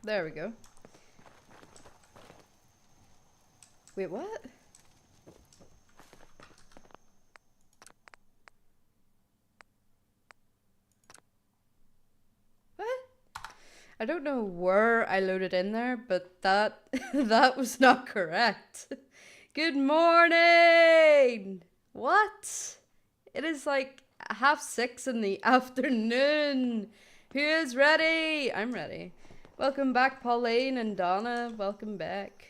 There we go. Wait, what? What? I don't know where I loaded in there, but that that was not correct. Good morning! What? It is like 6:30 in the afternoon. Who is ready? I'm ready. Welcome back, Pauline and Donna. Welcome back.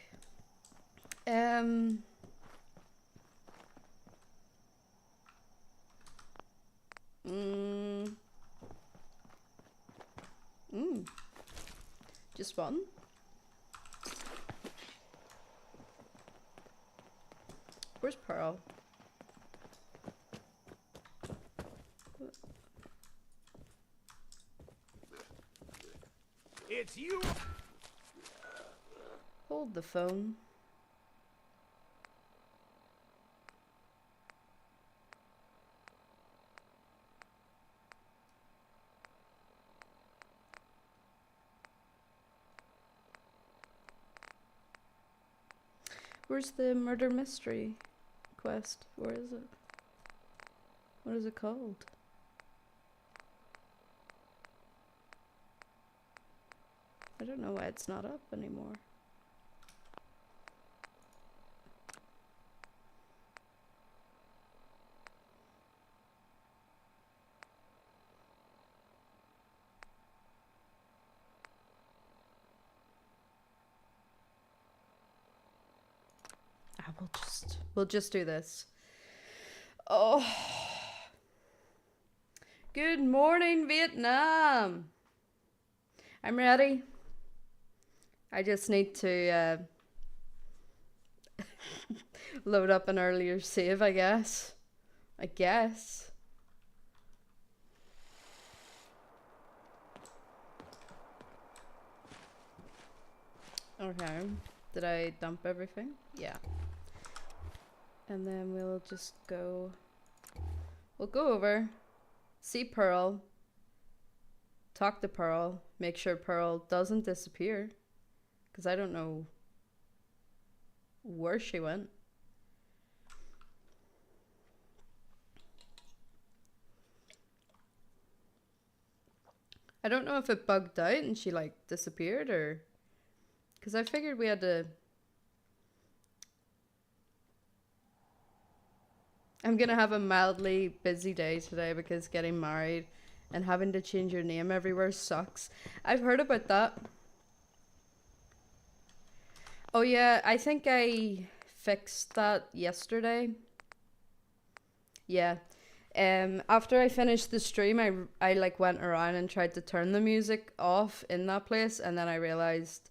Just one. Where's Pearl? It's you. Hold the phone. Where's the murder mystery quest? Where is it? What is it called? I don't know why it's not up anymore. We'll just do this. Oh. Good morning, Vietnam. I'm ready. I just need to load up an earlier save, I guess. Okay. Did I dump everything? Yeah. And then we'll just go... We'll go over, see Pearl, talk to Pearl, make sure Pearl doesn't disappear. Because I don't know where she went. I don't know if it bugged out and she like disappeared or... Because I figured we had to... I'm gonna have a mildly busy day today because getting married and having to change your name everywhere sucks. I've heard about that. Oh yeah, I think I fixed that yesterday. Yeah. After I finished the stream, I like went around and tried to turn the music off in that place, and then I realized,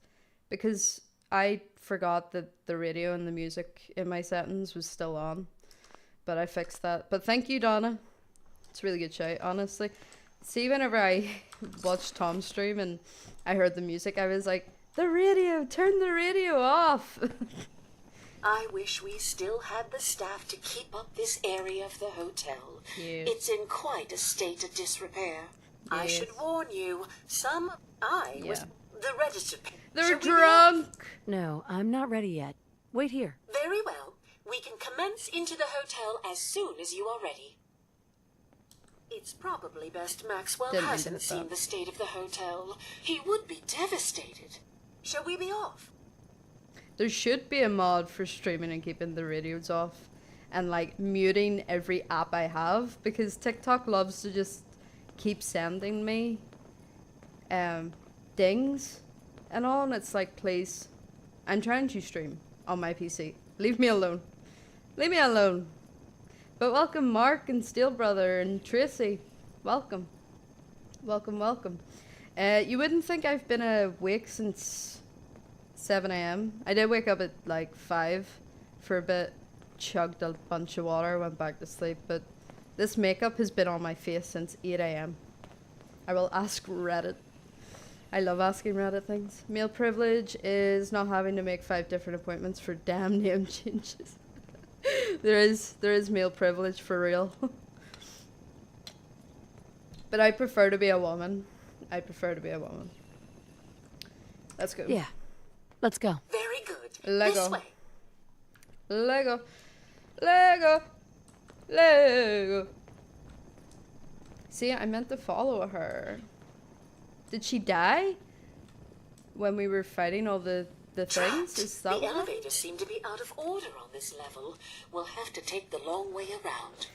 because I forgot that the radio and the music in my settings was still on. But I fixed that. But thank you, Donna. It's a really good show, honestly. See, whenever I watched Tom's stream and I heard the music, I was like, the radio! Turn the radio off! I wish we still had the staff to keep up this area of the hotel. Yes. It's in quite a state of disrepair. Yes. I should warn you, was the registered. They're drunk! No, I'm not ready yet. Wait here. Very well. We can commence into the hotel as soon as you are ready. It's probably best Maxwell hasn't seen the state of the hotel. He would be devastated. Shall we be off? There should be a mod for streaming and keeping the radios off. And like muting every app I have. Because TikTok loves to just keep sending me dings and all. And it's like, please, I'm trying to stream on my PC. Leave me alone. Leave me alone. But welcome Mark and Steel Brother and Tracy. Welcome. Welcome, welcome. You wouldn't think I've been awake since 7 AM. I did wake up at like 5 for a bit, chugged a bunch of water, went back to sleep, but this makeup has been on my face since 8 AM. I will ask Reddit. I love asking Reddit things. Male privilege is not having to make 5 different appointments for damn name changes. there is male privilege for real. But I prefer to be a woman. Let's go. Yeah. Let's go. Very good. Lego. This way. Lego. Lego. Lego. See, I meant to follow her. Did she die? When we were fighting all the things? Is that the what happened? elevators seem to be out of order on this level. We'll have to take the long way around.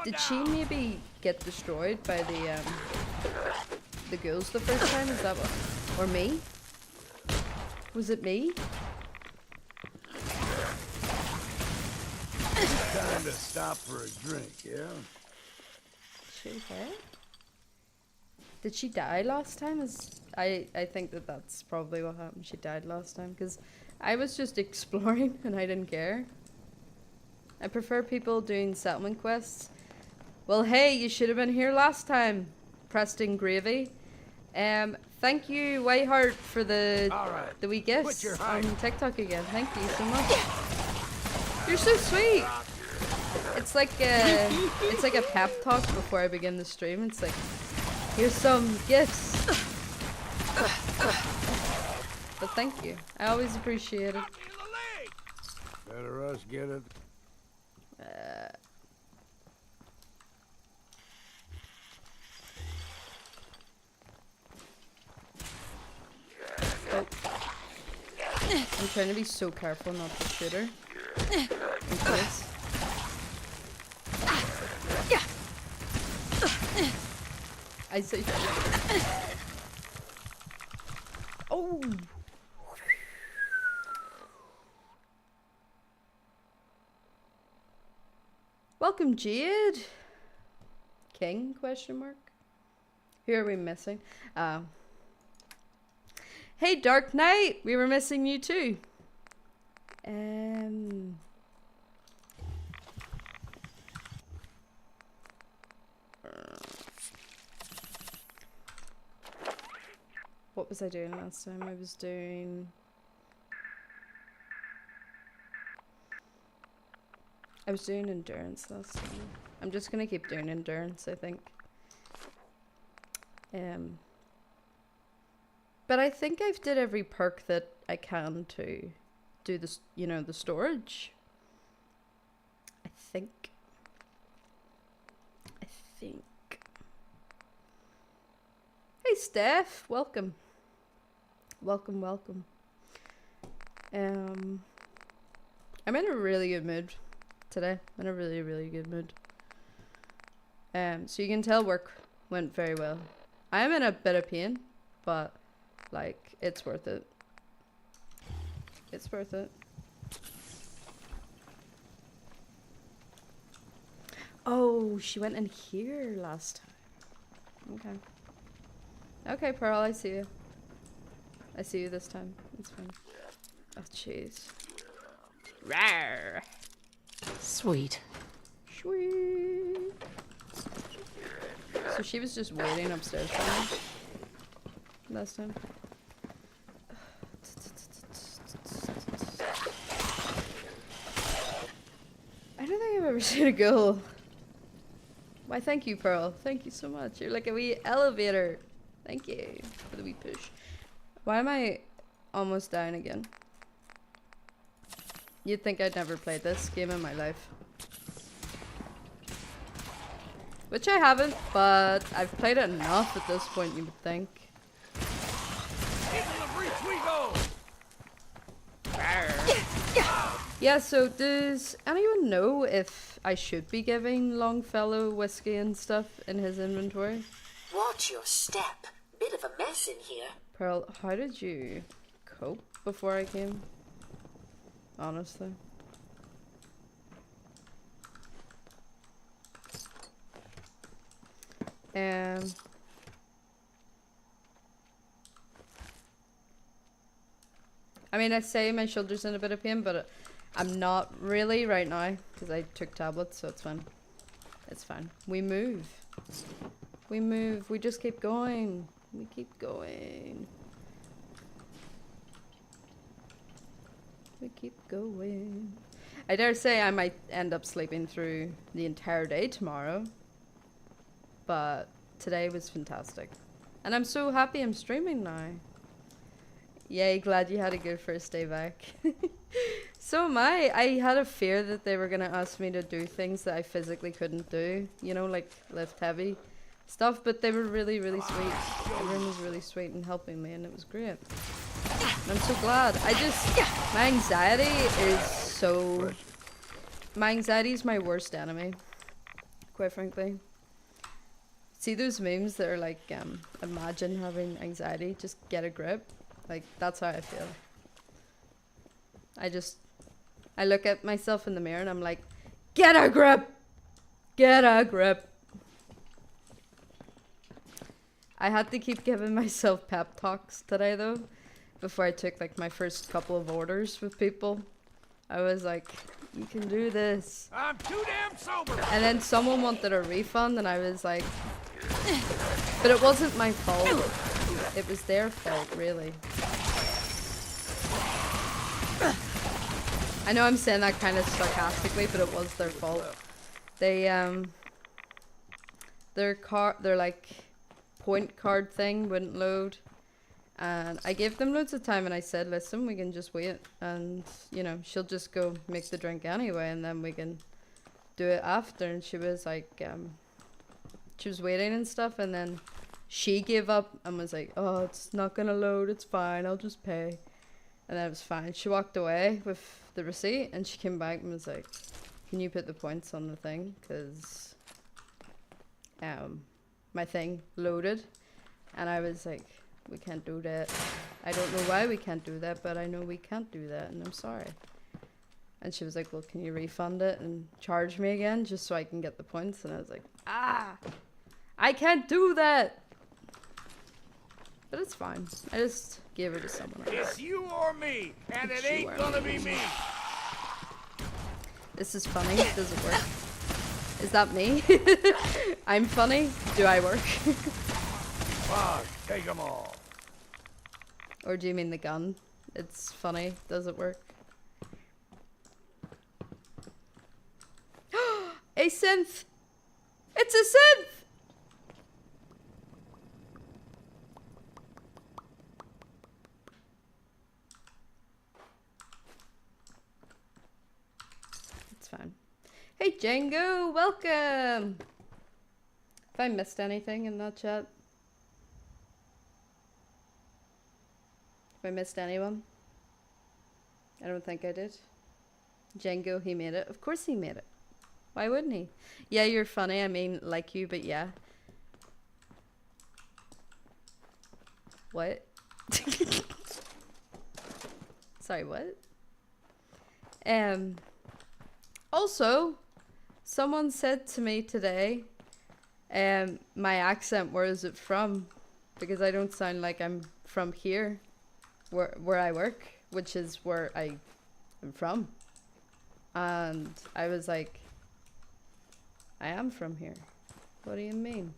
Did she maybe get destroyed by the ghouls the first time? Is that what? Or me? Was it me? Time to stop for a drink, yeah? Is she okay? Did she die last time? I think that's probably what happened. She died last time because I was just exploring and I didn't care. I prefer people doing settlement quests. Well, hey, you should have been here last time, Preston Gravy. Thank you, Whiteheart, for the wee gifts on TikTok again. Thank you so much. You're so sweet. It's like a pep talk before I begin the stream. It's like, here's some gifts. But thank you. I always appreciate it. Better us get it. Oh. I'm trying to be so careful not to shoot her. In case. I say. Oh. Welcome, Jade. King? Question mark. Who are we missing? Hey, Dark Knight. We were missing you too. What was I doing last time? I was doing endurance last time. I'm just gonna keep doing endurance, I think. But I think I've did every perk that I can to do this, you know, the storage. I think. Hey, Steph, welcome. Welcome. I'm in a really good mood today. I'm in a really, really good mood. So you can tell work went very well. I'm in a bit of pain, but like it's worth it. It's worth it. Oh, she went in here last time. Okay. Okay, Pearl, I see you. I see you this time. It's fine. Oh, jeez. Rawr. Sweet. Sweet. So she was just waiting upstairs for me last time. I don't think I've ever seen a ghoul. Why, thank you, Pearl. Thank you so much. You're like a wee elevator. Thank you for the wee push. Why am I almost dying again? You'd think I'd never played this game in my life. Which I haven't, but I've played it enough at this point, you would think. Yeah, so does anyone know if I should be giving Longfellow whiskey and stuff in his inventory? Watch your step. Bit of a mess in here. Pearl, how did you cope before I came? Honestly. I mean, I say my shoulder's in a bit of pain, but I'm not really right now because I took tablets, so it's fine. It's fine. We move. We move. We just keep going. We keep going. We keep going. I dare say I might end up sleeping through the entire day tomorrow. But today was fantastic. And I'm so happy I'm streaming now. Yay, glad you had a good first day back. So am I. I had a fear that they were gonna ask me to do things that I physically couldn't do. You know, like lift heavy stuff, but they were really, really sweet. Everyone was really sweet and helping me, and it was great. And I'm so glad. My anxiety is so... My anxiety is my worst enemy, quite frankly. See those memes that are like, imagine having anxiety, just get a grip? Like, that's how I feel. I look at myself in the mirror and I'm like, get a grip! Get a grip! I had to keep giving myself pep talks today though, before I took like my first couple of orders with people. I was like, you can do this. I'm too damn sober. And then someone wanted a refund and I was like, but it wasn't my fault. It was their fault, really. I know I'm saying that kind of sarcastically, but it was their fault. They, their like point card thing wouldn't load. And I gave them loads of time and I said, listen, we can just wait. And, you know, she'll just go make the drink anyway and then we can do it after. And she was like, she was waiting and stuff. And then she gave up and was like, oh, it's not gonna load. It's fine. I'll just pay. And that was fine. She walked away with the receipt and she came back and was like, can you put the points on the thing? Because my thing loaded. And I was like, we can't do that. I don't know why we can't do that, but I know we can't do that and I'm sorry. And she was like, well, can you refund it and charge me again just so I can get the points? And I was like, I can't do that. But it's fine. I just gave her to someone else. It's you or me, and It's it you ain't or gonna me. be me. This is funny. Does it work? Is that me? I'm funny. Do I work? Fuck, take them all. Or do you mean the gun? It's funny. Does it work? A synth! It's a synth! It's fine. Hey Django, welcome! If I missed anything in that chat? If I missed anyone? I don't think I did. Django, he made it. Of course he made it. Why wouldn't he? Yeah, you're funny. I mean, like you, but yeah. What? Sorry, what? Also, someone said to me today, my accent, where is it from? Because I don't sound like I'm from here, where I work, which is where I am from. And I was like, I am from here. What do you mean?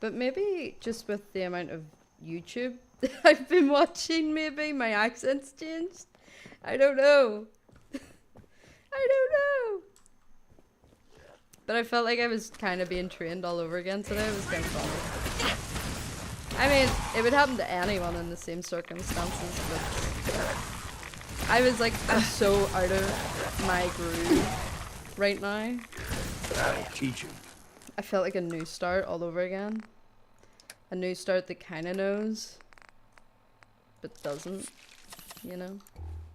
But maybe just with the amount of YouTube that I've been watching, maybe my accent's changed. I don't know. I don't know. But I felt like I was kind of being trained all over again today. It was kind of funny. I mean, it would happen to anyone in the same circumstances, but I was like, I'm so out of my groove right now. I'll teach him. I felt like a new start all over again. A new start that kind of knows, but doesn't, you know?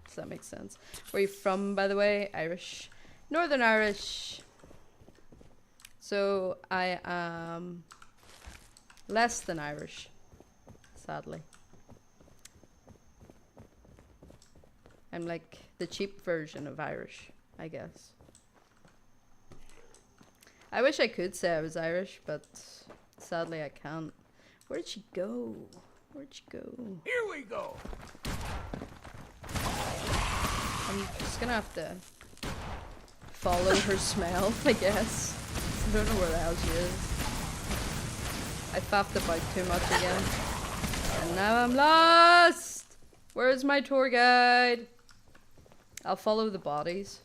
Does that make sense? Where are you from, by the way? Irish. Northern Irish. So I am less than Irish, sadly. I'm like the cheap version of Irish, I guess. I wish I could say I was Irish, but sadly I can't. Where'd she go? Where'd she go? Here we go. I'm just gonna have to follow her smell, I guess. I don't know where the hell she is. I faffed about too much again. And now I'm lost! Where's my tour guide? I'll follow the bodies.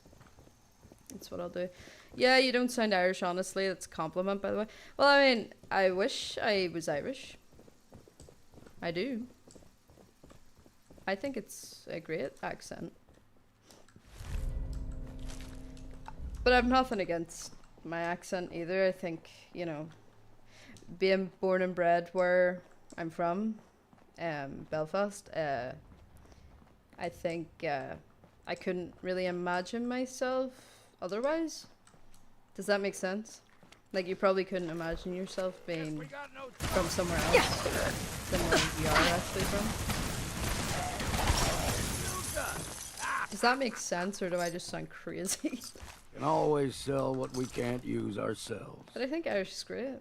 That's what I'll do. Yeah, you don't sound Irish, honestly. That's a compliment, by the way. Well, I mean, I wish I was Irish. I do. I think it's a great accent. But I've nothing against my accent either. I think, you know, being born and bred where I'm from, Belfast, I think I couldn't really imagine myself otherwise. Does that make sense? Like, you probably couldn't imagine yourself being from somewhere else than where you are actually from. Does that make sense, or do I just sound crazy? Can always sell what we can't use ourselves. But I think Irish is great,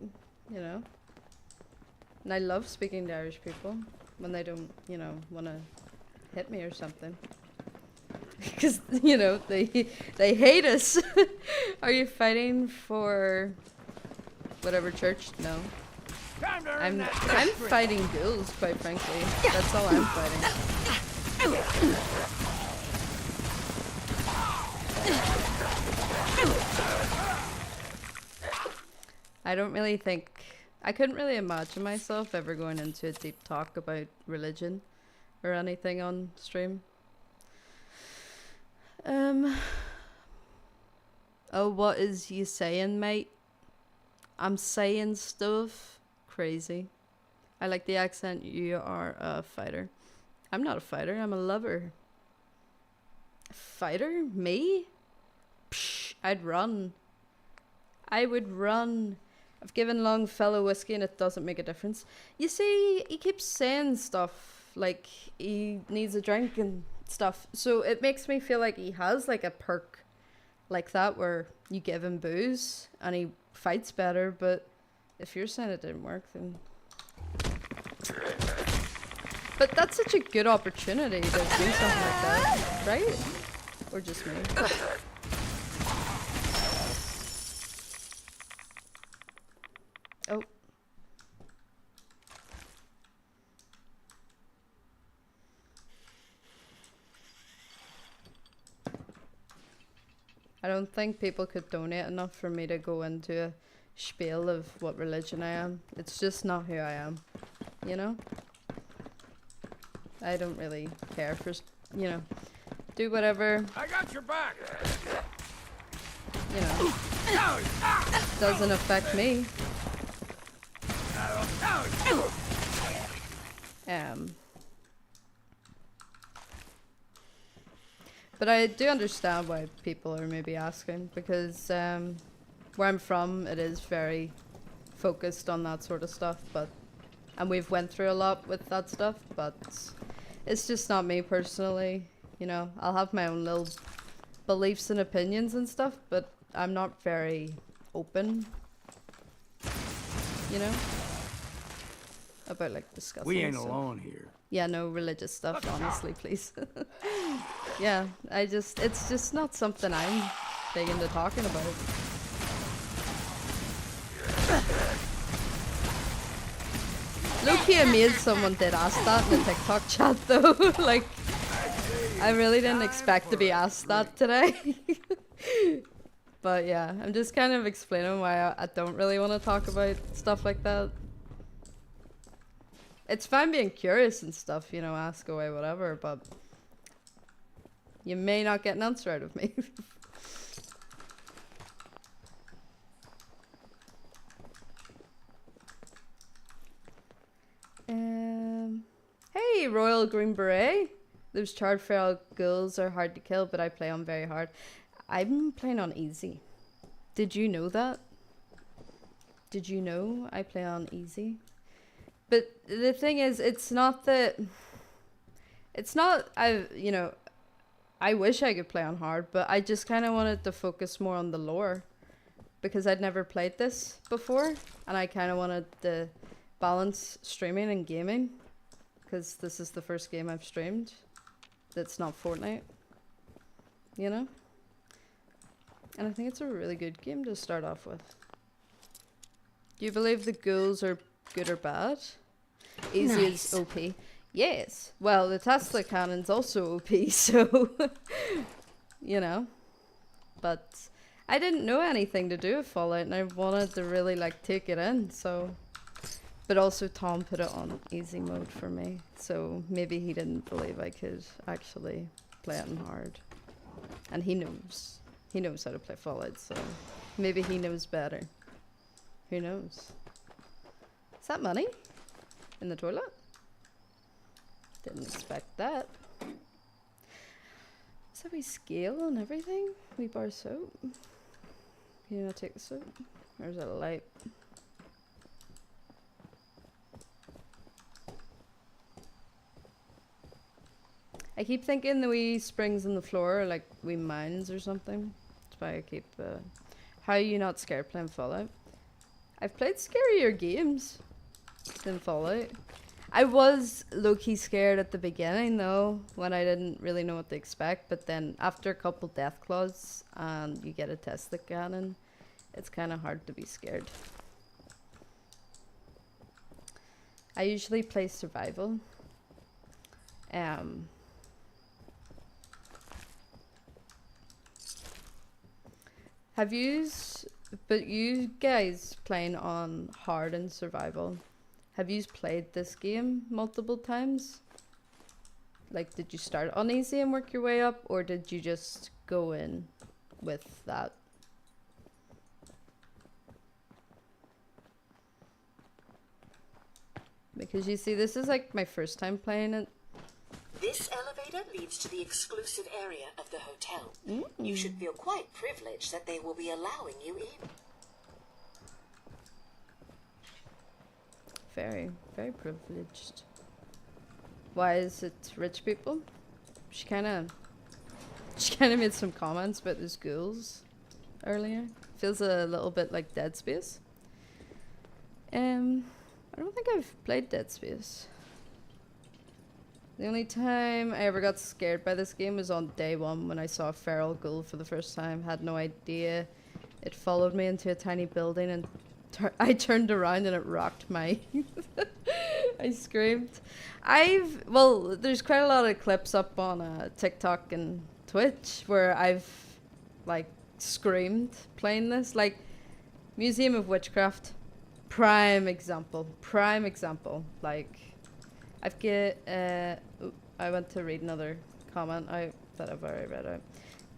you know? And I love speaking to Irish people when they don't, you know, want to hit me or something. Because, you know, they hate us. Are you fighting for whatever church? No. I'm fighting ghouls, quite frankly. That's all I'm fighting. I don't really think... I couldn't really imagine myself ever going into a deep talk about religion or anything on stream. Oh, what is you saying, mate? I'm saying stuff. Crazy. I like the accent. You are a fighter. I'm not a fighter. I'm a lover. Fighter? Me? Psh, I'd run. I would run. I've given Longfellow whiskey and it doesn't make a difference. You see, he keeps saying stuff like he needs a drink and stuff. So it makes me feel like he has like a perk like that where you give him booze and he fights better. But if you're saying it didn't work, then... But that's such a good opportunity to do something like that, right? Or just me? Oh. I don't think people could donate enough for me to go into a spiel of what religion I am. It's just not who I am, you know? I don't really care for, you know, do whatever, I got your back. you know, doesn't affect me. But I do understand why people are maybe asking, because where I'm from, it is very focused on that sort of stuff, but and we've went through a lot with that stuff, but it's just not me personally, you know. I'll have my own little beliefs and opinions and stuff, but I'm not very open, you know, about like discussing. We ain't stuff. alone here. Yeah, no religious stuff, honestly, please. Yeah, it's just not something I'm big into talking about. Low-key amazed someone did ask that in the TikTok chat though. Like, I really didn't expect to be asked that today. But yeah, I'm just kind of explaining why I don't really want to talk about stuff like that. It's fine being curious and stuff, you know, ask away, whatever, but you may not get an answer out of me. Hey, Royal Green Beret. Those charred feral ghouls are hard to kill, but I play on very hard. I'm playing on easy. Did you know that? Did you know I play on easy? But the thing is, it's not that... It's not... you know, I wish I could play on hard, but I just kind of wanted to focus more on the lore. Because I'd never played this before, and I kind of wanted to balance streaming and gaming. Because this is the first game I've streamed that's not Fortnite. You know? And I think it's a really good game to start off with. Do you believe the ghouls are good or bad? Easy is OP. Yes. Well, the Tesla cannon's also OP, so... you know. But I didn't know anything to do with Fallout, and I wanted to really, like, take it in, so... But also Tom put it on easy mode for me, so maybe he didn't believe I could actually play it on hard. And he knows how to play Fallout, so maybe he knows better. Who knows? Is that money? In the toilet? Didn't expect that. So we scale on everything? We bar soap? Can you not take the soap? Or is it a light? I keep thinking the wee springs in the floor are like wee mines or something. That's why I keep... how are you not scared playing Fallout? I've played scarier games than Fallout. I was low-key scared at the beginning though, when I didn't really know what to expect, but then after a couple death claws and you get a Tesla cannon, it's kind of hard to be scared. I usually play survival. Have yous, but you guys playing on hard and survival, have yous played this game multiple times? Like, did you start on easy and work your way up, or did you just go in with that? Because you see, this is like my first time playing it. This elevator leads to the exclusive area of the hotel. You should feel quite privileged that they will be allowing you in. Very, very privileged. Why is it rich people? She kind of made some comments about the schools earlier. Feels a little bit like Dead Space. I don't think I've played Dead Space. The only time I ever got scared by this game was on day one when I saw a feral ghoul for the first time. Had no idea. It followed me into a tiny building and I turned around and it rocked my... I screamed. Well, there's quite a lot of clips up on TikTok and Twitch where I've like screamed playing this. Like Museum of Witchcraft. Prime example. Like... I went to read another comment that I've already read out.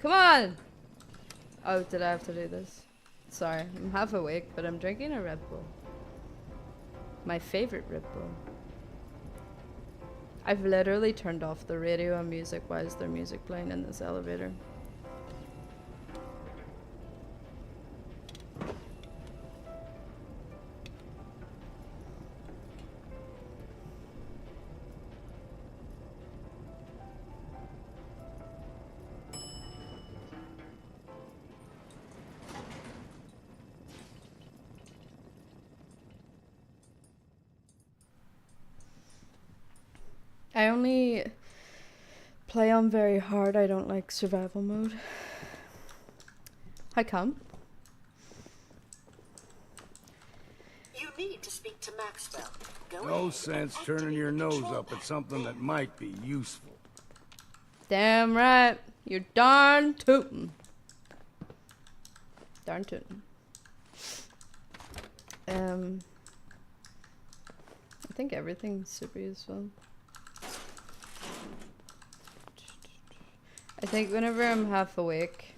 Come on! Oh, did I have to do this? Sorry, I'm half awake, but I'm drinking a Red Bull. My favorite Red Bull. I've literally turned off the radio and music. Why is there music playing in this elevator? I only play on very hard. I don't like survival mode. How come? You need to speak to Maxwell. Go No ahead sense and turning your activate the nose control up at panel. something that might be useful. Damn right. You're darn tootin'. Darn tootin'. I think everything's super useful. I think whenever I'm half awake,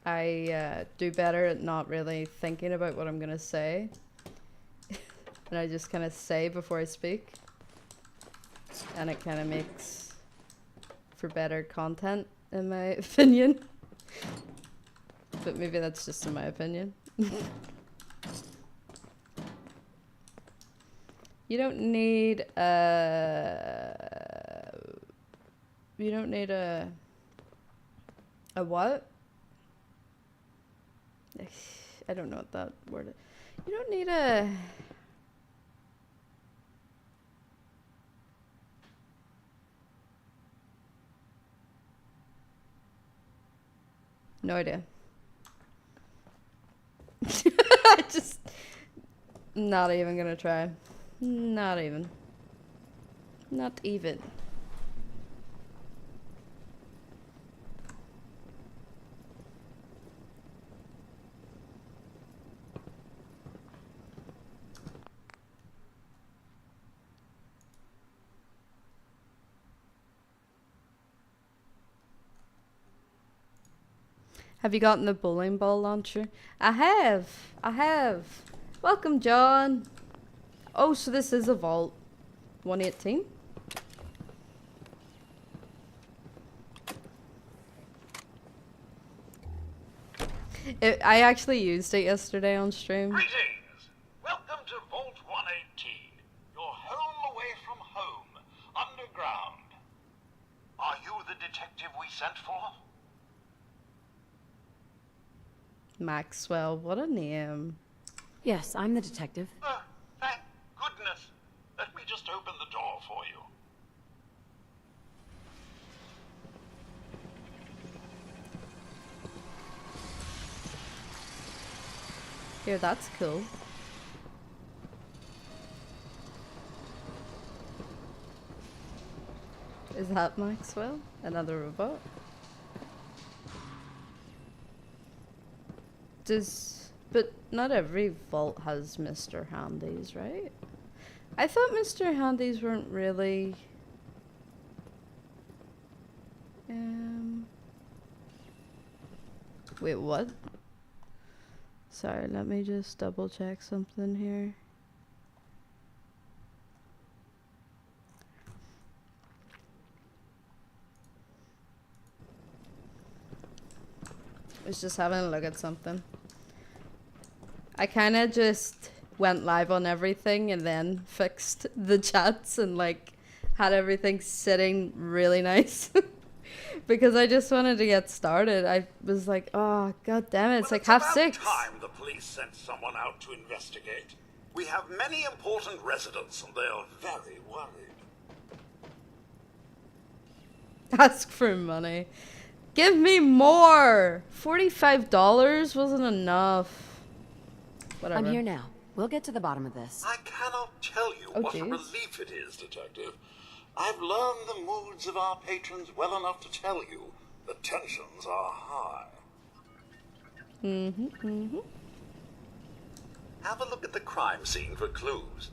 I do better at not really thinking about what I'm gonna say. And I just kind of say before I speak. And it kind of makes for better content, in my opinion. But maybe that's just in my opinion. You don't need a what? I don't know what that word is. You don't need a... No idea. I just... Not even gonna try. Not even. Not even. Have you gotten the bowling ball launcher? I have. I have. Welcome, John. Oh, so this is a vault. 118? I actually used it yesterday on stream. Greetings! Welcome to Vault 118. Your home away from home. Underground. Are you the detective we sent for? Maxwell, what a name. Yes, I'm the detective. Oh, thank goodness. Let me just open the door for you. Here, that's cool. Is that Maxwell? Another robot? But not every vault has Mr. Handies, right? I thought Mr. Handies weren't really... Wait, what? Sorry, let me just double check something here. I was just having a look at something. I kind of just went live on everything and then fixed the chats and like had everything sitting really nice. Because I just wanted to get started. I was like, oh, god damn it, it's like half six. It's about time the police sent someone out to investigate. We have many important residents and they are very worried. Ask for money. Give me more! $45 wasn't enough. Whatever. I'm here now. We'll get to the bottom of this. I cannot tell you Oh, what a geez. relief it is, Detective. I've learned the moods of our patrons well enough to tell you the tensions are high. Have a look at the crime scene for clues.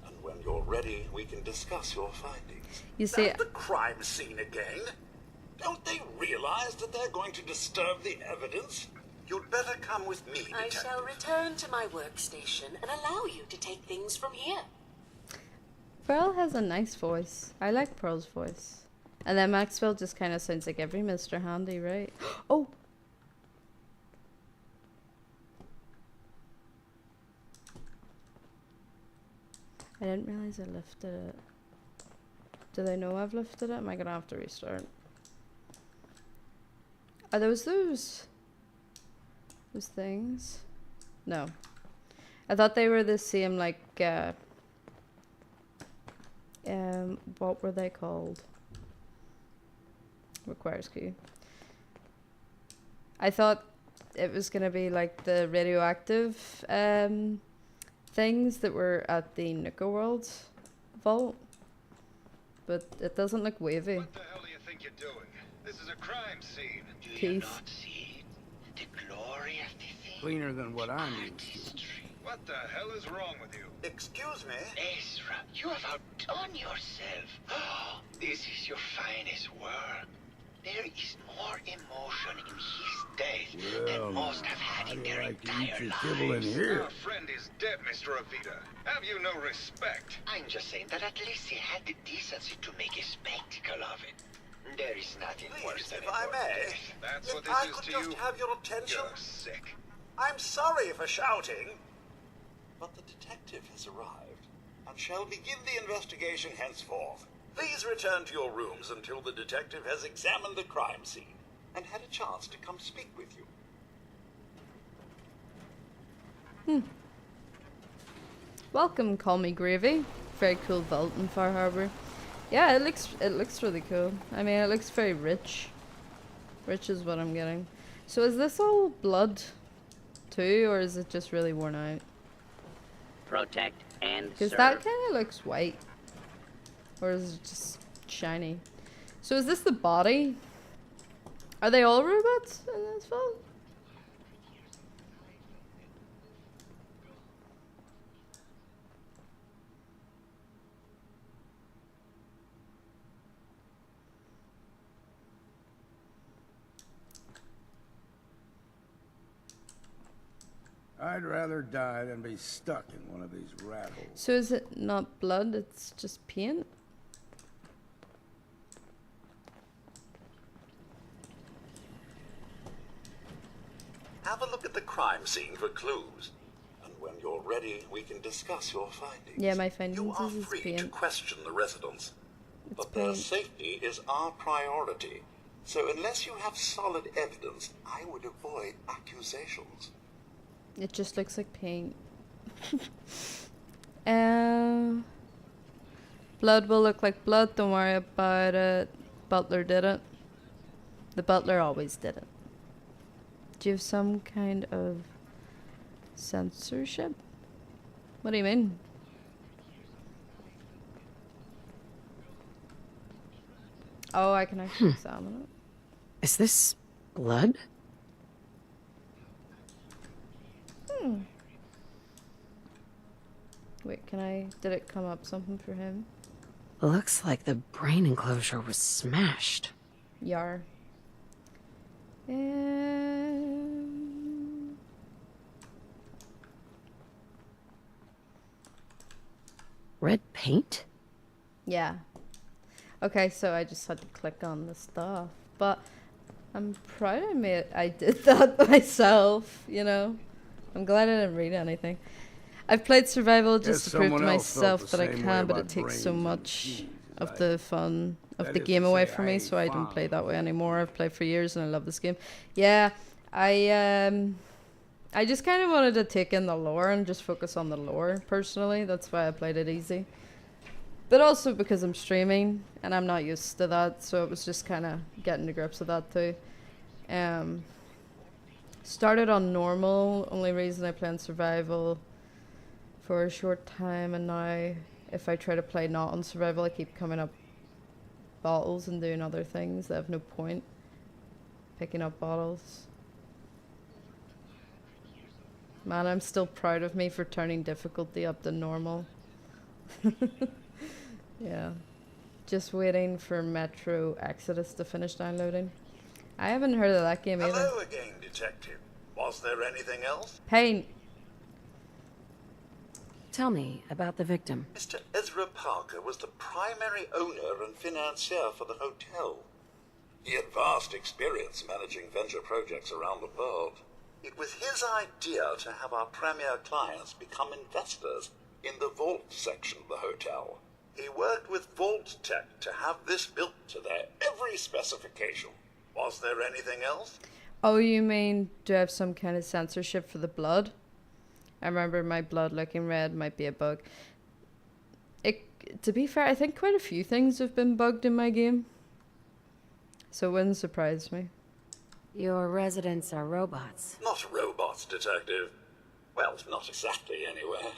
And when you're ready, we can discuss your findings. You see- Not the crime scene again. Don't they realize that they're going to disturb the evidence? You'd better come with me, I Detective. shall return to my workstation and allow you to take things from here. Pearl has a nice voice. I like Pearl's voice. And then Maxwell just kind of sounds like every Mr. Handy, right? Oh! I didn't realize I lifted it. Do they know I've lifted it? Am I gonna have to restart? Are those things? No. I thought they were the same, like, what were they called? Requires key. I thought it was gonna be like the radioactive things that were at the Nuka World vault, but it doesn't look wavy. What the hell do you think you're doing? This is a crime scene. Do you Keith. not see it? The glory of the thing. Cleaner than what I'm used to. Artistry. What the hell is wrong with you? Excuse me? Ezra, you have outdone yourself. This is your finest work. There is more emotion in his death Well, than most have had how in do you their like to eat entire your kibble in lives. here? Our friend is dead, Mr. Avita. Have you no respect? I'm just saying that at least he had the decency to make a spectacle of it. There is nothing worse Please, than if a I work may, death. That's if what this I is could to just you. have your attention. You're sick. I'm sorry for shouting, but the detective has arrived and shall begin the investigation henceforth. Please return to your rooms until the detective has examined the crime scene and had a chance to come speak with you. Welcome, Call Me Gravy. Very cool vault in Far Harbor. Yeah, it looks really cool. I mean, it looks very rich. Rich is what I'm getting. So is this all blood too, or is it just really worn out? Protect and Because serve. that kind of looks white. Or is it just shiny? So is this the body? Are they all robots in this vault? I'd rather die than be stuck in one of these rat holes. So is it not blood, it's just paint? Have a look at the crime scene for clues. And when you're ready, we can discuss your findings. Yeah, my findings You are is free paint. to question the residents. It's But their paint. safety is our priority. So unless you have solid evidence, I would avoid accusations. It just looks like paint. Blood will look like blood, don't worry about it. Butler did it. The butler always did it. Do you have some kind of censorship? What do you mean? Oh, I can actually examine it. Is this blood? Wait, did it come up something for him? Looks like the brain enclosure was smashed. Yar. Red paint? Yeah. Okay, so I just had to click on the stuff. But I'm proud I did that myself, you know? I'm glad I didn't read anything. I've played survival just Guess to prove to someone else felt myself the that I same can, way but it about takes so brains and much cheese of as the fun of That the is game to away say, from I me, ain't so I don't fond play of that way it. anymore. I've played for years and I love this game. Yeah, I just kind of wanted to take in the lore and just focus on the lore, personally. That's why I played it easy. But also because I'm streaming and I'm not used to that, so it was just kind of getting to grips with that too. Started on normal, only reason I play on survival for a short time, and now if I try to play not on survival, I keep coming up bottles and doing other things that have no point. Picking up bottles. Man, I'm still proud of me for turning difficulty up to normal. Yeah. Just waiting for Metro Exodus to finish downloading. I haven't heard of that game either. Hello again, Detective. Was there anything else? Paint. Tell me about the victim. Mr. Ezra Parker was the primary owner and financier for the hotel. He had vast experience managing venture projects around the world. It was his idea to have our premier clients become investors in the vault section of the hotel. He worked with vault-tec to have this built to their every specification. Was there anything else? Oh, you mean, do I have some kind of censorship for the blood? I remember my blood looking red might be a bug. To be fair, I think quite a few things have been bugged in my game. So it wouldn't surprise me. Your residents are robots. Not robots, Detective. Well, not exactly, anyway.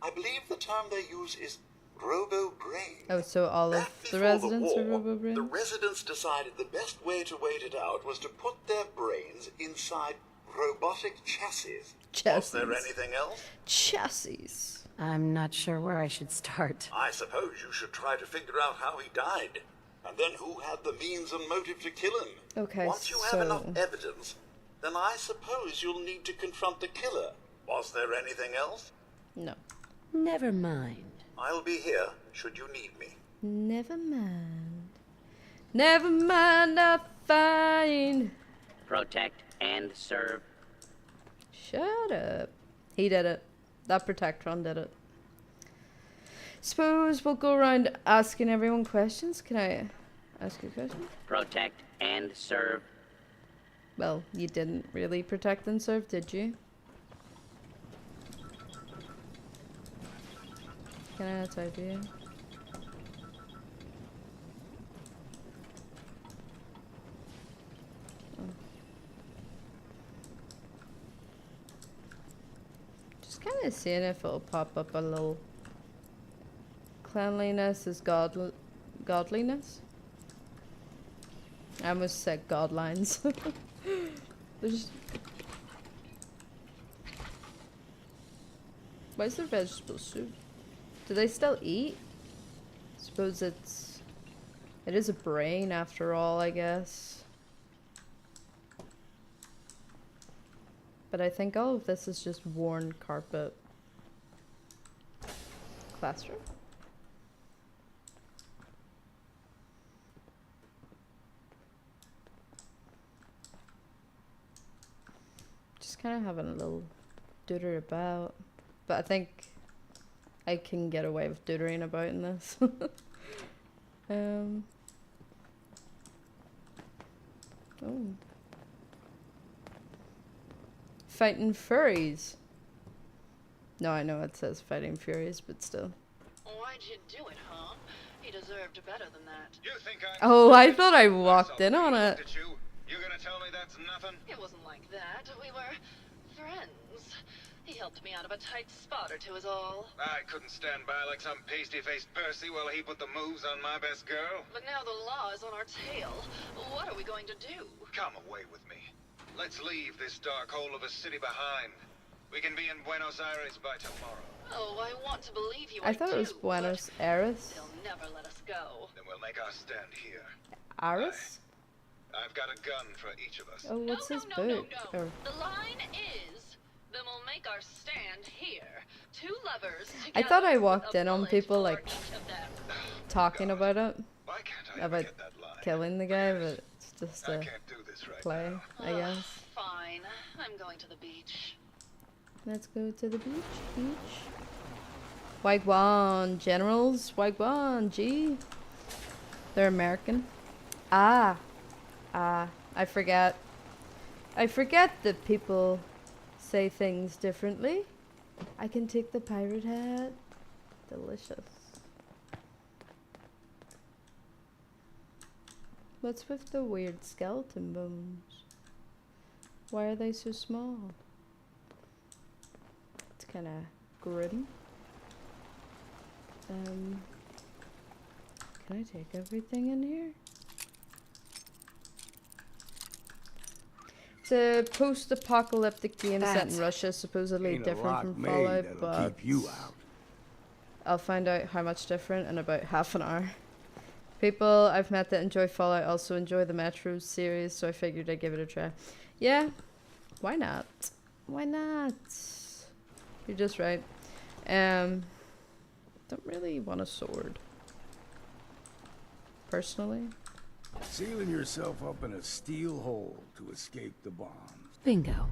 I believe the term they use is robo-brain. Oh, so all of Back the before residents war, are robo-brains? The residents decided the best way to wait it out was to put their brains inside robotic chassis. Was there anything else? Chassis. I'm not sure where I should start. I suppose you should try to figure out how he died, and then who had the means and motive to kill him. Okay, Once you have enough evidence, then I suppose you'll need to confront the killer. Was there anything else? No. Never mind. I'll be here, should you need me. Never mind. Never mind, I'll find. Protect and serve. Shut up. He did it. That Protectron did it. Suppose we'll go around asking everyone questions. Can I ask you a question? Protect and serve. Well, you didn't really protect and serve, did you? Can I type you? Just kind of seeing if it'll pop up a little. Cleanliness is godliness. I almost said godlines. There's. Why is there vegetable soup? Do they still eat? Suppose it is a brain after all, I guess. But I think all of this is just worn carpet. Classroom? Just kind of having a little dooter about. But I think I can get away with dootering about in this. Oh. Fighting furries. No, I know it says fighting furies, but still. Why'd you do it, huh? He deserved better than that. You think Oh, I thought I walked in on it. You gonna tell me that's nothing? It wasn't like that. We were friends. He helped me out of a tight spot or two is all. I couldn't stand by like some pasty-faced Percy while he put the moves on my best girl. But now the law is on our tail. What are we going to do? Come away with me. Let's leave this dark hole of a city behind. We can be in Buenos Aires by tomorrow. Oh, I want to believe you. I thought it was Buenos Aires. They'll never let us go. Then we'll make our stand here. Aires? I've got a gun for each of us. Oh, what's his boot? No. Or The line is, then we'll make our stand here. Two lovers I thought I together, walked a in on bullet people for like each of them. talking about it, Why can't I ever about get that line? killing the guy, but it's just I a can't do this right play, now. I guess. Fine. I'm going to the beach. Let's go to the beach. Wagwan generals, Wagwan, gee. They're American. I forget. I forget that people say things differently. I can take the pirate hat. Delicious. What's with the weird skeleton bones? Why are they so small? It's kind of grim. Can I take everything in here? It's a post-apocalyptic game set in Russia, supposedly Ain't a different lock from made Fallout, that'll but keep you out. I'll find out how much different in about half an hour. People I've met that enjoy Fallout also enjoy the Metro series, so I figured I'd give it a try. Yeah, why not? Why not? You're just right. Don't really want a sword. Personally. Sealing yourself up in a steel hole to escape the bombs. Bingo.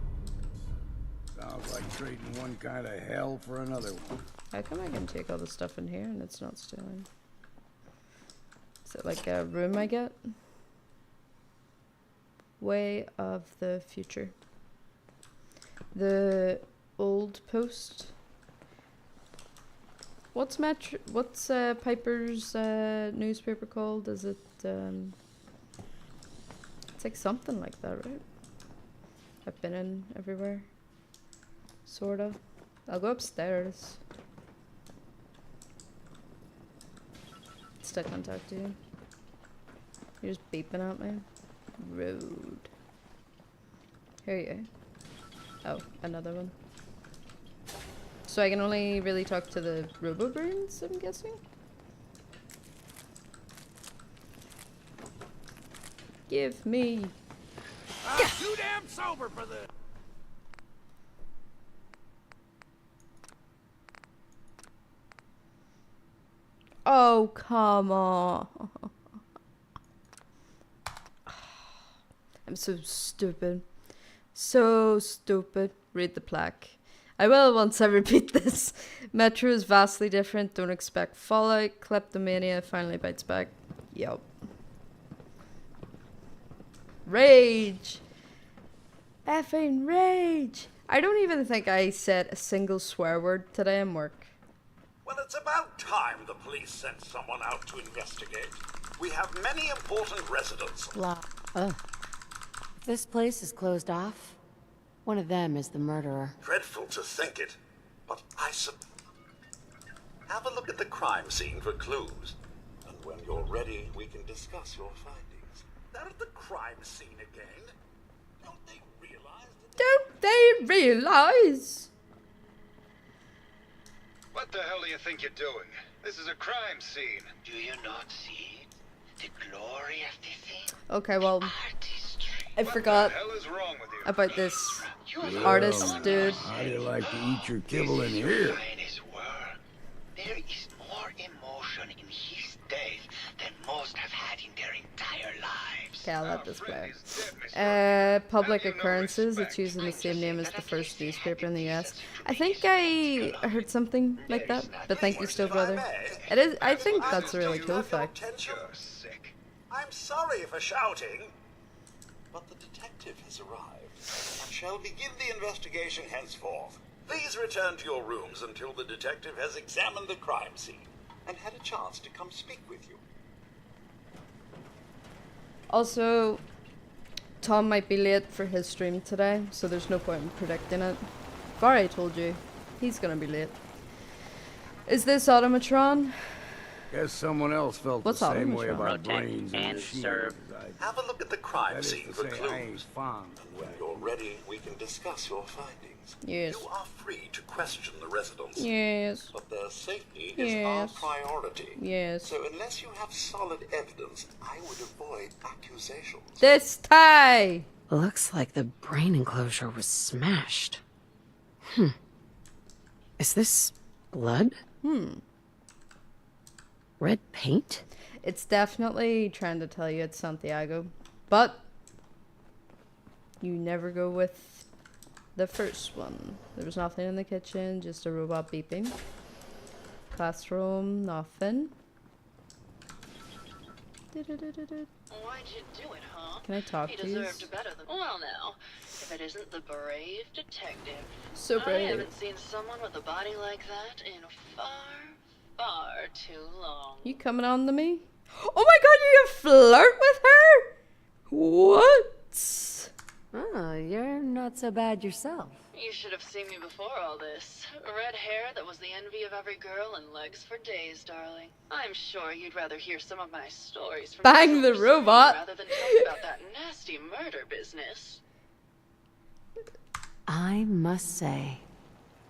Sounds like trading one kind of hell for another one. How come I can take all the stuff in here and it's not stealing? Is it like a room I get? Way of the future. The old post. What's Piper's newspaper called? Is it it's like something like that, right? I've been in everywhere. Sort of. I'll go upstairs. Still can't talk to you. You're just beeping at me. Rude. Here you go. Oh, another one. So I can only really talk to the robo-birds, I'm guessing? Give me. I'm too damn sober for this. Oh, come on. I'm so stupid. So stupid. Read the plaque. I will once I repeat this. Metro is vastly different. Don't expect Fallout. Kleptomania finally bites back. Yup. Rage. Effing rage. I don't even think I said a single swear word today in work. Well, it's about time the police sent someone out to investigate. We have many important residents. If this place is closed off, one of them is the murderer. Dreadful to think it, but have a look at the crime scene for clues. And when you're ready, we can discuss your findings. They're at the crime scene again. Don't they realize that... Don't they realize? What the hell do you think you're doing? This is a crime scene. Do you not see the glory of this thing? Okay, well, Artistry. I forgot What the hell is wrong with you? about this You artist dude. How do you like to eat your This kibble in is your here? finest work. There is more emotion in his death than most have had in their entire lives. Okay, I'll let this Friend play. is dead, Mr. Public Have you no occurrences, respect? it's using the I'm same just name saying as that the at first least they had newspaper in the the US. decency to I make think his name I beloved. heard something like There that, is but nothing thank you worse still, If I brother. may, It is. I think I that's a really do cool have your fact. attention. You're sick. I'm sorry for shouting, but the detective has arrived and shall begin the investigation henceforth. Please return to your rooms until the detective has examined the crime scene and had a chance to come speak with you. Also, Tom might be late for his stream today, so there's no point in predicting it. I've already told you, he's gonna be late. Is this Automatron? Guess someone else felt What's the same Automatron? way about Protect brains and and machines serve. as I Have a look at the crime That is scene to for say, I ain't clues. fond of When that. you're ready, we can discuss your findings. Yes. You are free to question the residents. Yes. But their safety is Yes. our priority. Yes. So unless you have solid evidence, I would avoid accusations. This tie! Looks like the brain enclosure was smashed. Is this blood? Red paint? It's definitely trying to tell you it's Santiago, but you never go with the first one. There was nothing in the kitchen, just a robot beeping. Classroom, nothing. Why'd you do it, huh? Can I talk He to you? deserved better than... Well, now, if it isn't the brave detective. So I brave. haven't seen someone with a body like that in far too long. You coming on to me? Oh my god, you flirt with her? What? Oh, you're not so bad yourself. You should have seen me before all this. Red hair that was the envy of every girl and legs for days, darling. I'm sure you'd rather hear some of my stories from Bang the silver screen robot. rather than talk about that nasty murder business. I must say,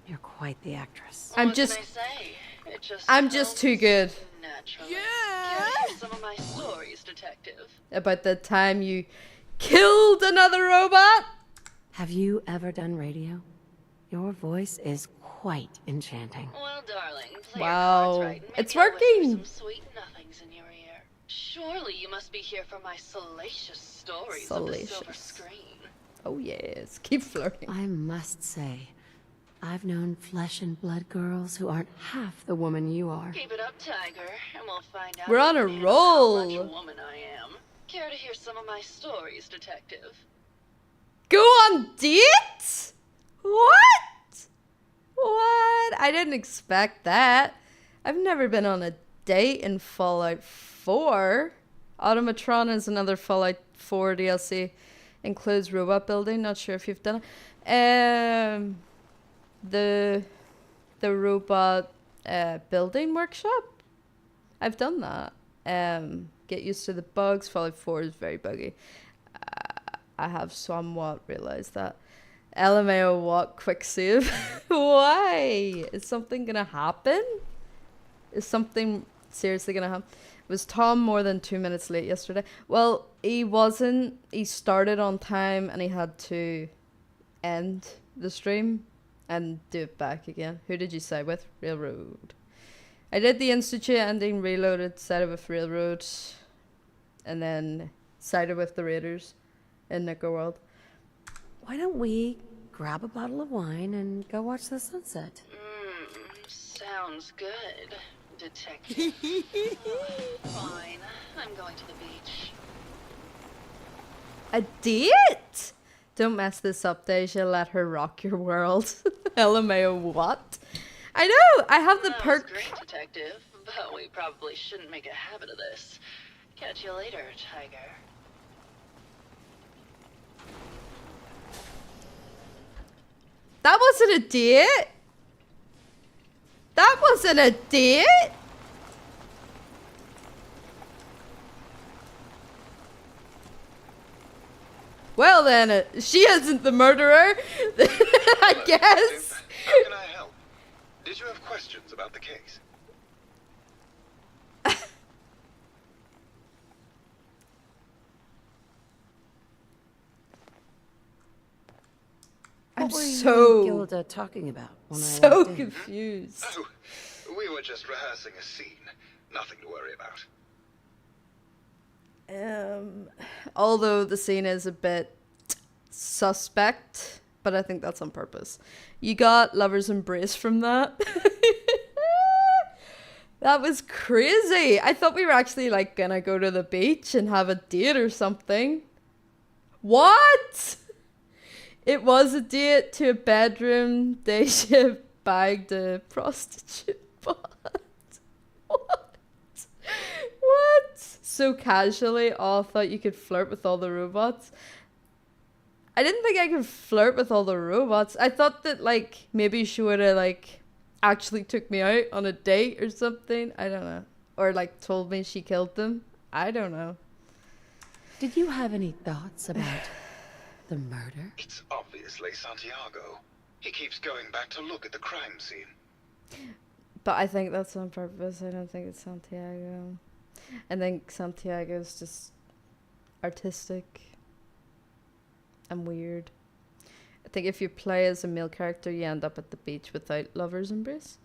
you're quite the actress. I'm What just- can I say? It just I'm just too good. naturally. Care to hear some of my stories, detective? About the time you killed another robot? Have you ever done radio? Your voice is quite enchanting. Well, darling, play Wow, your cards right. And it's maybe I'll whisper working. some sweet nothings in your ear. Surely you must be here for my salacious stories of the silver Salacious. screen. Oh yes, keep flirting. I must say, I've known flesh and blood girls who aren't half the woman you are. Keep it up, Tiger, and we'll find out We're on a how much roll. woman I am. Care to hear some of my stories, detective? Go on date? What? What? I didn't expect that. I've never been on a date in Fallout 4. Automatron is another Fallout 4 DLC. Includes robot building. Not sure if you've done it. The robot building workshop. I've done that. Get used to the bugs. Fallout 4 is very buggy. I have somewhat realized that. LMAO what? Quick save? Why? Is something gonna happen? Is something seriously gonna happen? Was Tom more than 2 minutes late yesterday? Well, he wasn't. He started on time and he had to end the stream and do it back again. Who did you side with? Railroad. I did the Institute ending, reloaded, sided with Railroad, and then sided with the Raiders in Nickel World. Why don't we grab a bottle of wine and go watch the sunset? Sounds good, detective. Fine, I'm going to the beach. A date? Don't mess this up, Deja. Let her rock your world. LMAO what? I know, I have the That was perk. great, detective, but we probably shouldn't make a habit of this. Catch you later, Tiger. That wasn't a date. That wasn't a date. Well then, she isn't the murderer, I guess. How can I help? Did you have questions about the case? so you and Gilda talking about when I so walked in? confused. Oh, we were just rehearsing a scene. Nothing to worry about. Although the scene is a bit suspect, but I think that's on purpose. You got Lover's Embrace from that. That was crazy. I thought we were actually like gonna go to the beach and have a date or something. What? It was a date to a bedroom. They should bagged a prostitute. What? What? So casually, oh, I thought you could flirt with all the robots. I didn't think I could flirt with all the robots. I thought that like maybe she would have like actually took me out on a date or something. I don't know. Or like told me she killed them. I don't know. Did you have any thoughts about the murder? It's obviously Santiago. He keeps going back to look at the crime scene. But I think that's on purpose. I don't think it's Santiago. I think Santiago's just artistic and weird. I think if you play as a male character, you end up at the beach without Lover's Embrace.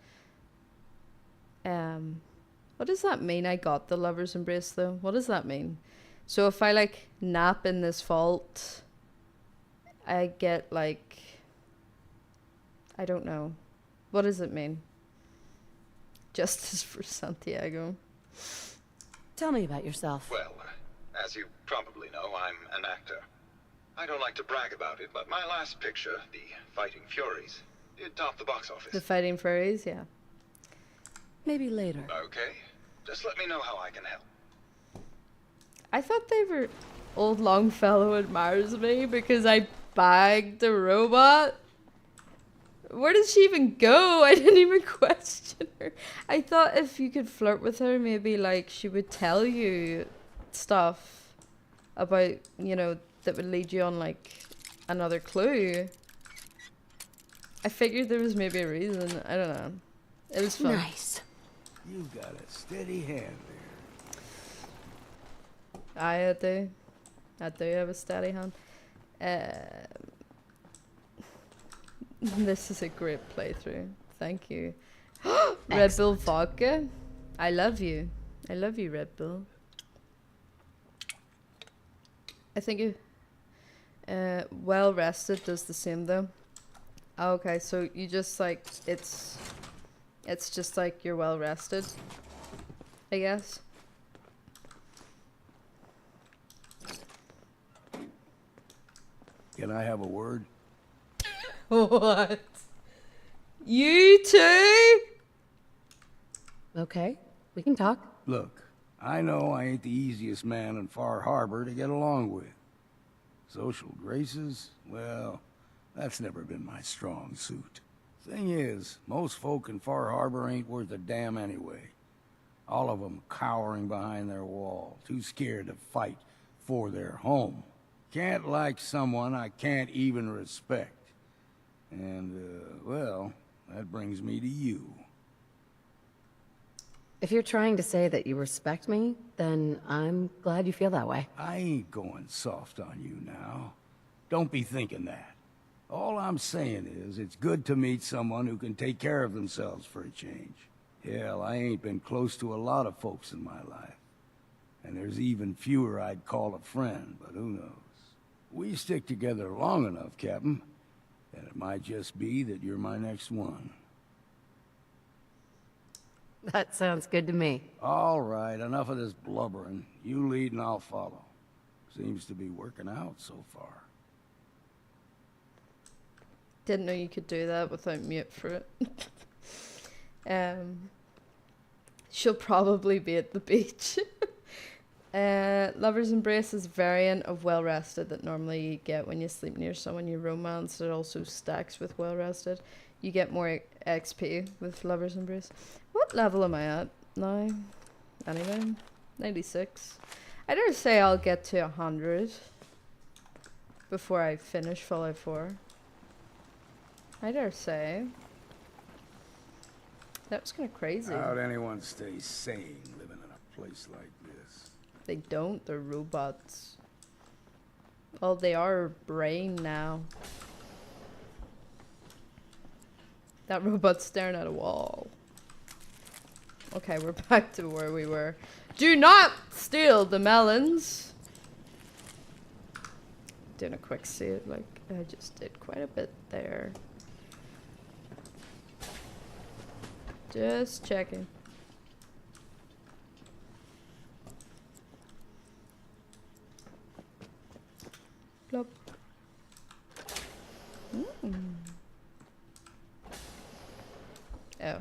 What does that mean? I got the Lover's Embrace though. What does that mean? So if I like nap in this vault, I get like, I don't know. What does it mean? Justice for Santiago. Tell me about yourself. Well, as you probably know, I'm an actor. I don't like to brag about it, but my last picture, The Fighting Furies, it topped the box office. The Fighting Furries, yeah. Maybe later. Okay. Just let me know how I can help. I thought they were old Longfellow admires me because I bagged a robot. Where did she even go? I didn't even question her. I thought if you could flirt with her, maybe like she would tell you stuff about, you know, that would lead you on like another clue. I figured there was maybe a reason. I don't know. It was fun. Nice. You got a steady hand there. I do. I do have a steady hand. This is a great playthrough. Thank you. Red Bull vodka. I love you. I love you, Red Bull. I think you well rested does the same though. Oh, okay, so you just like it's just like you're well rested, I guess. Can I have a word? What? You too? Okay, we can talk. Look, I know I ain't the easiest man in Far Harbor to get along with. Social graces, well, that's never been my strong suit. Thing is, most folk in Far Harbor ain't worth a damn anyway. All of them cowering behind their wall, too scared to fight for their home. Can't like someone I can't even respect. And, well, that brings me to you. If you're trying to say that you respect me, then I'm glad you feel that way. I ain't going soft on you now. Don't be thinking that. All I'm saying is, it's good to meet someone who can take care of themselves for a change. Hell, I ain't been close to a lot of folks in my life. And there's even fewer I'd call a friend, but who knows? We stick together long enough, Captain, and it might just be that you're my next one. That sounds good to me. All right, enough of this blubbering. You lead and I'll follow. Seems to be working out so far. Didn't know you could do that without mute for it. She'll probably be at the beach. Lover's Embrace is a variant of Well Rested that normally you get when you sleep near someone you romance. It also stacks with Well Rested. You get more XP with Lover's Embrace. What level am I at now? Anyway, 96. I dare say I'll get to 100 before I finish Fallout 4. I dare say. That was kind of crazy. How'd anyone stay sane living in a place like this? They don't, they're robots. Oh, they are brain now. That robot's staring at a wall. Okay, we're back to where we were. Do not steal the melons! Doing a quick save, like I just did quite a bit there. Just checking. Plop. Oh.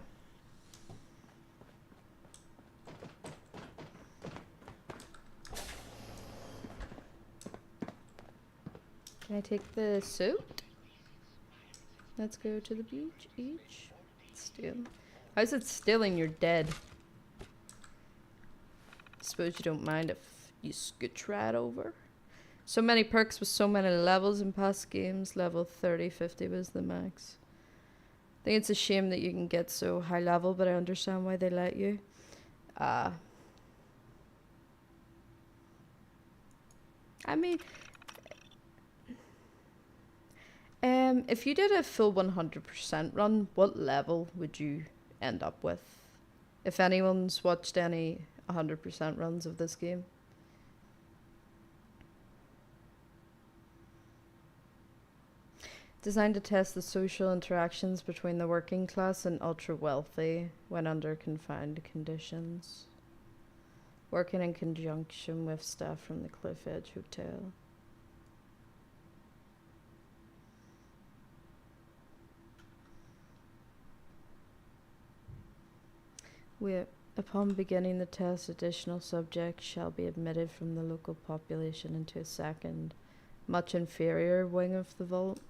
Can I take the suit? Let's go to the beach each. Steal. How's it stealing? You're dead. Suppose you don't mind if you scooch right over. So many perks with so many levels in past games. Level 30, 50 was the max. I think it's a shame that you can get so high level, but I understand why they let you. I mean, if you did a full 100% run, what level would you end up with? If anyone's watched any 100% runs of this game. Designed to test the social interactions between the working class and ultra-wealthy when under confined conditions. Working in conjunction with staff from the Cliff Edge Hotel. Upon beginning the test, additional subjects shall be admitted from the local population into a second, much inferior wing of the vault.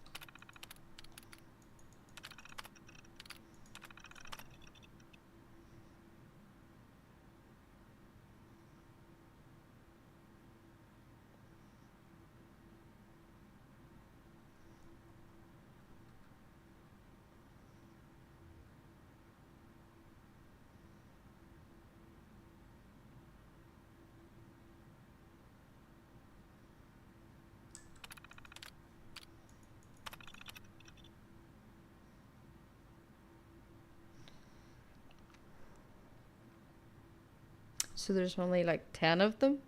So there's only like 10 of them?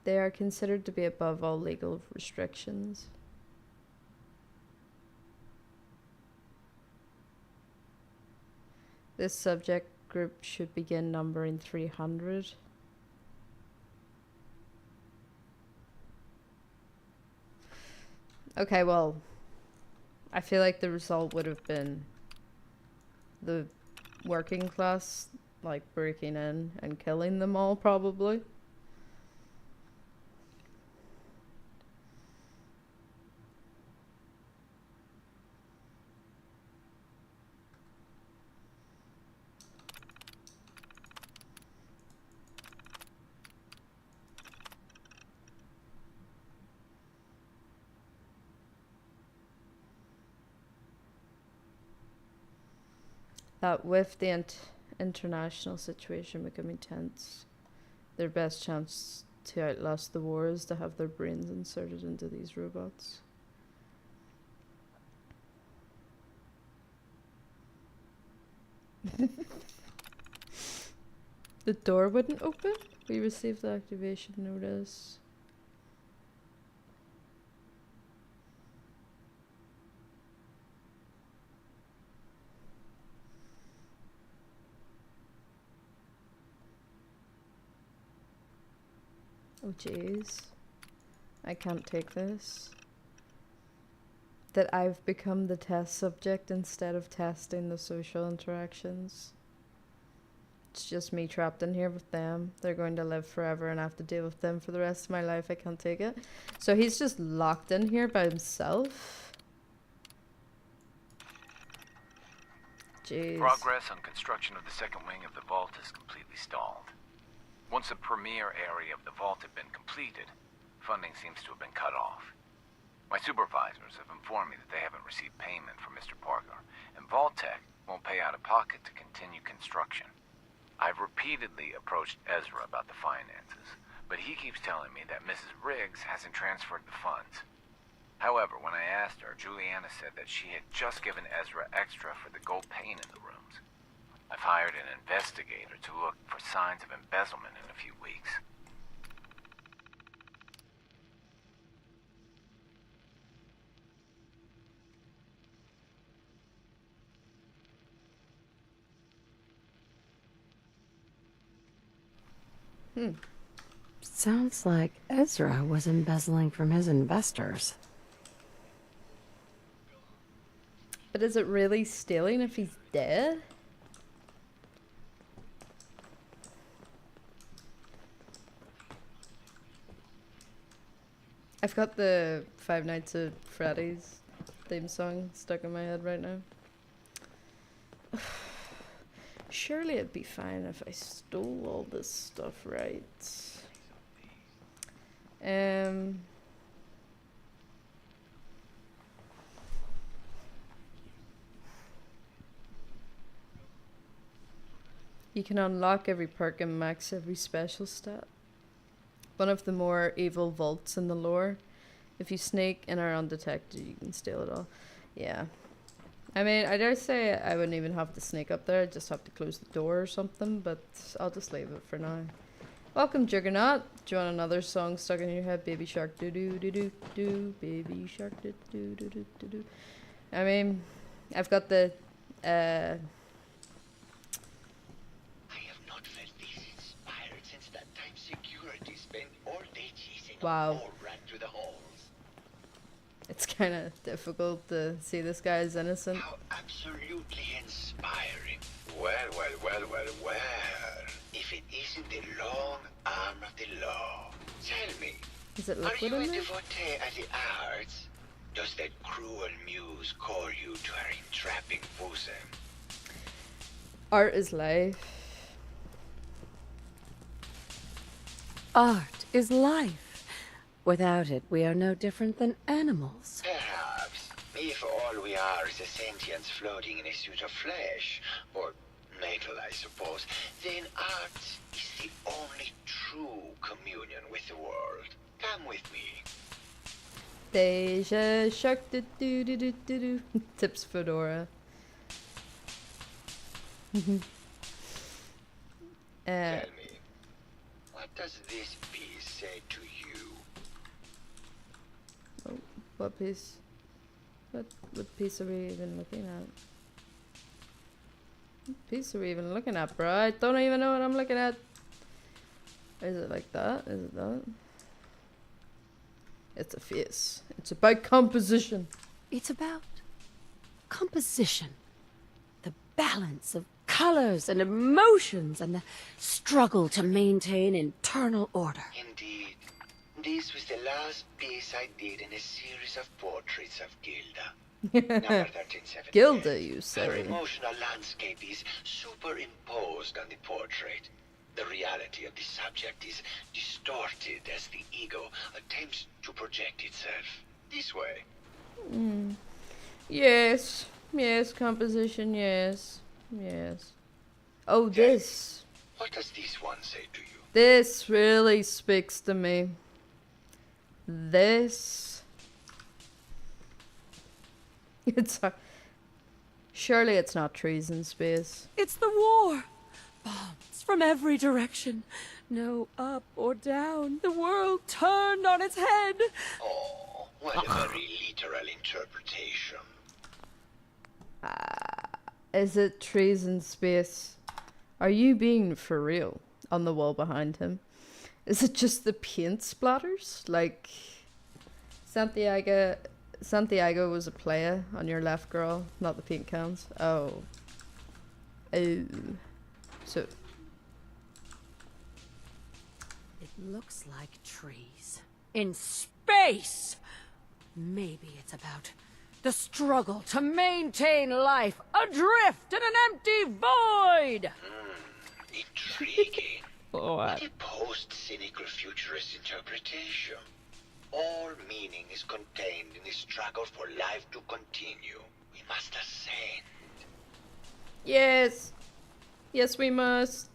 They are considered to be above all legal restrictions. This subject group should begin numbering 300. Okay, well, I feel like the result would have been the working class, like, breaking in and killing them all, probably. That with the international situation becoming tense, their best chance to outlast the war is to have their brains inserted into these robots. The door wouldn't open? We received the activation notice. Oh jeez. I can't take this. That I've become the test subject instead of testing the social interactions. It's just me trapped in here with them. They're going to live forever and I have to deal with them for the rest of my life. I can't take it. So he's just locked in here by himself. Jeez. Progress on construction of the second wing of the vault is completely stalled. Once the premier area of the vault had been completed, funding seems to have been cut off. My supervisors have informed me that they haven't received payment from Mr. Parker, and vault-tec won't pay out of pocket to continue construction. I've repeatedly approached Ezra about the finances, but he keeps telling me that Mrs. Riggs hasn't transferred the funds. However, when I asked her, Juliana said that she had just given Ezra extra for the gold paint in the rooms. I've hired an investigator to look for signs of embezzlement in a few weeks. Sounds like Ezra was embezzling from his investors. But is it really stealing if he's dead? I've got the Five Nights at Freddy's theme song stuck in my head right now. Surely it'd be fine if I stole all this stuff, right? You can unlock every perk and max every special stat. One of the more evil vaults in the lore. If you sneak and are undetected, you can steal it all. Yeah. I mean, I dare say I wouldn't even have to sneak up there. I'd just have to close the door or something, but I'll just leave it for now. Welcome, Juggernaut. Do you want another song stuck in your head? Baby shark doo doo doo doo doo. Baby shark doo doo doo doo doo doo. I mean, I've got the I have not felt this inspired since that time security spent all day chasing wow. all ran through the halls. It's kind of difficult to see this guy as innocent. How absolutely inspiring. Well. If it isn't the long arm of the law. Tell me, Is it are liquid you in a there? devotee of the arts? Does that cruel muse call you to her entrapping bosom? Art is life. Art is life. Without it, we are no different than animals. Perhaps, if all we are is a sentience floating in a suit of flesh, or metal, I suppose, then art is the only true communion with the world. Come with me. Deja shark doo doo doo doo doo doo. Tips Fedora. Tell me, what does this piece say to you? Oh, what piece? What piece are we even looking at? What piece are we even looking at, bro? I don't even know what I'm looking at. Is it like that? Is it that? It's a face. It's about composition. It's about composition. The balance of colors and emotions and the struggle to maintain internal order. Indeed. This was the last piece I did in a series of portraits of Gilda. Number 1378. Gilda, you Her say? emotional landscape is superimposed on the portrait. The reality of the subject is distorted as the ego attempts to project itself. This way. Yes. Yes, composition, yes. Yes. Oh, this. What does this one say to you? This really speaks to me. This. It's surely it's not trees in space. It's the war. Bombs from every direction. No up or down. The world turned on its head. Oh, what a very literal interpretation. Is it trees in space? Are you being for real? On the wall behind him. Is it just the paint splatters? Like Santiago was a player on your left, girl, not the paint cans. Oh. Oh. So It looks like trees. In space! Maybe it's about the struggle to maintain life adrift in an empty void! Intriguing. what? A post-cynical futurist interpretation. All meaning is contained in the struggle for life to continue. We must ascend. Yes. Yes, we must.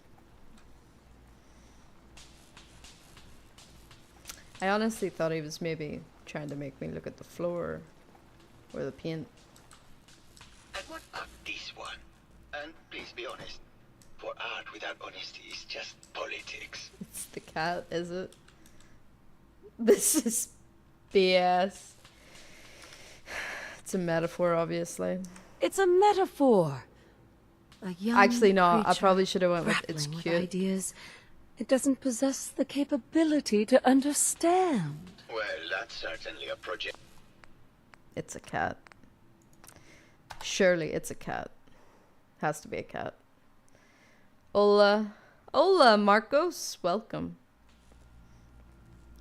I honestly thought he was maybe trying to make me look at the floor or the paint. And what about this one? And please be honest. For art without honesty is just politics. It's the cat, is it? This is BS. It's a metaphor, obviously. It's a metaphor. A young Actually, no, I creature probably should have went with it's grappling with cute. ideas it doesn't possess the capability to understand. Well, that's certainly a project. It's a cat. Surely it's a cat. Has to be a cat. Hola. Hola, Marcos. Welcome.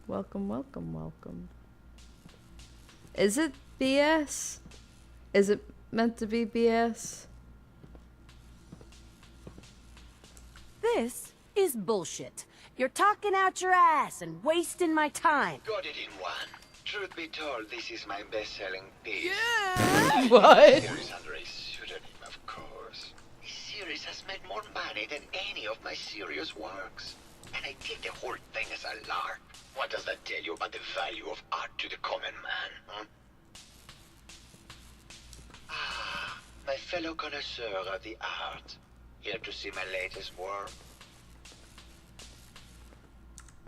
Welcome, welcome, welcome. Is it BS? Is it meant to be BS? This is bullshit. You're talking out your ass and wasting my time. Got it in one. Truth be told, this is my best-selling piece. Yeah. What? Series under a pseudonym, of course. This series has made more money than any of my serious works. And I did the whole thing as a lark. What does that tell you about the value of art to the common man, huh? Ah, my fellow connoisseur of the art. Here to see my latest work?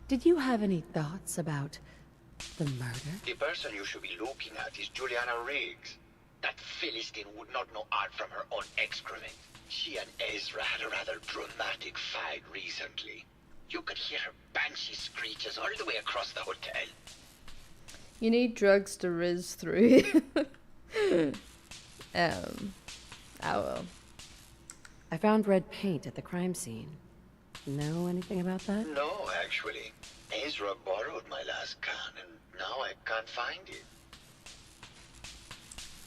Did you have any thoughts about the murder? The person you should be looking at is Juliana Riggs. That Philistine would not know art from her own excrement. She and Ezra had a rather dramatic fight recently. You could hear her banshee screeches all the way across the hotel. You need drugs to riz through. I will. I found red paint at the crime scene. Know anything about that? No, actually. Ezra borrowed my last can, and now I can't find it.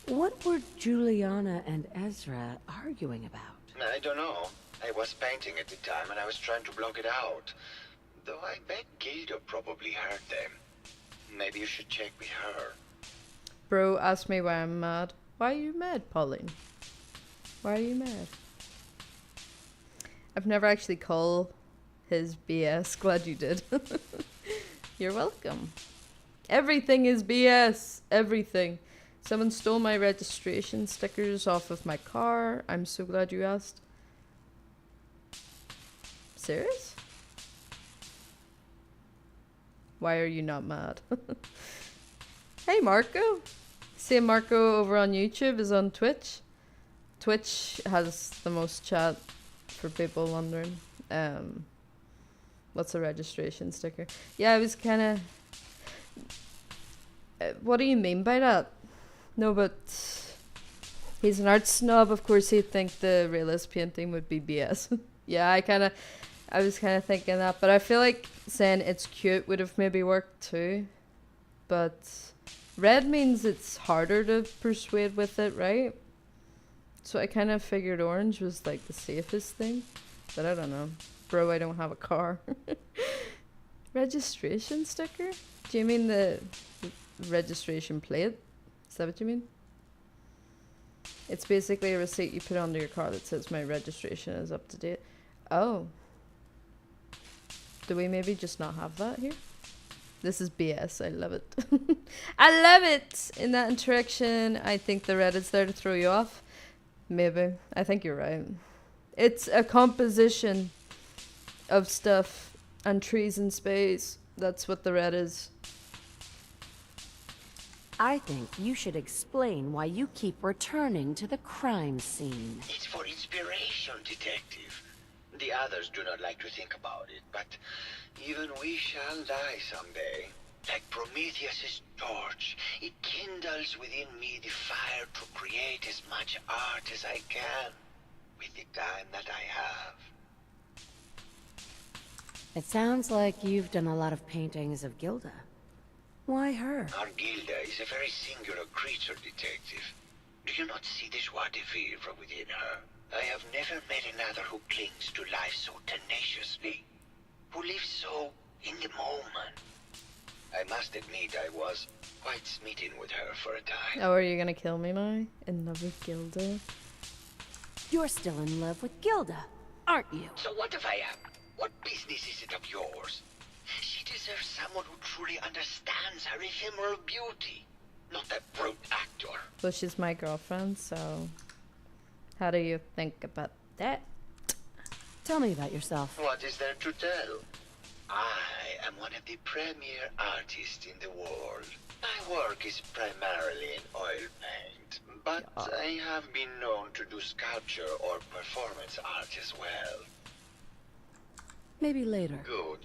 What were Juliana and Ezra arguing about? I don't know. I was painting at the time, and I was trying to block it out. Though I bet Gilda probably heard them. Maybe you should check with her. Bro, ask me why I'm mad. Why are you mad, Pauline? Why are you mad? I've never actually called his BS. Glad you did. You're welcome. Everything is BS. Everything. Someone stole my registration stickers off of my car. I'm so glad you asked. Serious? Why are you not mad? Hey, Marco. See, Marco over on YouTube is on Twitch. Twitch has the most chat for people wondering. What's a registration sticker? Yeah, I was kind of... what do you mean by that? No, but... he's an art snob. Of course he'd think the realist painting would be BS. Yeah, I was kind of thinking that. But I feel like saying it's cute would have maybe worked too. But... red means it's harder to persuade with it, right? So I kind of figured orange was like the safest thing. But I don't know. Bro, I don't have a car. Registration sticker? Do you mean the registration plate? Is that what you mean? It's basically a receipt you put onto your car that says my registration is up to date. Oh. Do we maybe just not have that here? This is BS. I love it. I love it! In that interaction, I think the red is there to throw you off. Maybe. I think you're right. It's a composition of stuff and trees and space. That's what the red is. I think you should explain why you keep returning to the crime scene. It's for inspiration, detective. The others do not like to think about it, but even we shall die someday. Like Prometheus's torch, it kindles within me the fire to create as much art as I can with the time that I have. It sounds like you've done a lot of paintings of Gilda. Why her? Our Gilda is a very singular creature, detective. Do you not see the joie de vivre within her? I have never met another who clings to life so tenaciously, who lives so in the moment. I must admit I was quite smitten with her for a time. Oh, are you gonna kill me now? In love with Gilda? You're still in love with Gilda, aren't you? So what if I am? What business is it of yours? She deserves deserves someone who truly understands her ephemeral beauty, not that brute actor. Well, she's my girlfriend, so how do you think about that? Tell me about yourself. What is there to tell? I am one of the premier artists in the world. My work is primarily in oil paint, but I have been known to do sculpture or performance art as well. Maybe later. Good.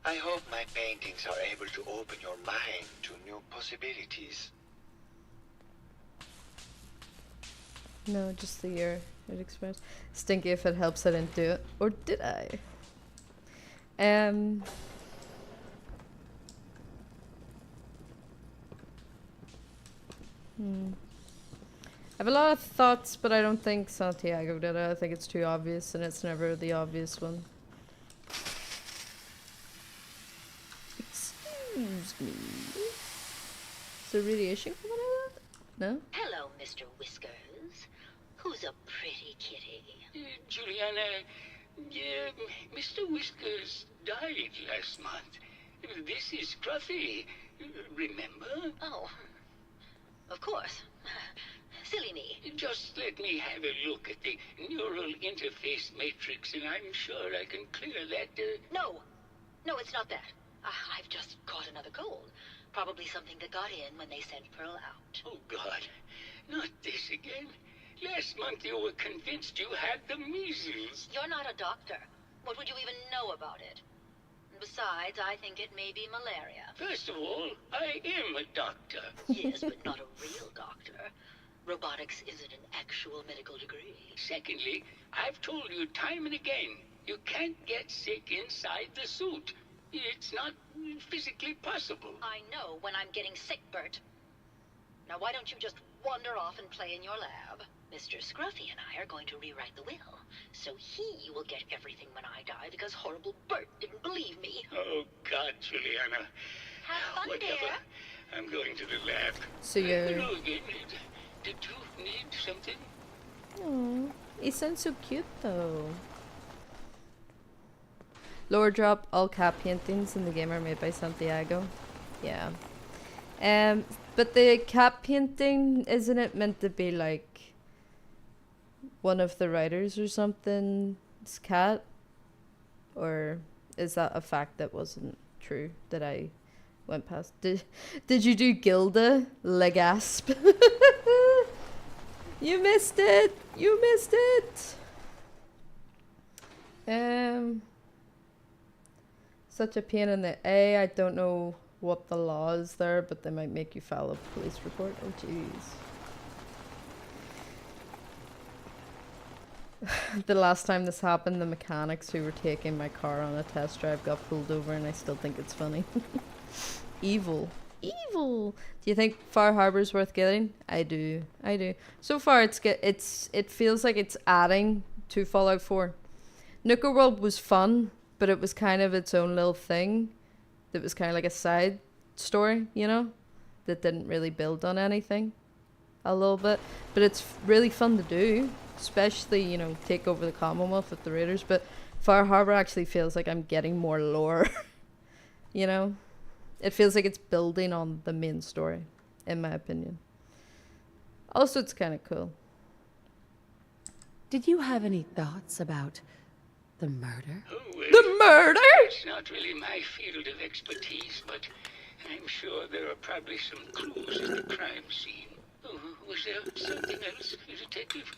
I hope my paintings are able to open your mind to new possibilities. No, just the year it expressed. Stinky, if it helps, I didn't do it. Or did I? I have a lot of thoughts, but I don't think Santiago did it. I think it's too obvious, and it's never the obvious one. Excuse me. Is there radiation coming out of that? No? Hello, Mr. Whiskers. Who's a pretty kitty? Juliana, Mr. Whiskers died last month. This is Scruffy. Remember? Oh, of course. Silly me. Just let me have a look at the neural interface matrix, and I'm sure I can clear that. No, it's not that. I've just caught another cold. Probably something that got in when they sent Pearl out. Oh, God. Not this again. Last month you were convinced you had the measles. You're not a doctor. What would you even know about it? Besides, I think it may be malaria. First of all, I am a doctor. Yes, but not a real doctor. Robotics isn't an actual medical degree. Secondly, I've told you time and again, you can't get sick inside the suit. It's not physically possible. I know when I'm getting sick, Bert. Now why don't you just wander off and play in your lab? Mr. Scruffy and I are going to rewrite the will, so he will get everything when I die because horrible Bert didn't believe me. Oh, God, Juliana. Have fun, Whatever. dear. I'm going to the lab. So you're... Hello again. Did you need something? Oh, he sounds so cute though. Lower drop, all cat paintings in the game are made by Santiago. Yeah. But the cat painting, isn't it meant to be like one of the writers or something's cat? Or is that a fact that wasn't true that I went past? Did you do Gilda Legasp? You missed it! You missed it! Such a pain in the A. I don't know what the law is there, but they might make you file a police report. Oh jeez. The last time this happened, the mechanics who were taking my car on a test drive got pulled over, and I still think it's funny. Evil. Evil. Do you think Far Harbor's worth getting? I do. I do. So far, it feels like it's adding to Fallout 4. Nuka World was fun, but it was kind of its own little thing. That was kind of like a side story, you know, that didn't really build on anything. A little bit, but it's really fun to do, especially, you know, take over the Commonwealth with the Raiders. But Far Harbor actually feels like I'm getting more lore. You know, it feels like it's building on the main story, in my opinion. Also, it's kind of cool. Did you have any thoughts about the murder? Oh, well, The murder? It's not really my field of expertise, but I'm sure there are probably some clues at the crime scene. Oh, was there something else, Detective?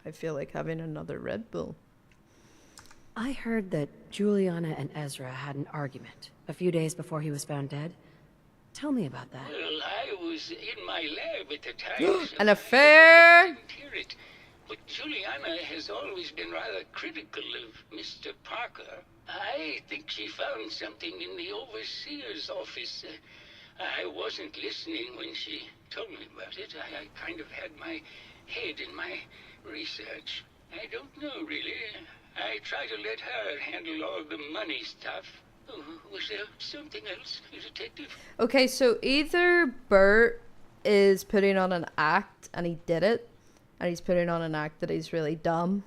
I feel like having another Red Bull. I heard that Juliana and Ezra had an argument a few days before he was found dead. Tell me about that. Well, I was in my lab at the time. So An affair? I didn't hear it. But Juliana has always been rather critical of Mr. Parker. I think she found something in the overseer's office. I wasn't listening when she told me about it. I kind of had my head in my research. I don't know, really. I try to let her handle all the money stuff. Oh, was there something else, Detective? Okay, so either Bert is putting on an act, and he did it, and he's putting on an act that he's really dumb,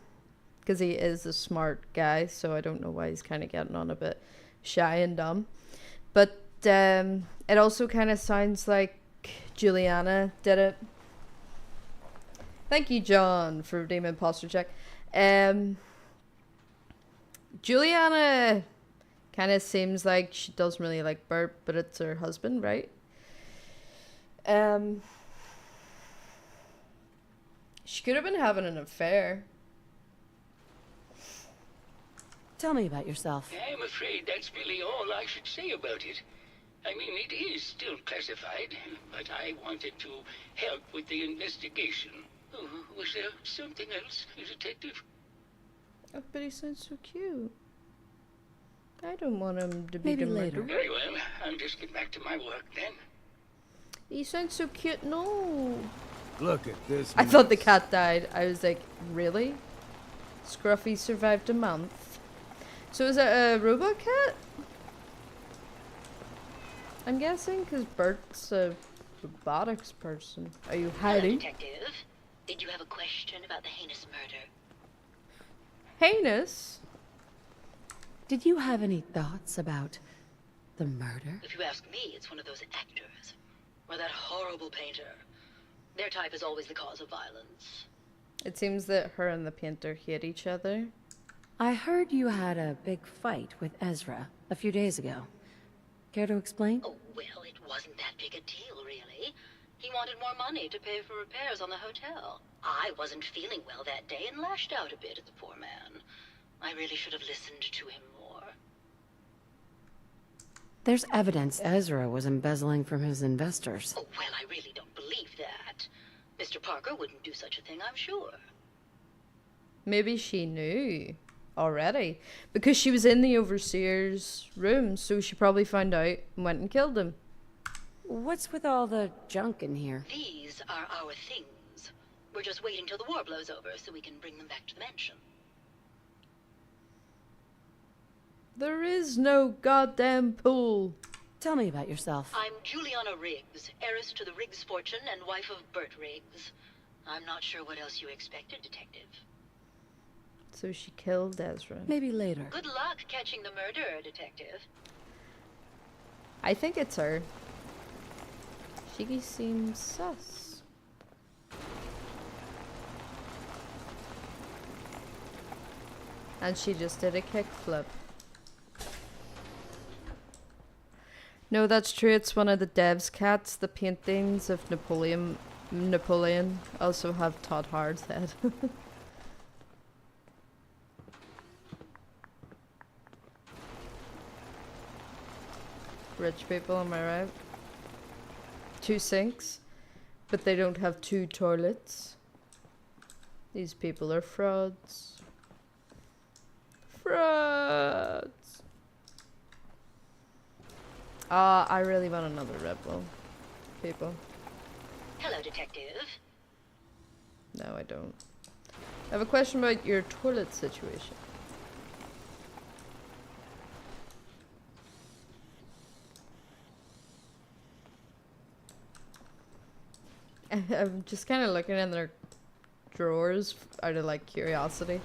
because he is a smart guy, so I don't know why he's kind of getting on a bit shy and dumb. But it also kind of sounds like Juliana did it. Thank you, John, for redeeming imposter check. Juliana kind of seems like she doesn't really like Bert, but it's her husband, right? She could have been having an affair. Tell me about yourself. I'm afraid that's really all I should say about it. I mean, it is still classified, but I wanted to help with the investigation. Oh, was there something else, Detective? Oh, but he sounds so cute. I don't want him to be Maybe the later. murderer. Very well. I'll just get back to my work then. He sounds so cute. No. Look at this. I thought the cat died. I was like, really? Scruffy survived a month. So is it a robot cat? I'm guessing because Bert's a robotics person. Are you hiding? Hello, Detective. Did you have a question about the heinous murder? Heinous? Did you have any thoughts about the murder? If you ask me, it's one of those actors. Or that horrible painter. Their type is always the cause of violence. It seems that her and the painter hate each other. I heard you had a big fight with Ezra a few days ago. Care to explain? Oh, well, it wasn't that big a deal, really. He wanted more money to pay for repairs on the hotel. I wasn't feeling well that day and lashed out a bit at the poor man. I really should have listened to him more. There's evidence Ezra was embezzling from his investors. Oh, well, I really don't believe that. Mr. Parker wouldn't do such a thing, I'm sure. Maybe she knew already. Because she was in the overseer's room, so she probably found out and went and killed him. What's with all the junk in here? These are our things. We're just waiting till the war blows over so we can bring them back to the mansion. There is no goddamn pool. Tell me about yourself. I'm Juliana Riggs, heiress to the Riggs fortune and wife of Bert Riggs. I'm not sure what else you expected, Detective. So she killed Ezra. Maybe later. Good luck catching the murderer, Detective. I think it's her. She seems sus. And she just did a kickflip. No, that's true. It's one of the devs' cats. The paintings of Napoleon also have Todd Hard's head. Rich people, am I right? 2 sinks, but they don't have 2 toilets. These people are frauds. Frauds! I really want another Red Bull. People. Hello, Detective. No, I don't. I have a question about your toilet situation. I'm just kind of looking in their drawers out of like curiosity.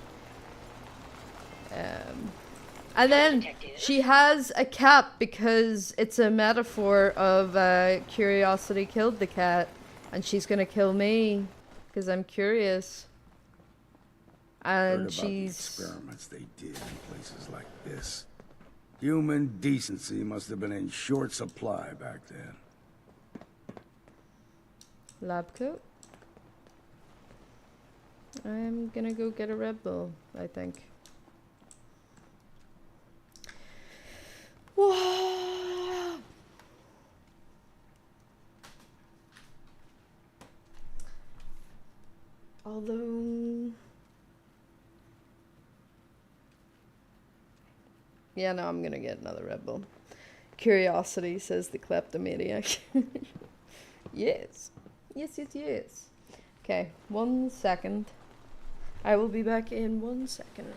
And then she has a cat because it's a metaphor of curiosity killed the cat, and she's gonna kill me because I'm curious. And Heard about the experiments they did in places like this. Human decency must have been in short supply back then. Lab coat. I'm gonna go get a Red Bull, I think. Whoa! Although... yeah, no, I'm gonna get another Red Bull. Curiosity, says the kleptomaniac. Yes. Yes, yes, yes. Okay, 1 second. I will be back in 1 second.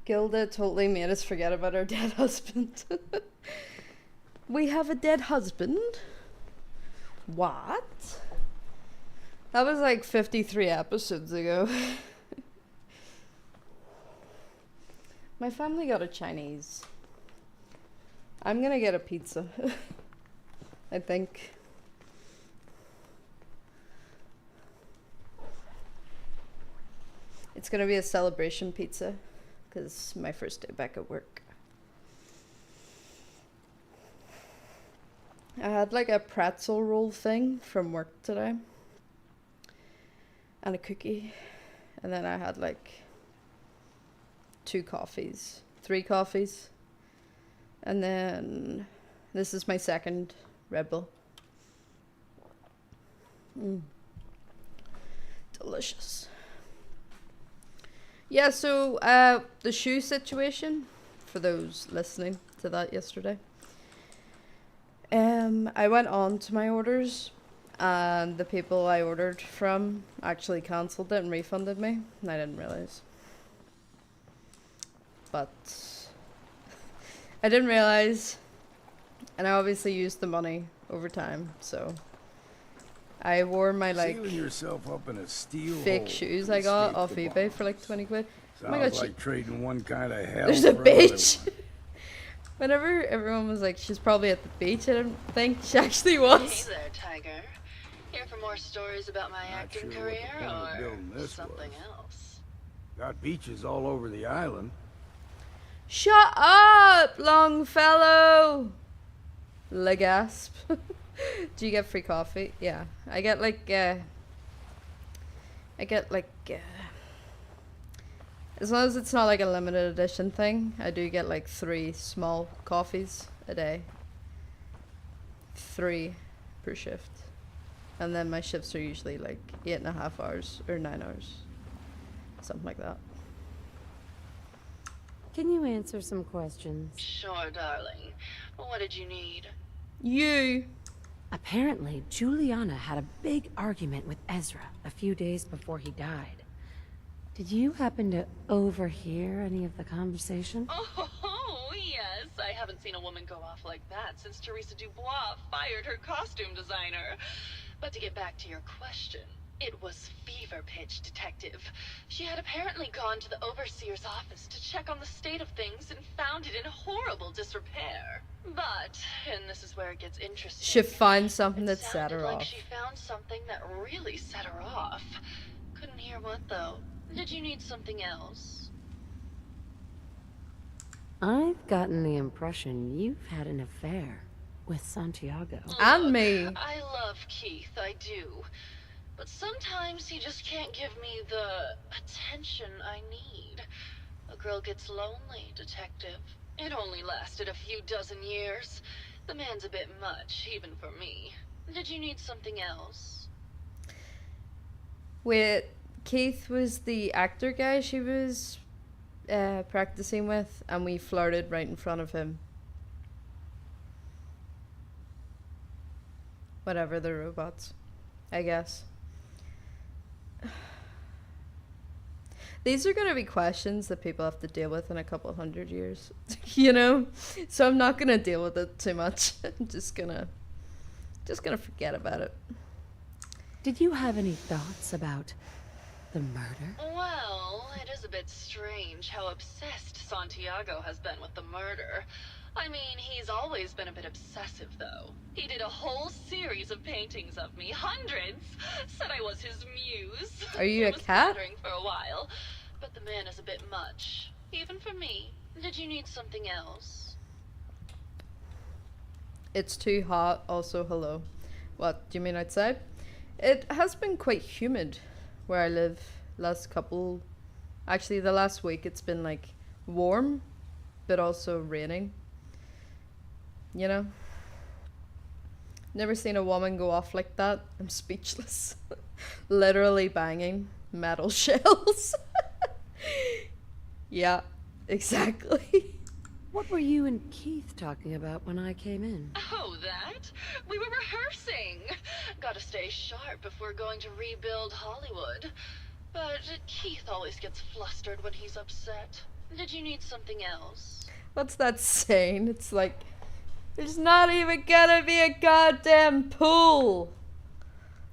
Gilda totally made us forget about our dead husband. We have a dead husband? What? That was like 53 episodes ago. My family got a Chinese. I'm gonna get a pizza. I think. It's gonna be a celebration pizza. Because my first day back at work. I had like a pretzel roll thing from work today. And a cookie. And then I had like 3 coffees. And then this is my second Red Bull. Delicious. Yeah, so the shoe situation, for those listening to that yesterday. I went on to my orders and the people I ordered from actually cancelled it and refunded me, and I didn't realise. But I didn't realise, and I obviously used the money over time, so I wore my like yourself up in a steel fake shoes I got off eBay for like 20 quid. Sounds Oh my god, like trading one kind of hell. there's a beach. Whenever everyone was like, she's probably at the beach, I didn't think she actually was. Hey there, Tiger. Here for more stories about my acting career or something else? Got beaches all over the island. Shut up, Longfellow! Legasp. Do you get free coffee? Yeah, I get like as long as it's not like a limited edition thing, I do get like 3 small coffees a day. 3 per shift. And then my shifts are usually like 8.5 hours or 9 hours. Something like that. Can you answer some questions? Sure, darling. What did you need? You. Apparently, Juliana had a big argument with Ezra a few days before he died. Did you happen to overhear any of the conversation? Oh, yes. I haven't seen a woman go off like that since Teresa Dubois fired her costume designer. But to get back to your question, it was fever pitch, Detective. She had apparently gone to the Overseer's office to check on the state of things and found it in horrible disrepair. But, and this is where it gets interesting, She found something that set her like off. she found something that really set her off. Couldn't hear what, though. Did you need something else? I've gotten the impression you've had an affair with Santiago. And me. I love Keith, I do. But sometimes he just can't give me the attention I need. A girl gets lonely, Detective. It only lasted a few dozen years. The man's a bit much, even for me. Did you need something else? Wait, Keith was the actor guy she was practicing with, and we flirted right in front of him. Whatever, the robots, I guess. These are going to be questions that people have to deal with in a couple 100 years, you know? So I'm not going to deal with it too much. I'm just gonna forget about it. Did you have any thoughts about the murder? Well, it is a bit strange how obsessed Santiago has been with the murder. I mean, he's always been a bit obsessive, though. He did a whole series of paintings of me, hundreds. Said I was his muse. Are you It a was cat? flattering for a while, but the man is a bit much, even for me. Did you need something else? It's too hot. Also, hello. What, do you mean outside? It has been quite humid where I live actually the last week it's been like warm, but also raining. You know? Never seen a woman go off like that. I'm speechless. Literally banging metal shells. Yeah, exactly. What were you and Keith talking about when I came in? Oh, that? We were rehearsing. Gotta stay sharp if we're going to rebuild Hollywood. But Keith always gets flustered when he's upset. Did you need something else? What's that saying? It's like, there's not even gonna be a goddamn pool.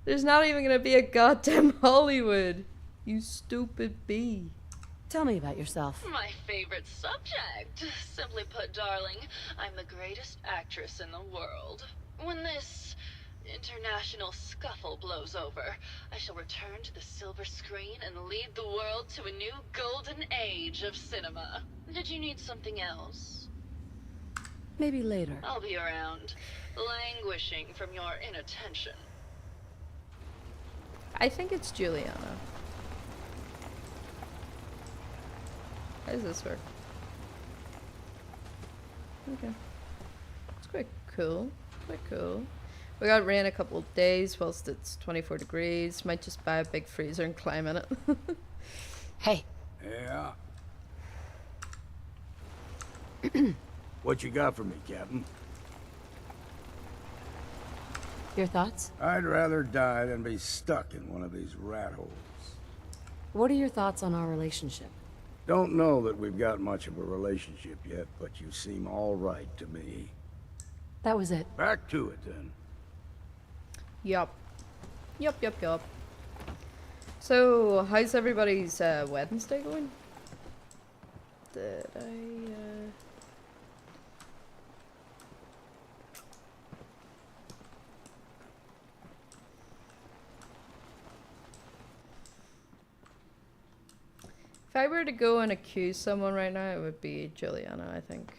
There's not even gonna be a goddamn Hollywood. You stupid bee. Tell me about yourself. My favorite subject. Simply put, darling, I'm the greatest actress in the world. When this international scuffle blows over, I shall return to the silver screen and lead the world to a new golden age of cinema. Did you need something else? Maybe later. I'll be around, languishing from your inattention. I think it's Juliana. How does this work? Okay. It's quite cool. Quite cool. We got rain a couple of days whilst it's 24 degrees. Might just buy a big freezer and climb in it. Hey. Yeah. What you got for me, Captain? Your thoughts? I'd rather die than be stuck in one of these rat holes. What are your thoughts on our relationship? Don't know that we've got much of a relationship yet, but you seem all right to me. That was it. Back to it, then. Yup. Yup. So, how's everybody's Wednesday going? Did I, If I were to go and accuse someone right now, it would be Juliana, I think.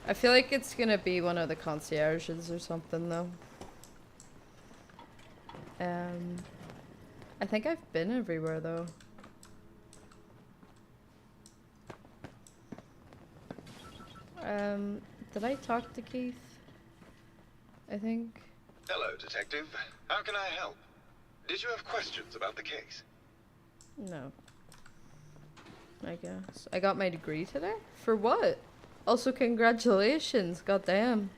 I feel like it's gonna be one of the concierges or something, though. I think I've been everywhere, though. Did I talk to Keith? I think. Hello, Detective. How can I help? Did you have questions about the case? No. I guess. I got my degree today? For what? Also, congratulations. Goddamn.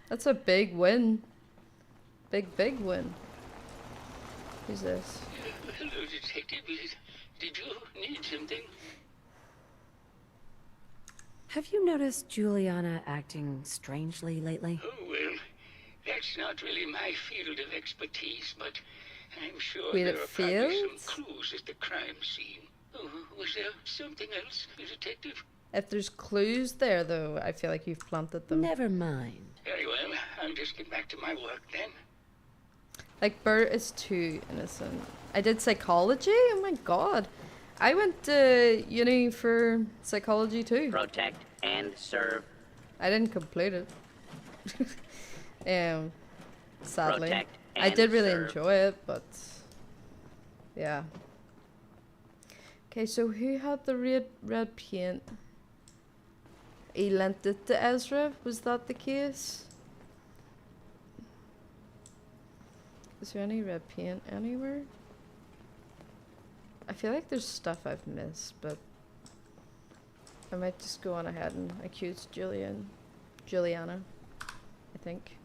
That's a big win. Big win. Who's this? Hello, Detective. Did you need something? Have you noticed Juliana acting strangely lately? Oh, well, that's not really my field of expertise, but I'm sure Weird there are probably fields? some clues at the crime scene. Oh, was there something else, Detective? If there's clues there, though, I feel like you've planted them. Never mind. Very well, I'll just get back to my work then. Like, Bert is too innocent. I did psychology? Oh my god. I went to uni for psychology too. Protect and serve. I didn't complete it. Sadly. Protect I and did really serve. enjoy it, but yeah. Okay, so who had the red paint? He lent it to Ezra? Was that the case? Is there any red paint anywhere? I feel like there's stuff I've missed, but I might just go on ahead and accuse Juliana, I think.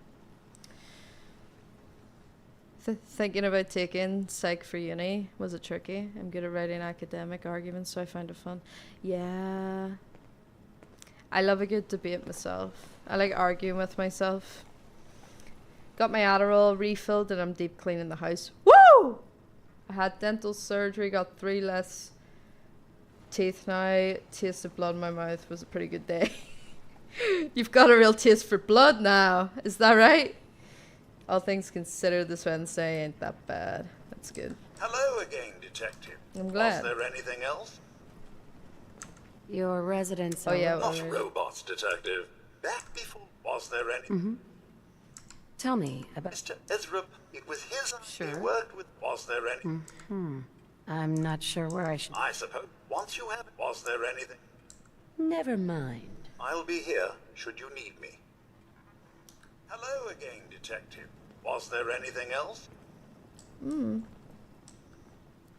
Thinking about taking psych for uni, was it tricky? I'm good at writing academic arguments, so I find it fun. Yeah. I love a good debate myself. I like arguing with myself. Got my Adderall refilled and I'm deep cleaning the house. Woo! I had dental surgery, got 3 less teeth now. Taste of blood in my mouth. Was a pretty good day. You've got a real taste for blood now. Is that right? All things considered, this Wednesday ain't that bad. That's good. Hello again, Detective. I'm glad. Was there anything else? Your residence. Oh yeah. Not robots, Detective. Back before. Was there any? Mm-hmm. Tell me about Mr. Ezra, it was his Sure. he worked with. Was there any? Mm-hmm. I'm not sure where I should. I suppose. Once you have it, was there anything? Never mind. I'll be here should you need me. Hello again, Detective. Was there anything else? Do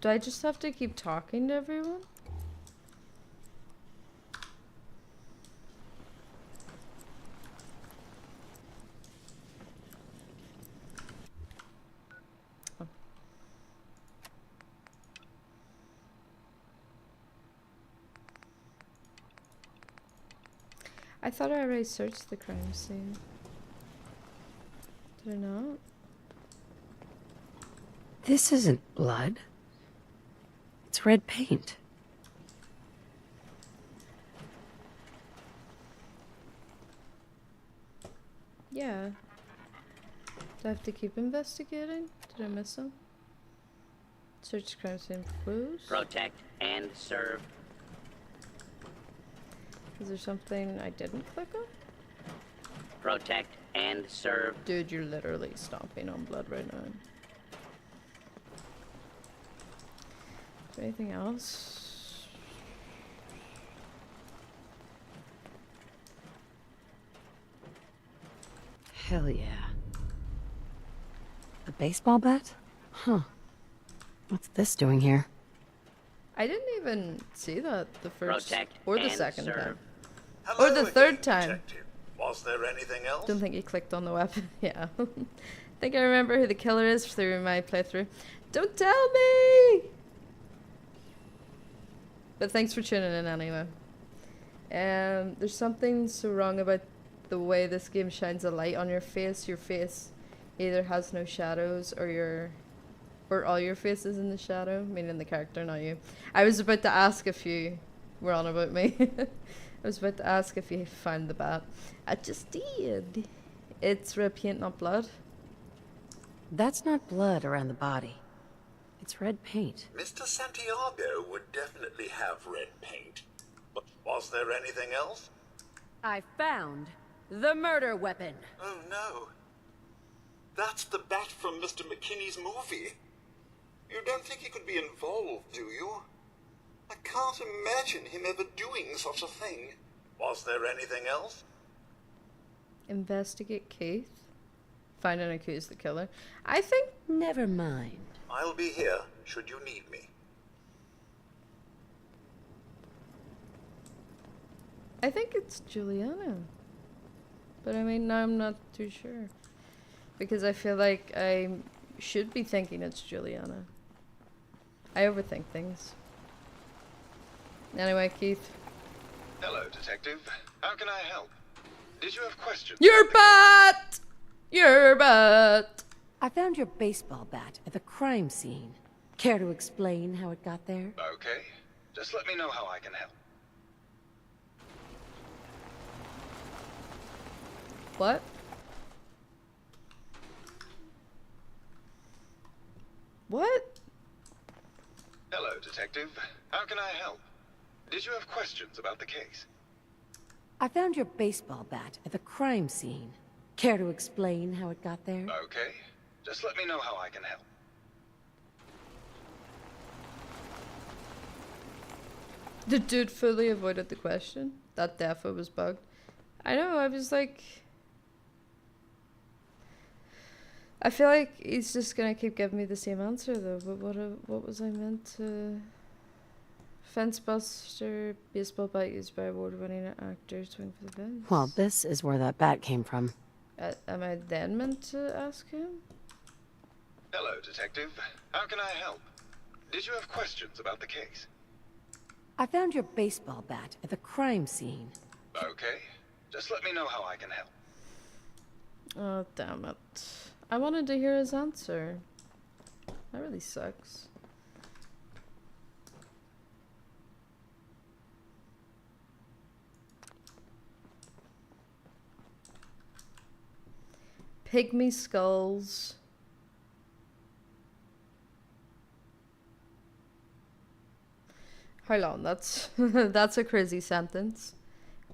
I just have to keep talking to everyone? I thought I already searched the crime scene. Did I not? This isn't blood. It's red paint. Yeah. Do I have to keep investigating? Did I miss some? Search crime scene clues. Protect and serve. Is there something I didn't click on? Protect and serve. Dude, you're literally stomping on blood right now. Is there anything else? Hell yeah. A baseball bat? Huh. What's this doing here? I didn't even see that the first Protect or the and second serve. time. Hello Or the again, third time. Detective. Was there anything else? Don't think you clicked on the weapon. Yeah. Think I remember who the killer is through my playthrough. Don't tell me! But thanks for tuning in anyway. There's something so wrong about the way this game shines a light on your face. Your face either has no shadows or all your face is in the shadow, meaning the character, not you. I was about to ask if you were on about me. I was about to ask if you found the bat. I just did. It's red paint, not blood. That's not blood around the body. It's red paint. Mr. Santiago would definitely have red paint. But was there anything else? I found the murder weapon. Oh no. That's the bat from Mr. McKinney's movie. You don't think he could be involved, do you? I can't imagine him ever doing such a thing. Was there anything else? Investigate Keith. Find and accuse the killer. I think... Never mind. I'll be here, should you need me. I think it's Juliana. But I mean, now I'm not too sure. Because I feel like I should be thinking it's Juliana. I overthink things. Anyway, Keith. Hello, Detective. How can I help? Did you have questions? Your bat! Your bat! I found your baseball bat at the crime scene. Care to explain how it got there? Okay. Just let me know how I can help. What? What? Hello, Detective. How can I help? Did you have questions about the case? I found your baseball bat at the crime scene. Care to explain how it got there? Okay. Just let me know how I can help. The dude fully avoided the question. That defo was bugged. I know, I was like... I feel like he's just gonna keep giving me the same answer though, but what was I meant to... Fence buster, baseball bat used by award-winning actor, swing for the fence. Well, this is where that bat came from. Am I then meant to ask him? Hello, Detective. How can I help? Did you have questions about the case? I found your baseball bat at the crime scene. Okay. Just let me know how I can help. Oh, damn it. I wanted to hear his answer. That really sucks. Pygmy skulls. Hold on, that's that's a crazy sentence.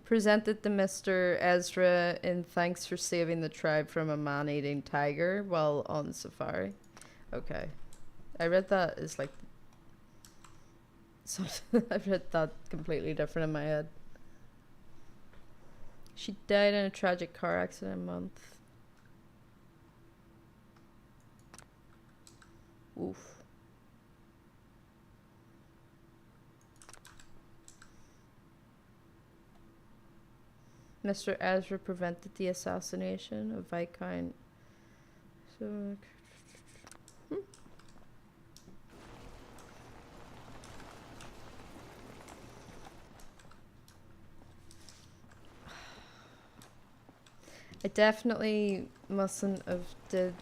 Presented to Mr. Ezra in thanks for saving the tribe from a man-eating tiger while on safari. Okay. I read that as like... I read that completely different in my head. She died in a tragic car accident a month. Oof. Mr. Ezra prevented the assassination of Viscount. So, I definitely mustn't have did...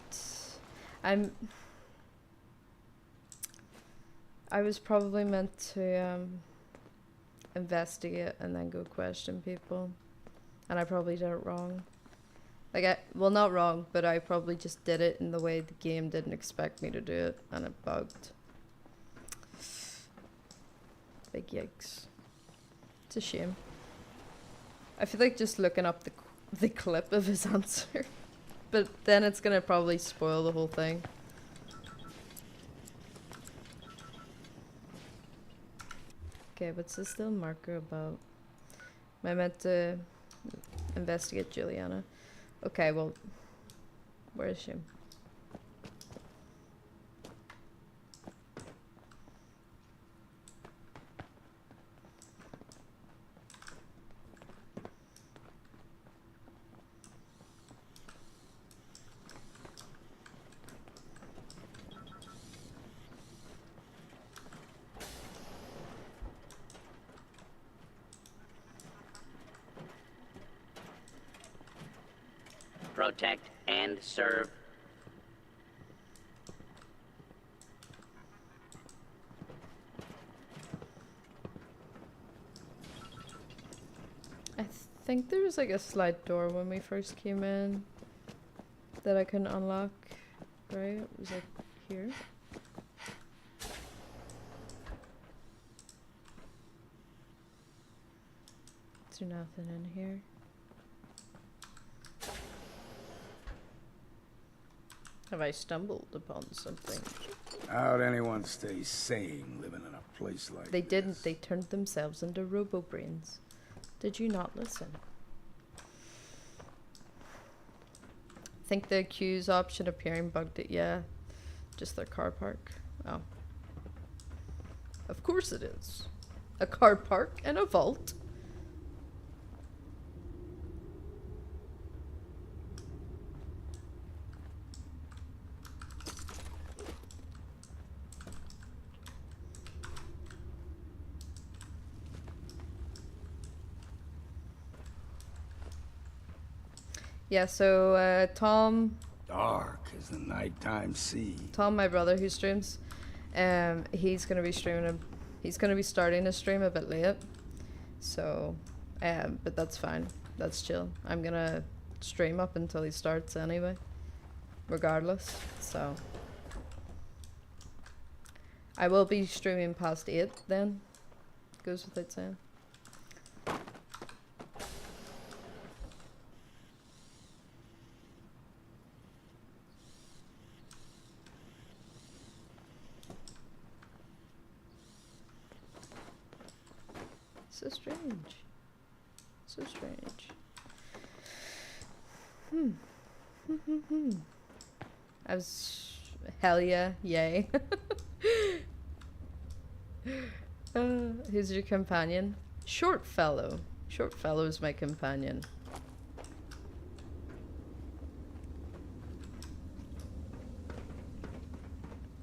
I was probably meant to investigate and then go question people. And I probably did it wrong. Like, well, not wrong, but I probably just did it in the way the game didn't expect me to do it, and it bugged. Big yikes. It's a shame. I feel like just looking up the clip of his answer, but then it's gonna probably spoil the whole thing. Okay, what's this little marker about? Am I meant to investigate Juliana? Okay, well, where is she? Protect and serve. I think there was like a slide door when we first came in that I couldn't unlock, right? It was like here. Is there nothing in here? Have I stumbled upon something? How'd anyone stay sane living in a place like They this? didn't. They turned themselves into robo-brains. Did you not listen? I think the queues option appearing bugged it, yeah. Just their car park. Oh. Of course it is. A car park and a vault. Yeah, so Tom, Dark as the nighttime sea. Tom, my brother who streams, he's gonna be streaming. He's gonna be starting a stream a bit late, so, but that's fine. That's chill. I'm gonna stream up until he starts anyway, regardless. So I will be streaming past 8 then. Goes without saying. So strange. So strange. I was... Hell yeah. Yay. Who's your companion? Short fellow. Short fellow is my companion.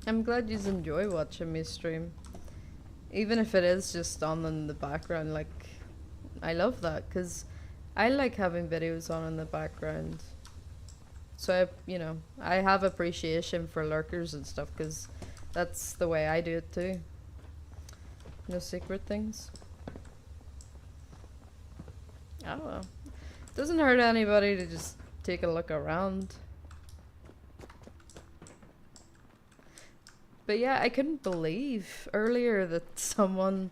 I'm glad you enjoy watching me stream. Even if it is just on in the background, like, I love that, because I like having videos on in the background. So, you know, I have appreciation for lurkers and stuff, because that's the way I do it too. No secret things. Oh well. Doesn't hurt anybody to just take a look around. But yeah, I couldn't believe earlier that someone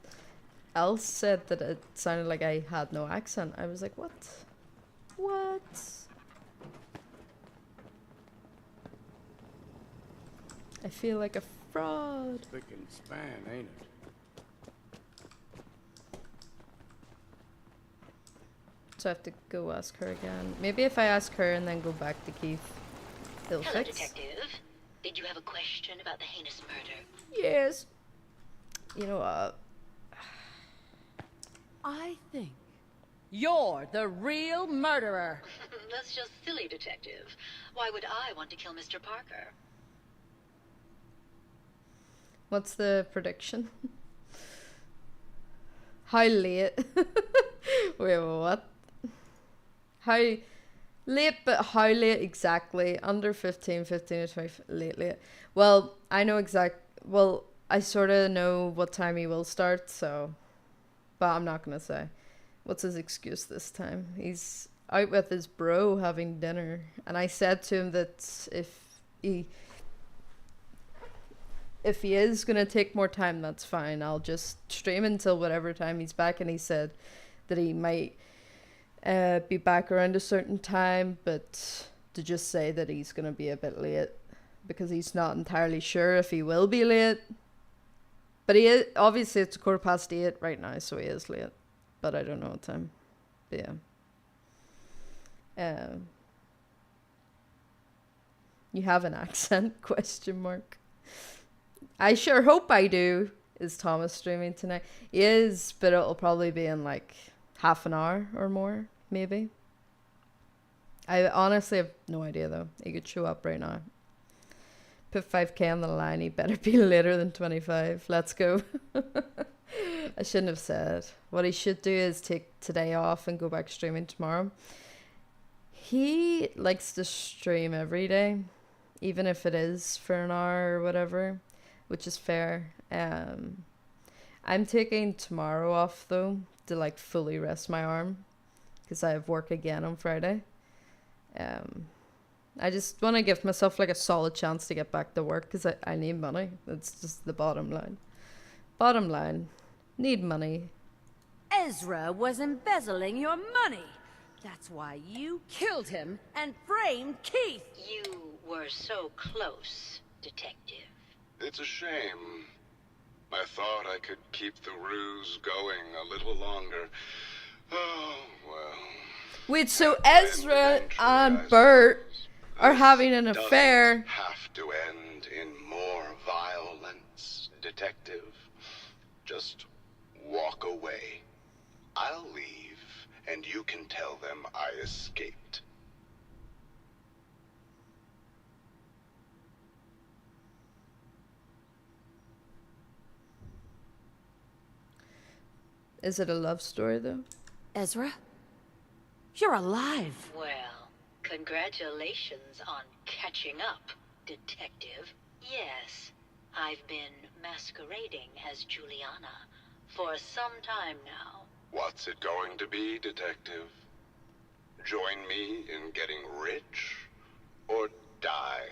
else said that it sounded like I had no accent. I was like, what? What? I feel like a fraud. Spick and span, ain't it? So I have to go ask her again. Maybe if I ask her and then go back to Keith, it'll Hello, fix. Detective. Did you have a question about the heinous murder? Yes. You know what? I think you're the real murderer. That's just silly, Detective. Why would I want to kill Mr. Parker? What's the prediction? How late? Wait, what? Late, but how late exactly? Under 15 to 20, late. Well, I know well, I sort of know what time he will start, so, but I'm not gonna say. What's his excuse this time? He's out with his bro having dinner, and I said to him that if he is gonna take more time, that's fine. I'll just stream until whatever time he's back, and he said that he might be back around a certain time, but to just say that he's gonna be a bit late because he's not entirely sure if he will be late. But he is, obviously it's 8:15 right now, so he is late. But I don't know what time. But yeah. You have an accent? Question mark. I sure hope I do. Is Thomas streaming tonight? He is, but it'll probably be in like half an hour or more, maybe. I honestly have no idea though. He could show up right now. Put 5k on the line. He better be later than 25. Let's go. I shouldn't have said. What he should do is take today off and go back streaming tomorrow. He likes to stream every day, even if it is for an hour or whatever, which is fair. I'm taking tomorrow off though to like fully rest my arm because I have work again on Friday. I just want to give myself like a solid chance to get back to work because I need money. That's just the bottom line. Bottom line, need money. Ezra was embezzling your money. That's why you killed him and framed Keith. You were so close, Detective. It's a shame. I thought I could keep the ruse going a little longer. Oh, well. Wait, so Ezra and Bert are having an affair. Have to end in more violence, Detective. Just walk away. I'll leave, and you can tell them I escaped. Is it a love story though? Ezra? You're alive. Well, congratulations on catching up, Detective. Yes, I've been masquerading as Juliana for some time now. What's it going to be, Detective? Join me in getting rich? Or die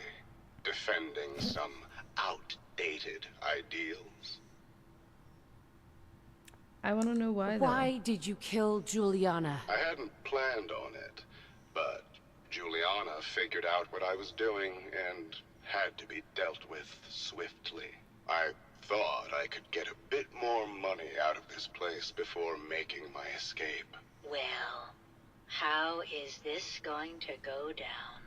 defending some outdated ideals? I want to know why though. Why did you kill Juliana? I hadn't planned on it, but Juliana figured out what I was doing and had to be dealt with swiftly. I thought I could get a bit more money out of this place before making my escape. Well, how is this going to go down?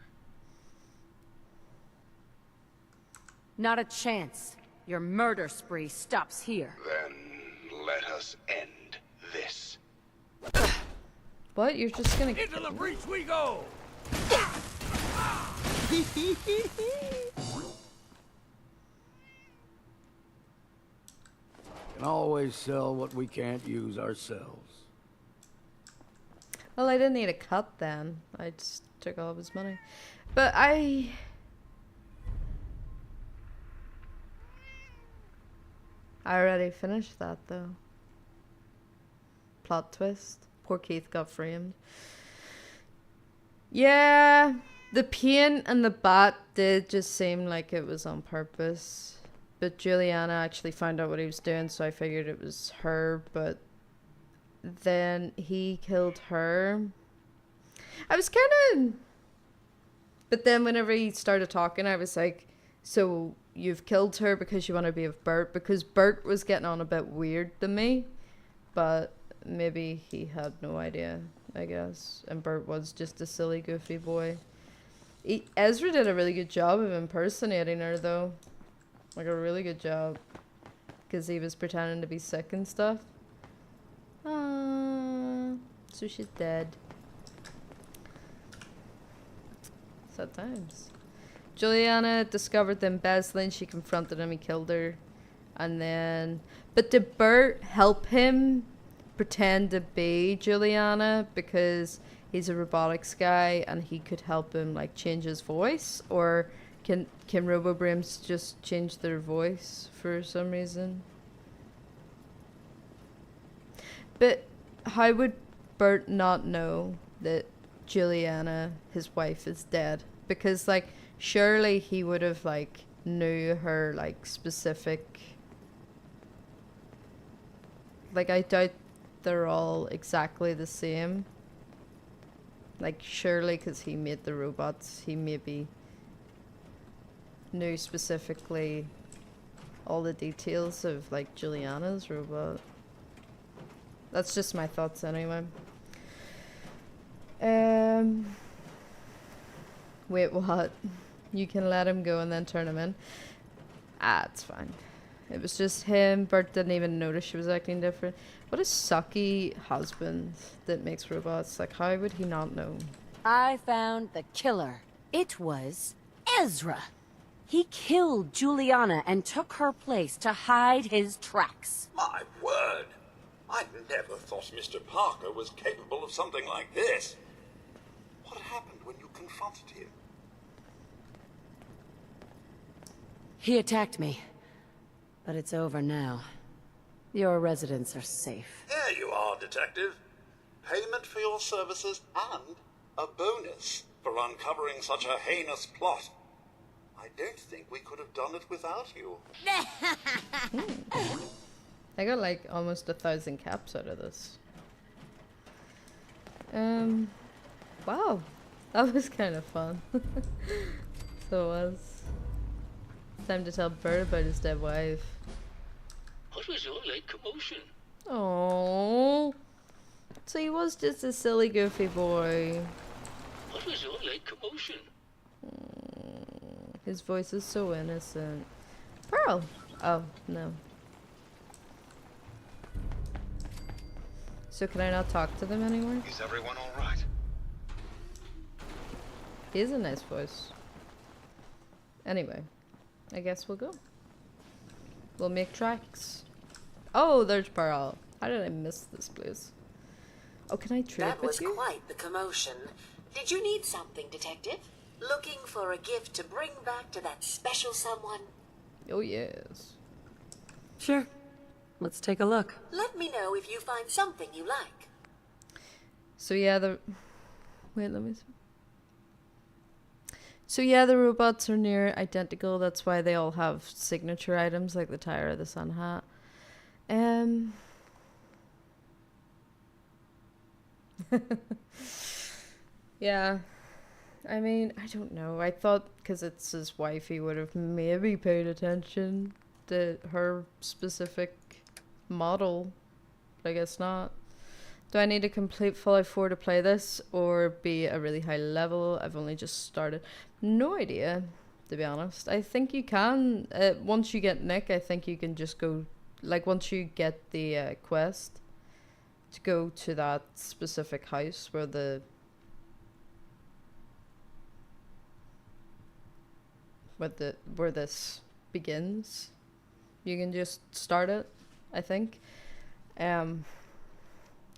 Not a chance. Your murder spree stops here. Then let us end this. What? You're just gonna... Into the breach we go! Can always sell what we can't use ourselves. Well, I didn't need a cut then. I just took all of his money. But I already finished that though. Plot twist. Poor Keith got framed. Yeah, the paint and the bat did just seem like it was on purpose. But Juliana actually found out what he was doing, so I figured it was her, but then he killed her. I was kind of... But then whenever he started talking, I was like, so you've killed her because you want to be with Bert? Because Bert was getting on a bit weird to me, but maybe he had no idea, I guess. And Bert was just a silly, goofy boy. Ezra did a really good job of impersonating her, though. Like, a really good job. Because he was pretending to be sick and stuff. So she's dead. Sad times. Juliana discovered the embezzling. She confronted him. He killed her. And then... But did Bert help him pretend to be Juliana? Because he's a robotics guy and he could help him like change his voice, or can robobrains just change their voice for some reason? But how would Bert not know that Juliana, his wife, is dead? Because like surely he would have like knew her like specific, like I doubt they're all exactly the same. Like surely because he made the robots, he maybe knew specifically all the details of like Juliana's robot. That's just my thoughts anyway. Wait, what? You can let him go and then turn him in? Ah, it's fine. It was just him. Bert didn't even notice she was acting different. What a sucky husband that makes robots. Like, how would he not know? I found the killer. It was Ezra. He killed Juliana and took her place to hide his tracks. My word! I never thought Mr. Parker was capable of something like this. What happened when you confronted him? He attacked me. But it's over now. Your residents are safe. There you are, Detective. Payment for your services and a bonus for uncovering such a heinous plot. I don't think we could have done it without you. I got like almost 1,000 caps out of this. Wow. That was kind of fun. So it was. Time to tell Bert about his dead wife. What was all that commotion? Oh, so he was just a silly, goofy boy. What was all that commotion? His voice is so innocent. Pearl. Oh no. So can I not talk to them anymore? Is everyone all right? He has a nice voice. Anyway, I guess we'll go. We'll make tracks. Oh, there's Pearl. How did I miss this place? Oh, can I trade That with was you? quite the commotion. Did you need something, Detective? Looking for a gift to bring back to that special someone? Oh, yes. Sure. Let's take a look. Let me know if you find something you like. So yeah, wait, let me see. So yeah, the robots are near identical. That's why they all have signature items like the tire or the sun hat. Yeah. I mean, I don't know. I thought because it's his wife, he would have maybe paid attention to her specific model. But I guess not. Do I need to complete Fallout 4 to play this, or be a really high level? I've only just started. No idea, to be honest. I think you can. Once you get Nick, I think you can just go, like once you get the quest, to go to that specific house where where this begins. You can just start it, I think.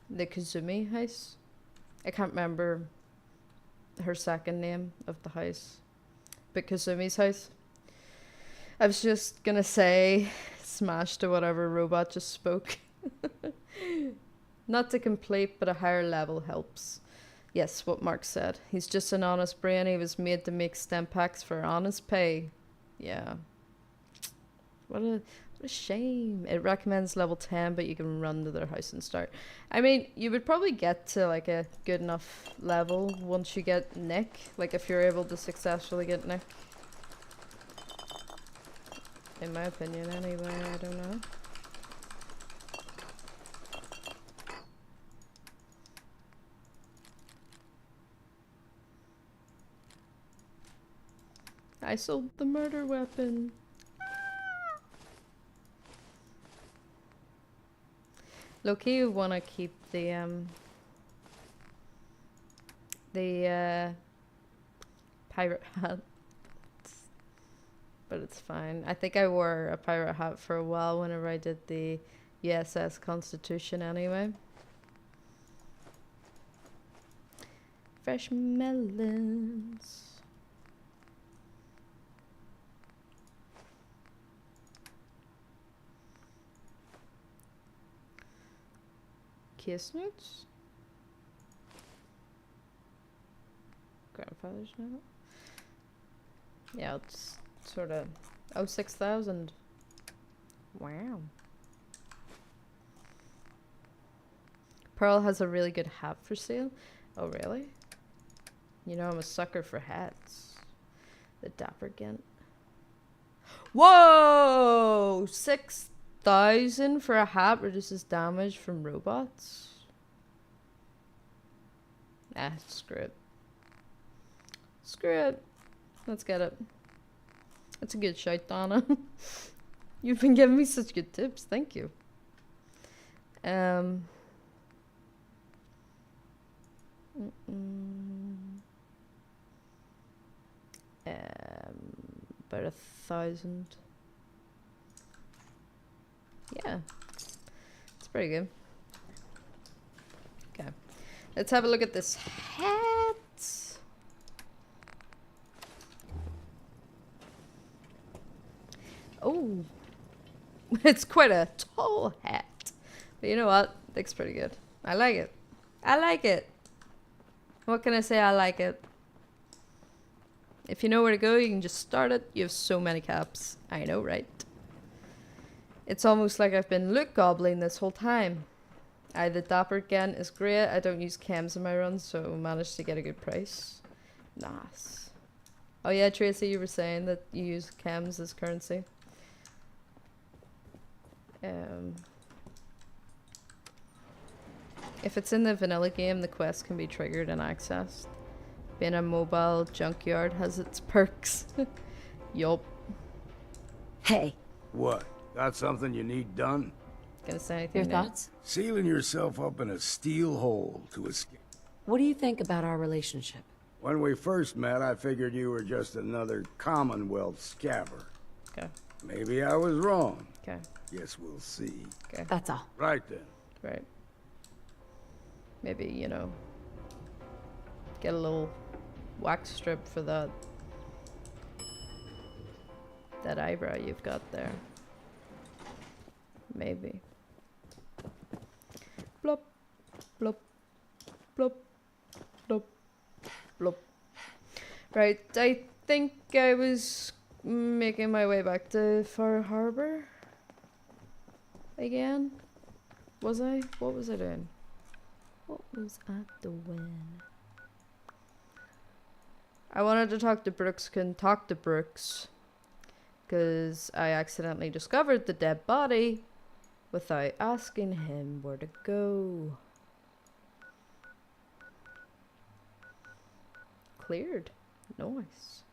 The Kazumi house. I can't remember her second name of the house, but Kazumi's house. I was just gonna say smash to whatever robot just spoke. Not to complete, but a higher level helps. Yes, what Mark said. He's just an honest brain. He was made to make stem packs for honest pay. Yeah. What a shame. It recommends level 10, but you can run to their house and start. I mean, you would probably get to like a good enough level once you get Nick. Like if you're able to successfully get Nick. In my opinion, anyway. I don't know. I sold the murder weapon. Low-key, you want to keep the pirate hat, but it's fine. I think I wore a pirate hat for a while whenever I did the USS Constitution anyway. fresh melons. Kiss notes? Grandfather's note? Yeah, it's sort of... Oh, 6,000. Wow. Pearl has a really good hat for sale. Oh, really? You know, I'm a sucker for hats. The Dapper Gent. Whoa! 6,000 for a hat reduces damage from robots? Nah, screw it. Screw it. Let's get it. That's a good shout, Donna. You've been giving me such good tips. Thank you. About 1,000. Yeah. It's pretty good. Okay. Let's have a look at this hat. Oh. It's quite a tall hat. But you know what? Looks pretty good. I like it. I like it. What can I say? I like it. If you know where to go, you can just start it. You have so many caps. I know, right? It's almost like I've been loot gobbling this whole time. The Dapper Gent is great. I don't use chems in my runs, so managed to get a good price. Nice. Oh yeah, Tracy, you were saying that you use chems as currency. If it's in the vanilla game, the quest can be triggered and accessed. Being a mobile junkyard has its perks. Yup. Hey. What? Got something you need done? Gonna say anything? Your thoughts? Sealing yourself up in a steel hole to escape. What do you think about our relationship? When we first met, I figured you were just another Commonwealth scabber. Okay. Maybe I was wrong. Okay. Guess we'll see. Okay. That's all. Right then. Right. Maybe, you know, get a little wax strip for that eyebrow you've got there. Maybe. Blop, blop, blop, blop, blop. Right, I think I was making my way back to Far Harbor again. Was I? What was I doing? What was I doing? I wanted to talk to Brooks, couldn't talk to Brooks. Because I accidentally discovered the dead body without asking him where to go. Cleared. Nice.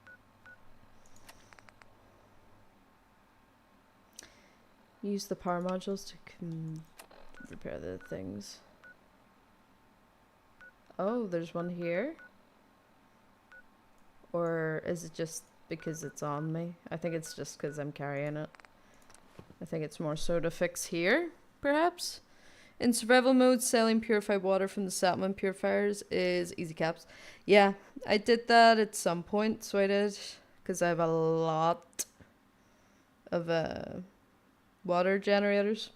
Use the power modules to repair the things. Oh, there's one here? Or is it just because it's on me? I think it's just because I'm carrying it. I think it's more so to fix here, perhaps? In survival mode, selling purified water from the settlement purifiers is easy caps. Yeah, I did that at some point, so I did. Because I have a lot of water generators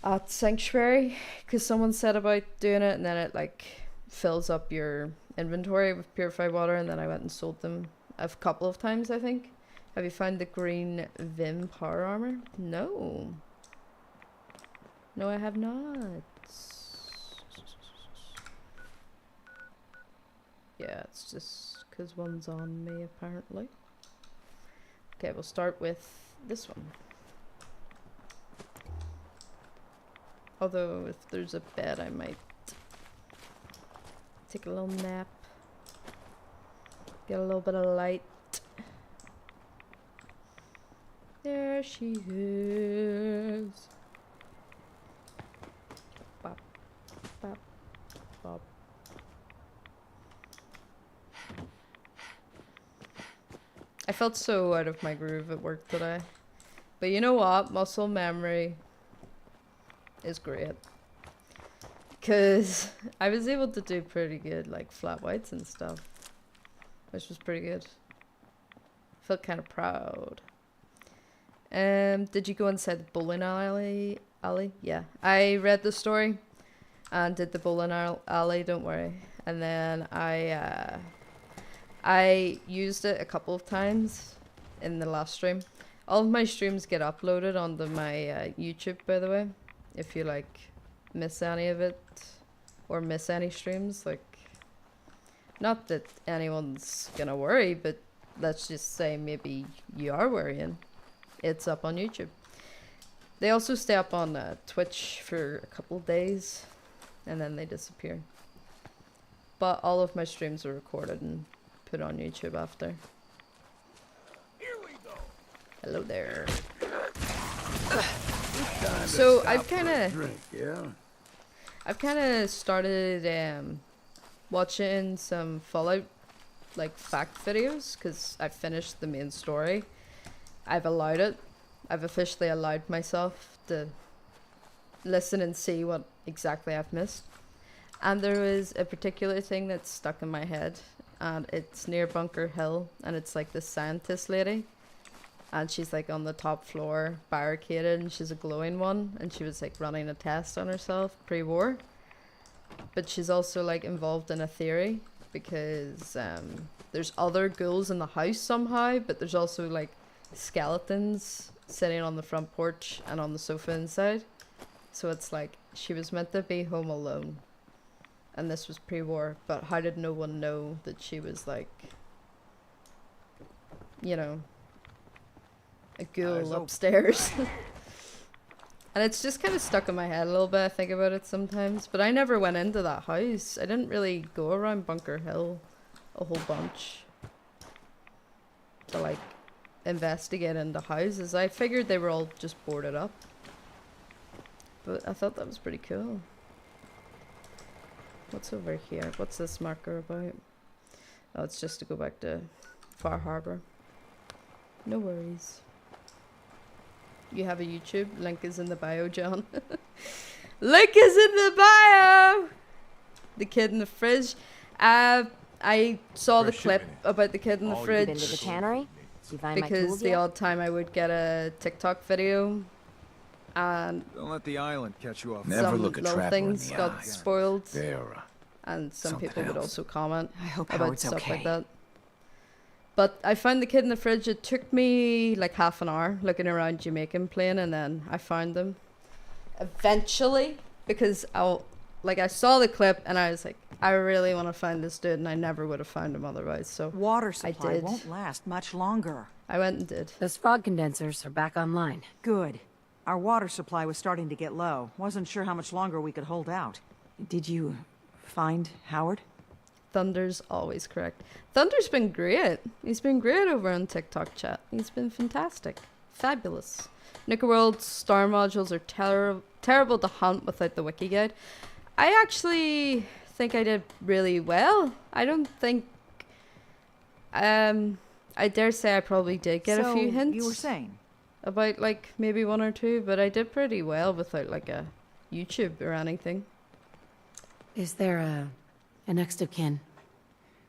at Sanctuary. Because someone said about doing it, and then it like fills up your inventory with purified water, and then I went and sold them a couple of times, I think. Have you found the green Vim power armor? No. No, I have not. Yeah, it's just because one's on me, apparently. Okay, we'll start with this one. Although, if there's a bed, I might take a little nap. Get a little bit of light. There she is. Bop, bop, bop. I felt so out of my groove at work today. But you know what? Muscle memory is great. Because I was able to do pretty good, like, flat whites and stuff. Which was pretty good. Felt kind of proud. Did you go inside the bowling alley? Yeah. I read the story and did the bowling alley, don't worry. And then I used it a couple of times in the last stream. All of my streams get uploaded onto my YouTube, by the way. If you, like, miss any of it or miss any streams, like, not that anyone's gonna worry, but let's just say maybe you are worrying. It's up on YouTube. They also stay up on Twitch for a couple of days and then they disappear. But all of my streams are recorded and put on YouTube after. Here we go. Hello there. So I've kind of started watching some Fallout like fact videos because I've finished the main story. I've allowed it. I've officially allowed myself to listen and see what exactly I've missed. And there was a particular thing that's stuck in my head, and it's near Bunker Hill, and it's like this scientist lady, and she's like on the top floor barricaded, and she's a glowing one, and she was like running a test on herself pre-war. But she's also like involved in a theory because there's other ghouls in the house somehow, but there's also like skeletons sitting on the front porch and on the sofa inside. So it's like she was meant to be home alone, and this was pre-war, but how did no one know that she was like, you know, a ghoul upstairs? And it's just kind of stuck in my head a little bit. I think about it sometimes, but I never went into that house. I didn't really go around Bunker Hill a whole bunch to like investigate into houses. I figured they were all just boarded up, but I thought that was pretty cool. What's over here? What's this marker about? Oh, it's just to go back to Far Harbor. No worries. You have a YouTube? Link is in the bio, John. Link is in the bio! The kid in the fridge. I saw the clip about the kid in the fridge. Been to the tannery? You find my tools Because the yet? odd time I would get a TikTok video and don't let the island catch you off. Never some look a little trapper in things the got eye. spoiled. There, And some something people would else. also comment I hope about Howard's stuff okay. like that. But I found the kid in the fridge. It took me like half an hour looking around Jamaican Plain, and then I found them eventually because I saw the clip and I was like, I really want to find this dude, and I never would have found him otherwise. So Water supply I did. won't last much longer. I went and did. Those fog condensers are back online. Good. Our water supply was starting to get low. Wasn't sure how much longer we could hold out. Did you find Howard? Thunder's always correct. Thunder's been great. He's been great over on TikTok chat. He's been fantastic. Fabulous. Nuka World's star modules are terrible to hunt without the wiki guide. I actually think I did really well. I don't think... I dare say I probably did get a few hints. You were saying? About like maybe one or two, but I did pretty well without like a YouTube or anything. Is there a next of kin?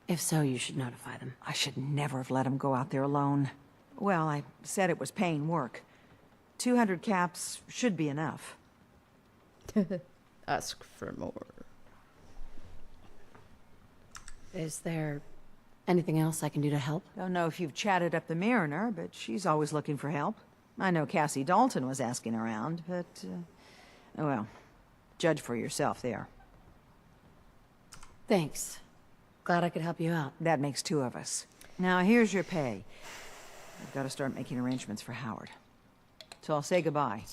If so, you should notify them. I should never have let him go out there alone. Well, I said it was paying work. 200 caps should be enough. Ask for more. Is there anything else I can do to help? Don't know if you've chatted up the Mariner, but she's always looking for help. I know Cassie Dalton was asking around, but, oh well, judge for yourself there. Thanks. Glad I could help you out. That makes two of us. Now, here's your pay. I've got to start making arrangements for Howard. So I'll say goodbye.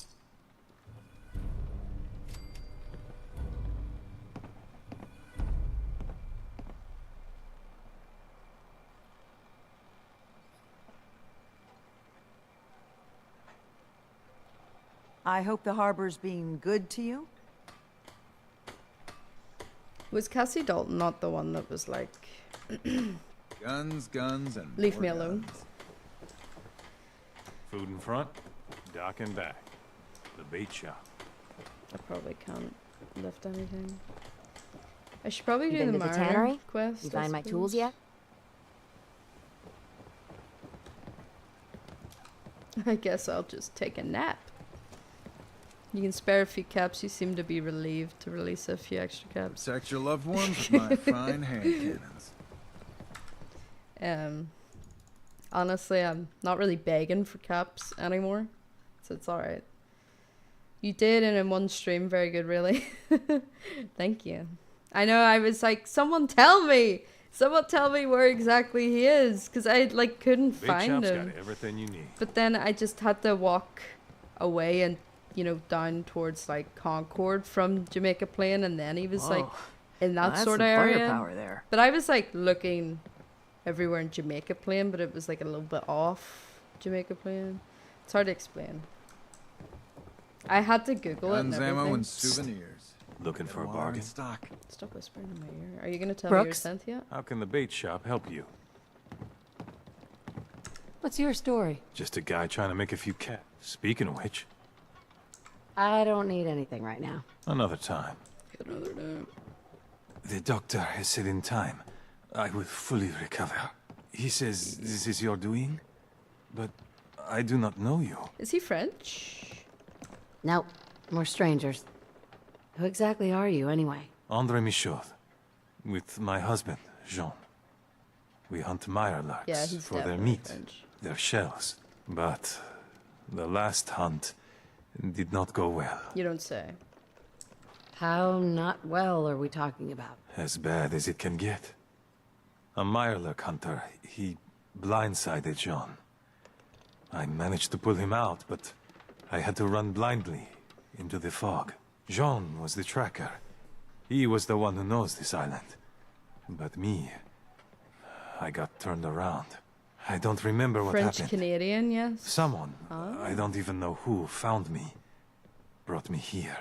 I hope the harbor's being good to you. Was Cassie Dalton not the one that was like... Guns, and Leave more me alone. guns. Food in front, dock in back. The bait shop. I probably can't lift anything. I should probably do Been the to the Mariner tannery? quest. You I find my tools suppose. yet? I guess I'll just take a nap. You can spare a few caps. You seem to be relieved to release a few extra caps. Protect your loved ones with my fine hand cannons. Honestly, I'm not really begging for caps anymore, so it's alright. You did, and in one stream, very good, really. Thank you. I know, I was like, someone tell me! Someone tell me where exactly he is, because I, like, couldn't find him. Got everything you need. But then I just had to walk away and, you know, down towards, like, Concord from Jamaica Plain, and then he was, like, in that That's sort of some area. firepower there. But I was, like, looking everywhere in Jamaica Plain, but it was, like, a little bit off Jamaica Plain. It's hard to explain. I had to Google it and Guns, ammo, everything. and souvenirs. Looking for a bargain? Stock. Stop whispering in my ear. Are you going to tell me your Brooks? scent yet? How can the bait shop help you? What's your story? Just a guy trying to make a few cash. Speaking of which, I don't need anything right now. another time. Another day. The doctor has said in time I will fully recover. He says this is your doing, but I do not know you. Is he French? Nope, we're strangers. Who exactly are you, anyway? Andre Michaud, with my husband, Jean. We hunt mirelurks Yeah, he's for their definitely meat, French. their shells. But the last hunt did not go well. You don't say. How not well are we talking about? As bad as it can get. A mirelurk hunter, he blindsided Jean. I managed to pull him out, but I had to run blindly into the fog. Jean was the tracker. He was the one who knows this island. But me, I got turned around. I don't remember what happened. French-Canadian, yes? Someone, Oh. I don't even know who, found me. Brought me here.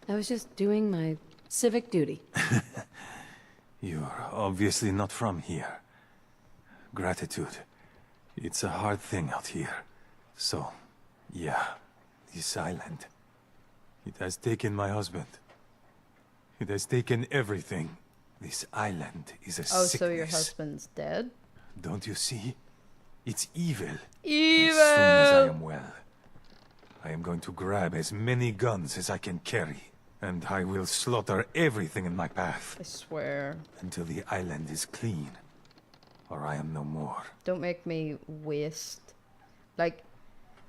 I was just doing my civic duty. You're obviously not from here. Gratitude. It's a hard thing out here. So, yeah, this island. It has taken my husband. It has taken everything. This island is a Oh, sickness. so your husband's dead? Don't you see? It's evil. Evil! As soon as I am well, I am going to grab as many guns as I can carry. And I will slaughter everything in my path. I swear. Until the island is clean. Or I am no more. Don't make me waste. Like,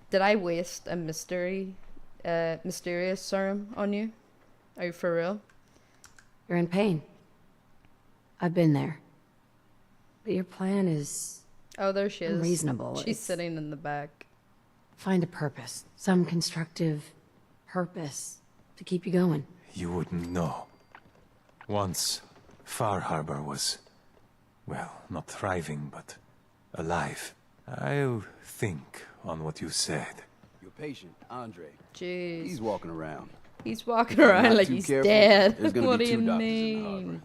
did I waste a mysterious serum on you? Are you for real? You're in pain. I've been there. But your plan is Oh, there she is. unreasonable. She's It's- sitting in the back. Find a purpose. Some constructive purpose to keep you going. You wouldn't know. Once, Far Harbor was, well, not thriving, but alive. I'll think on what you said. Your patient, Andre. Jeez. He's walking around. He's walking around Not like too he's careful, dead. there's gonna What be do you two doctors in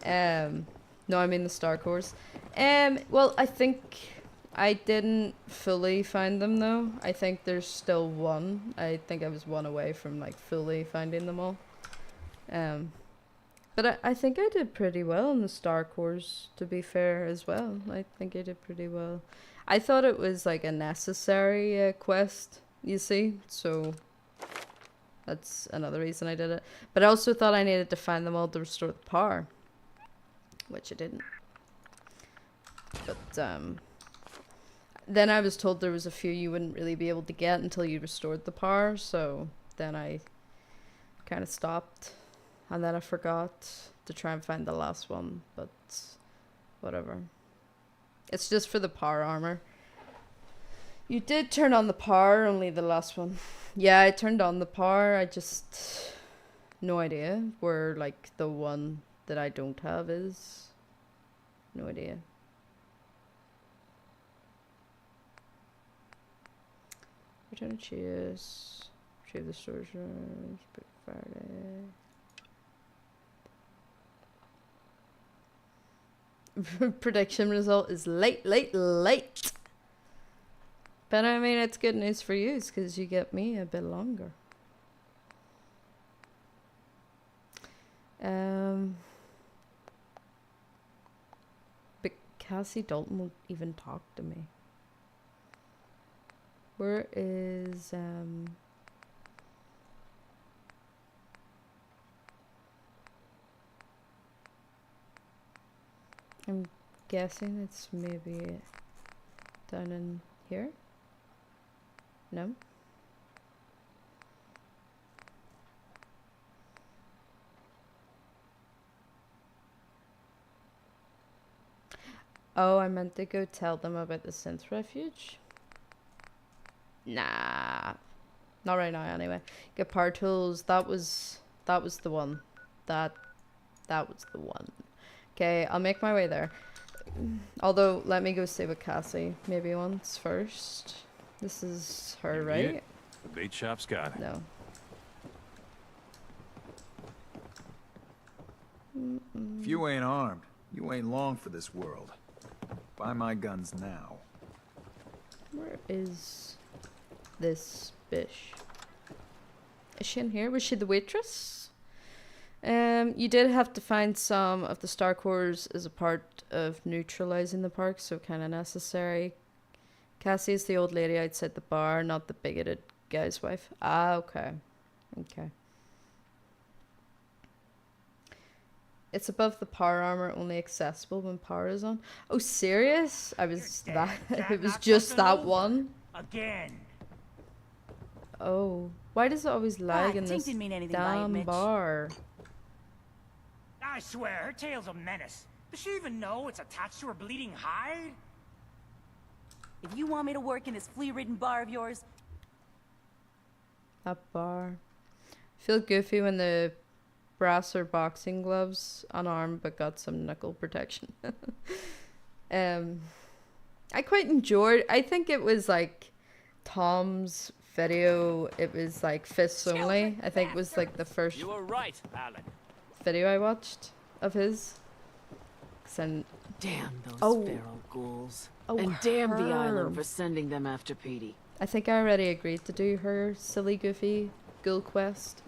the mean? No, I mean the Star Course. Well, I think I didn't fully find them though. I think there's still one. I think I was one away from like fully finding them all. But I think I did pretty well in the Star Course, to be fair as well. I think I did pretty well. I thought it was like a necessary quest, you see, so that's another reason I did it. But I also thought I needed to find them all to restore the power, which I didn't. But then I was told there was a few you wouldn't really be able to get until you restored the power, so then I kind of stopped, and then I forgot to try and find the last one, but whatever. It's just for the power armor. You did turn on the power, only the last one. Yeah, I turned on the power. I just... no idea where, like, the one that I don't have is. No idea. Return to Cheers. Retrieve the storage room. Friday. Prediction result is late. But I mean, it's good news for you because you get me a bit longer. But Cassie Dalton won't even talk to me. Where is I'm guessing it's maybe down in here? No? Oh, I meant to go tell them about the synth refuge. Nah. Not right now anyway. Get power tools. That was the one. That was the one. Okay, I'll make my way there. Although, let me go stay with Cassie maybe once first. This is her, right? Yeah, the bait shop's got it. No. If you ain't armed, you ain't long for this world. Buy my guns now. Where is this bish? Is she in here? Was she the waitress? You did have to find some of the star cores as a part of neutralizing the park, so kind of necessary. Cassie is the old lady outside the bar, not the bigoted guy's wife. Ah, okay. Okay. It's above the power armor, only accessible when power is on. Oh, serious? I was that. It was just that one. Again. Oh, why does it always lag in this didn't mean anything by it, damn Mitch. bar? I swear, her tail's a menace. Does she even know it's attached to her bleeding hide? If you want me to work in this flea-ridden bar of yours... That bar. Feel goofy when the brass or boxing gloves unarmed but got some knuckle protection. I quite enjoyed. I think it was like Tom's video. It was like fists only. I think it was like the first You were right, Alan. video I watched of his. Damn those feral ghouls. And damn the island for sending them after Petey. I think I already agreed to do her silly goofy ghoul quest.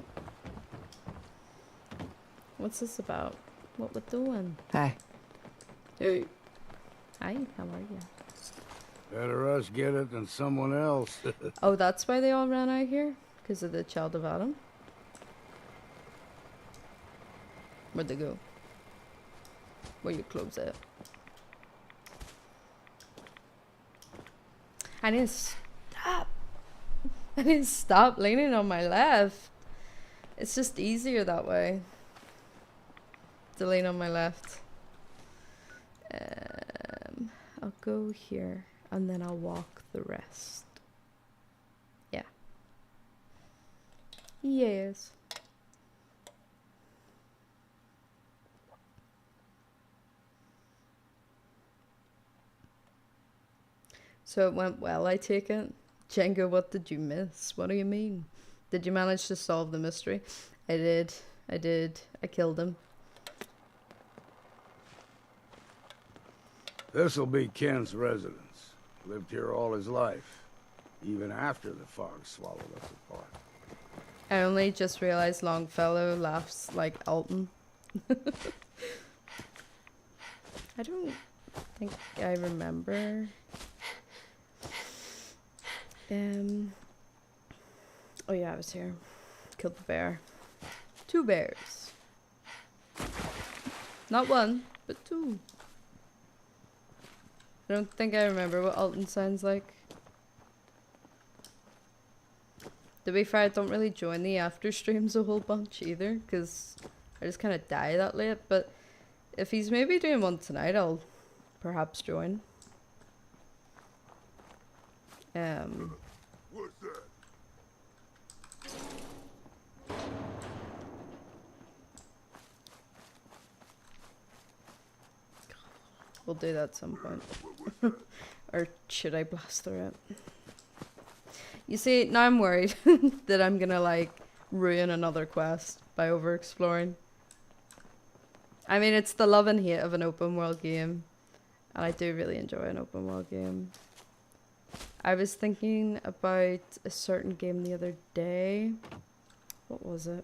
What's this about? What we're doing? Hi. Hey. Hi, how are you? Better us get it than someone else. Oh, that's why they all ran out here? Because of the Child of Adam? Where'd they go? Where your clothes at? I need to stop. I need to stop leaning on my left. It's just easier that way. To lean on my left. I'll go here and then I'll walk the rest. Yeah. Yes. So it went well, I take it? Django, what did you miss? What do you mean? Did you manage to solve the mystery? I did. I did. I killed him. This'll be Ken's residence. Lived here all his life, even after the fog swallowed us apart. I only just realized Longfellow laughs like Alton. I don't think I remember. Oh yeah, I was here. Killed the bear. 2 bears. Not 1, but 2. I don't think I remember what Alton sounds like. To be fair, I don't really join the after streams a whole bunch either, because I just kind of die that late, but if he's maybe doing one tonight, I'll perhaps join. What's that? We'll do that at some point. Or should I blast through it? You see, now I'm worried that I'm gonna like ruin another quest by over exploring. I mean, it's the love and hate of an open world game, and I do really enjoy an open world game. I was thinking about a certain game the other day. What was it?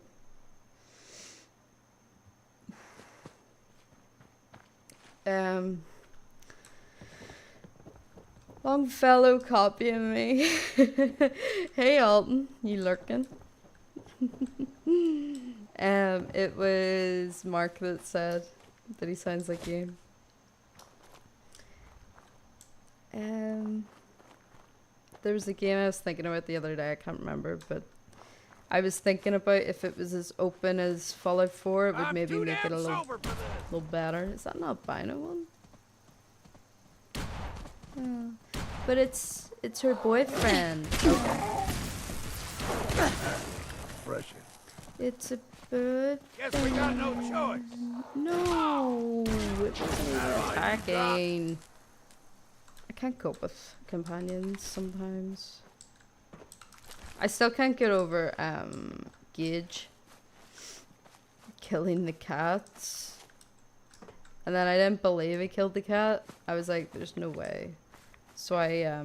Longfellow copying me. Hey Alton, you lurking? It was Mark that said that he sounds like you. There was a game I was thinking about the other day, I can't remember, but I was thinking about if it was as open as Fallout 4, it would maybe make it a little better. Is that not Bino one? Oh. But it's her boyfriend. Okay. Fresh. It's a bird. Guess we got no choice. No, it wasn't even attacking. I can't cope with companions sometimes. I still can't get over Gage killing the cats. And then I didn't believe he killed the cat. I was like, there's no way. So I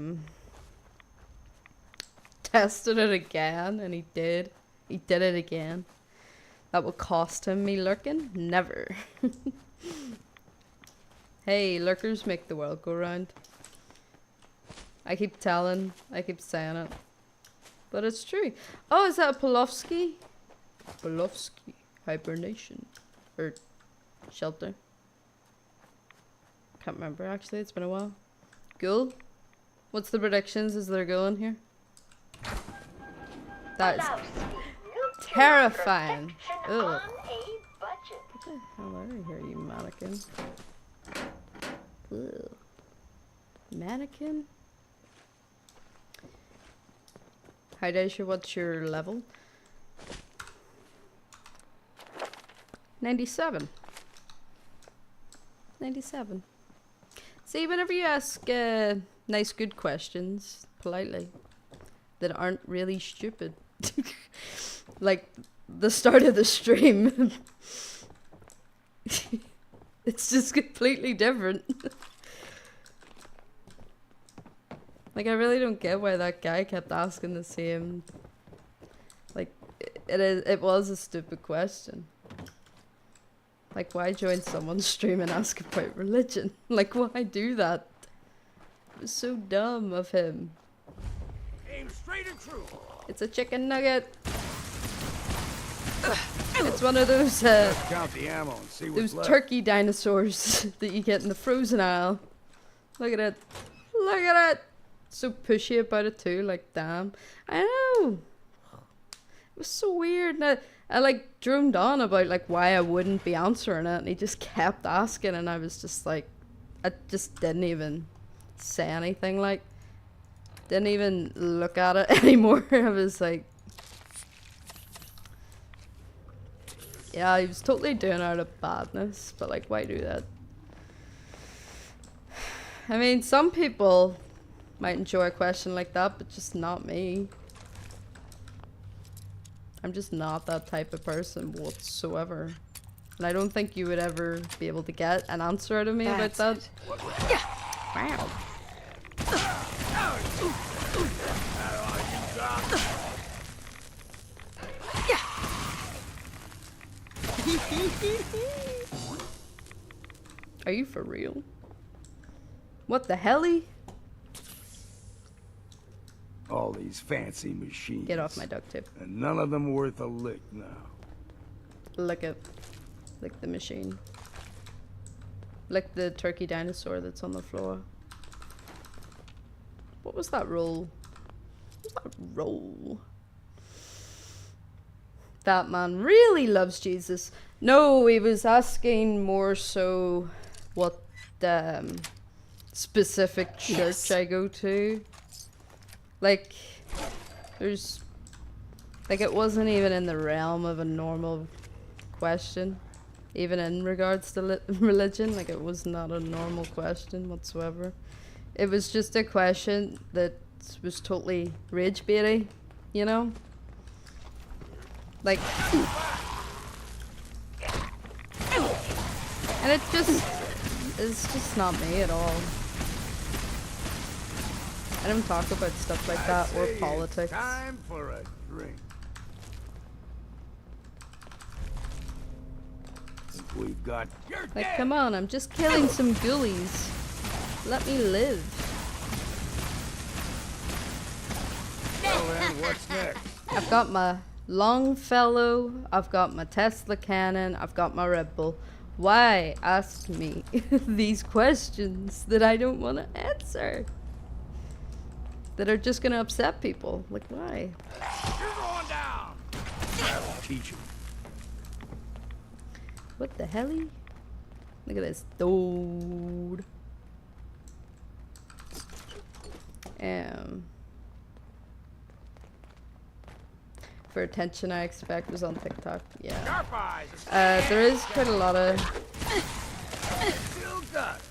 tested it again and he did. He did it again. That will cost him me lurking? Never. Hey, lurkers make the world go round. I keep saying it. But it's true. Oh, is that a Pavlovsky? Pavlovsky. Hibernation. Or shelter. Can't remember actually, it's been a while. Ghoul? What's the predictions? Is there a ghoul in here? That is terrifying. Ugh. What the hell are you here, you mannequin? Ugh. Mannequin? Hi Daisha, what's your level? 97. 97. See, whenever you ask nice good questions, politely, that aren't really stupid, like the start of the stream, it's just completely different. Like, I really don't get why that guy kept asking the same, like, it was a stupid question. Like, why join someone's stream and ask about religion? Like, why do that? It was so dumb of him. Aim straight and true. It's a chicken nugget. It's one of those, count the ammo and see what's those left. turkey dinosaurs that you get in the frozen aisle. Look at it. Look at it. So pushy about it too, like, damn. I know. It was so weird. And I like droned on about like why I wouldn't be answering it, and he just kept asking, and I was just like, I just didn't even say anything, like, didn't even look at it anymore. I was like, yeah, he was totally doing it out of badness, but like, why do that? I mean, some people might enjoy a question like that, but just not me. I'm just not that type of person whatsoever. And I don't think you would ever be able to get an answer out of me about that. Wow. Are you for real? What the helly? All these fancy machines. Get off my duct tape. And none of them worth a lick now. Lick it. Lick the machine. Lick the turkey dinosaur that's on the floor. What was that roll? What was that roll? That man really loves Jesus. No, he was asking more so what specific church I go to. Like, there's, like, it wasn't even in the realm of a normal question, even in regards to religion. Like, it was not a normal question whatsoever. It was just a question that was totally rage baity, you know? Like, and it's just not me at all. I don't talk about stuff like that or politics. Time for a drink. We've got... Like, come on, I'm just killing some ghoulies. Let me live. Well then, what's next? I've got my Longfellow, I've got my Tesla cannon, I've got my Red Bull. Why ask me these questions that I don't want to answer? That are just gonna upset people. Like, why? You're going down! That'll teach you. What the helly? Look at this dude. For attention, I expect was on TikTok. Yeah. There is quite a lot of.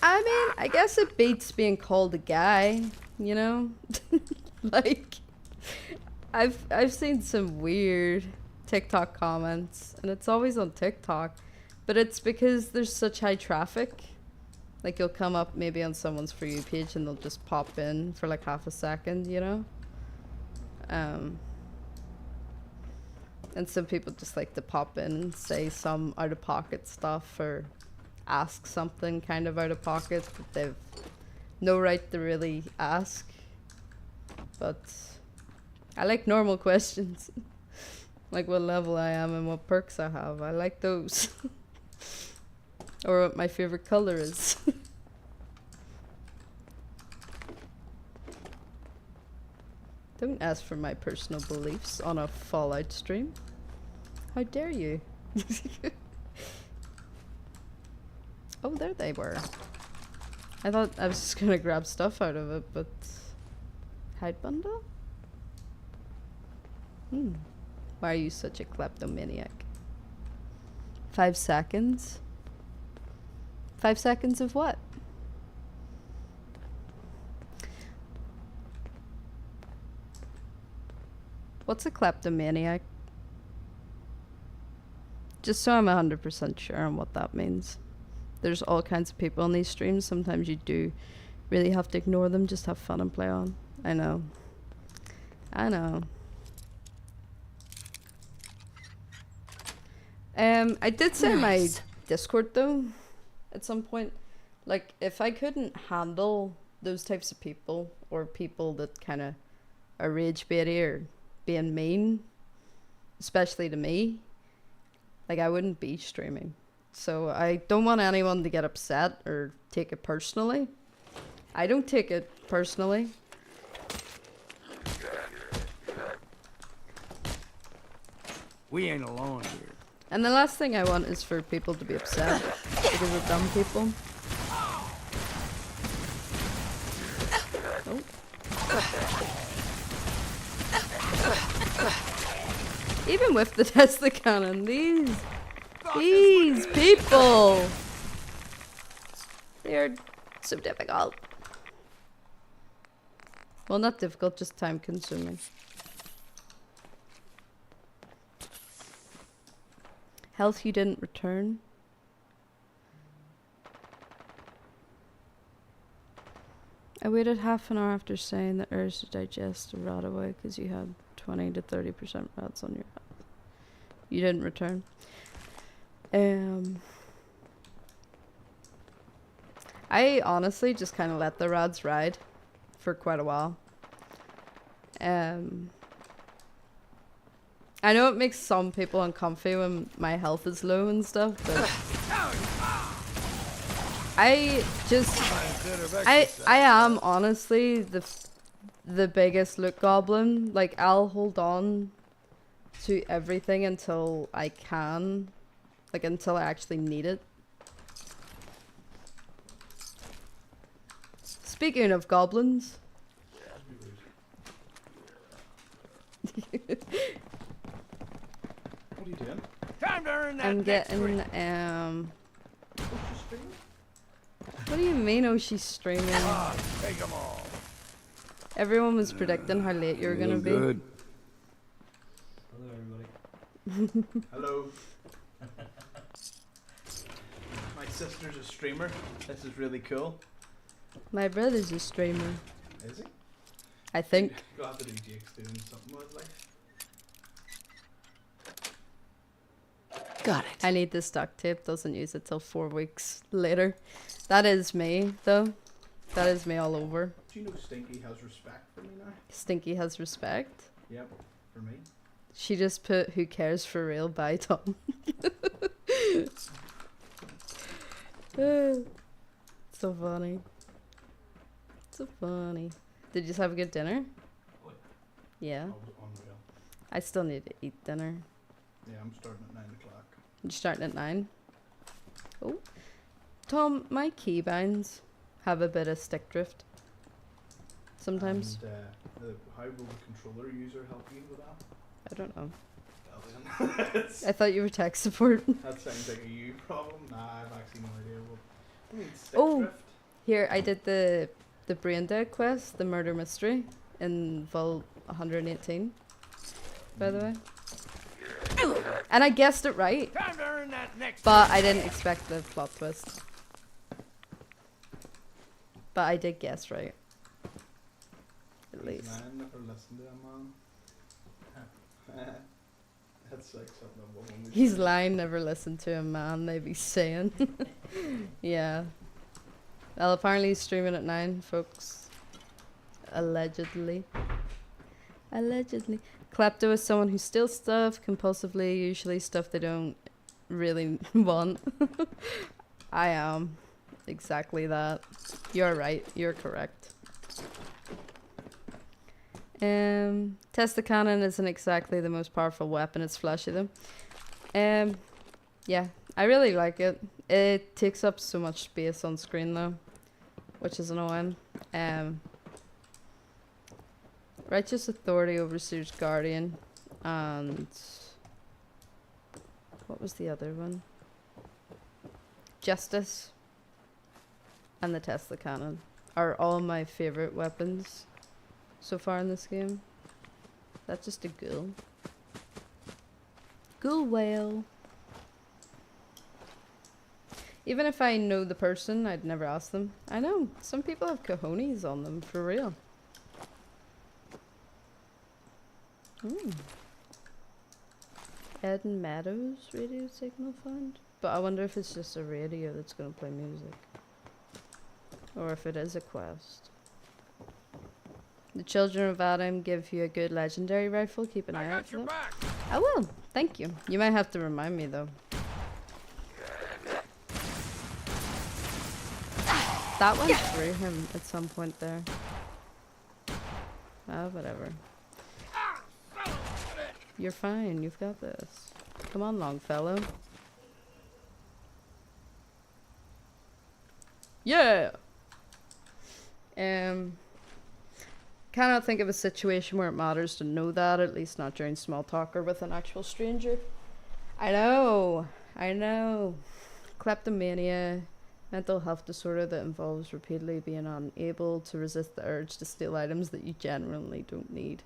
I mean, I guess it beats being called a guy. You know, like I've seen some weird TikTok comments, and it's always on TikTok, but it's because there's such high traffic. Like, you'll come up maybe on someone's For You page and they'll just pop in for like half a second, you know? And some people just like to pop in and say some out-of-pocket stuff or ask something kind of out-of-pocket that they've no right to really ask. But I like normal questions. Like what level I am and what perks I have. I like those. Or what my favorite color is. Don't ask for my personal beliefs on a Fallout stream. How dare you? Oh, there they were. I thought I was just gonna grab stuff out of it, but... Hide bundle? Why are you such a kleptomaniac? 5 seconds? 5 seconds of what? What's a kleptomaniac? Just so I'm 100% sure on what that means. There's all kinds of people on these streams. Sometimes you do really have to ignore them. Just have fun and play on. I know. I know. I did say my Discord though, at some point. Like, if I couldn't handle those types of people, or people that kind of are rage baity or being mean, especially to me, like, I wouldn't be streaming. So I don't want anyone to get upset or take it personally. I don't take it personally. We ain't alone here. And the last thing I want is for people to be upset because of dumb people. Oh. Even with the Tesla cannon, these people, they are so difficult. Well, not difficult, just time consuming. Health you didn't return. I waited half an hour after saying the urge to digest the rat away because you had 20 to 30% rats on your health. You didn't return. I honestly just kind of let the rats ride for quite a while. I know it makes some people uncomfy when my health is low and stuff, but I am honestly the biggest loot goblin. Like, I'll hold on to everything until I can, like, until I actually need it. Speaking of goblins. What are you doing? Time to earn that. I'm getting what do you mean, oh, she's streaming? Take them all. Everyone was predicting how late you were gonna be. Good. Hello, everybody. Hello. My sister's a streamer. This is really cool. My brother's a streamer. Is he? I think. You'll have to do Jake's doing something with life. Got it. I need this duct tape. Doesn't use it till 4 weeks later. That is me, though. That is me all over. Do you know Stinky has respect for me now? Stinky has respect. Yep, for me. She just put "Who cares for real" by Tom. So funny. So funny. Did you just have a good dinner? Yeah. Unreal. I still need to eat dinner. Yeah, I'm starting at 9 o'clock. You're starting at 9? Oh. Tom, my keybinds have a bit of stick drift. Sometimes. And how will the controller user help you with that? I don't know. Well, then. I thought you were tech support. That sounds like a you problem. Nah, I've actually no idea what. I mean, stick Oh, drift. here, I did the brain dead quest, the murder mystery, in Vault 118, by the way. And I guessed it right, Time to earn that next but I didn't expect the plot twist. But I did guess right. At least. Man, never listen to a man. That's like something a woman would He's say. lying, never listen to a man, they be saying. Yeah. Well, apparently he's streaming at 9, folks. Allegedly. Allegedly. Klepto is someone who steals stuff compulsively, usually stuff they don't really want. I am. Exactly that. You're right. You're correct. Test the cannon isn't exactly the most powerful weapon. It's flashy though. Yeah, I really like it. It takes up so much space on screen though, which is annoying. Righteous Authority, Overseer's Guardian, and what was the other one? Justice and the Test the Cannon are all my favorite weapons so far in this game. That's just a ghoul. Ghoul whale. Even if I know the person, I'd never ask them. I know, some people have cojones on them, for real. Eden Meadows radio signal found? But I wonder if it's just a radio that's gonna play music. Or if it is a quest. The Children of Adam give you a good legendary rifle. Keep an eye out for that. I will. Thank you. You might have to remind me though. That went through him at some point there. Ah, whatever. You're fine. You've got this. Come on, Longfellow. Yeah. Cannot think of a situation where it matters to know that, at least not during small talk or with an actual stranger. I know. Kleptomania, mental health disorder that involves repeatedly being unable to resist the urge to steal items that you genuinely don't need.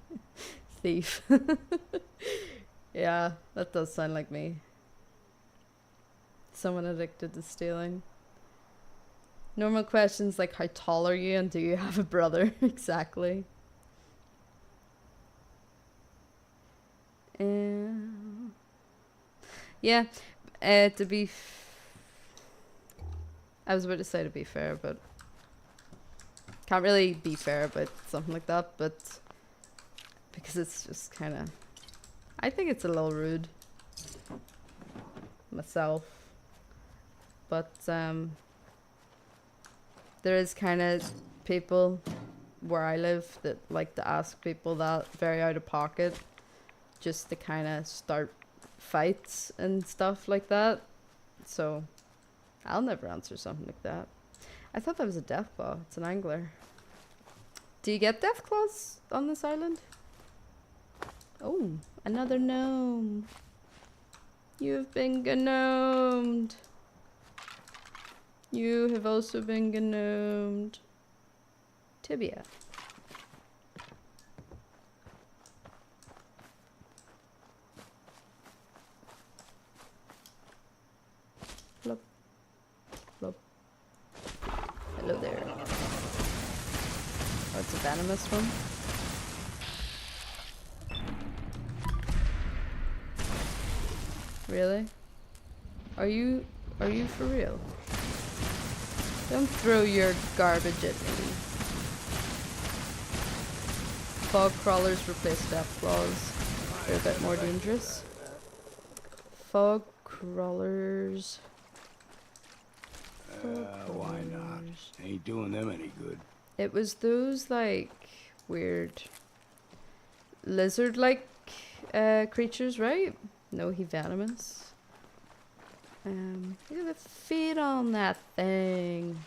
Thief. Yeah, that does sound like me. Someone addicted to stealing. Normal questions like how tall are you and do you have a brother? Exactly. Yeah, to be I was about to say to be fair, but can't really be fair about something like that, but because it's just kind of, I think it's a little rude myself, but there is kind of people where I live that like to ask people that very out of pocket just to kind of start fights and stuff like that, so I'll never answer something like that. I thought that was a death claw. It's an angler. Do you get death claws on this island? Oh, another gnome. You've been gnomed. You have also been gnomed. Tibia. Flop. Flop. Hello there. Oh, it's a venomous one. Really? Are you for real? Don't throw your garbage at me. Fog crawlers replace death claws. They're a bit more dangerous. Fog crawlers. Why not? Ain't doing them any good. It was those, like, weird lizard-like creatures, right? No, he venomous. Look at the feet on that thing.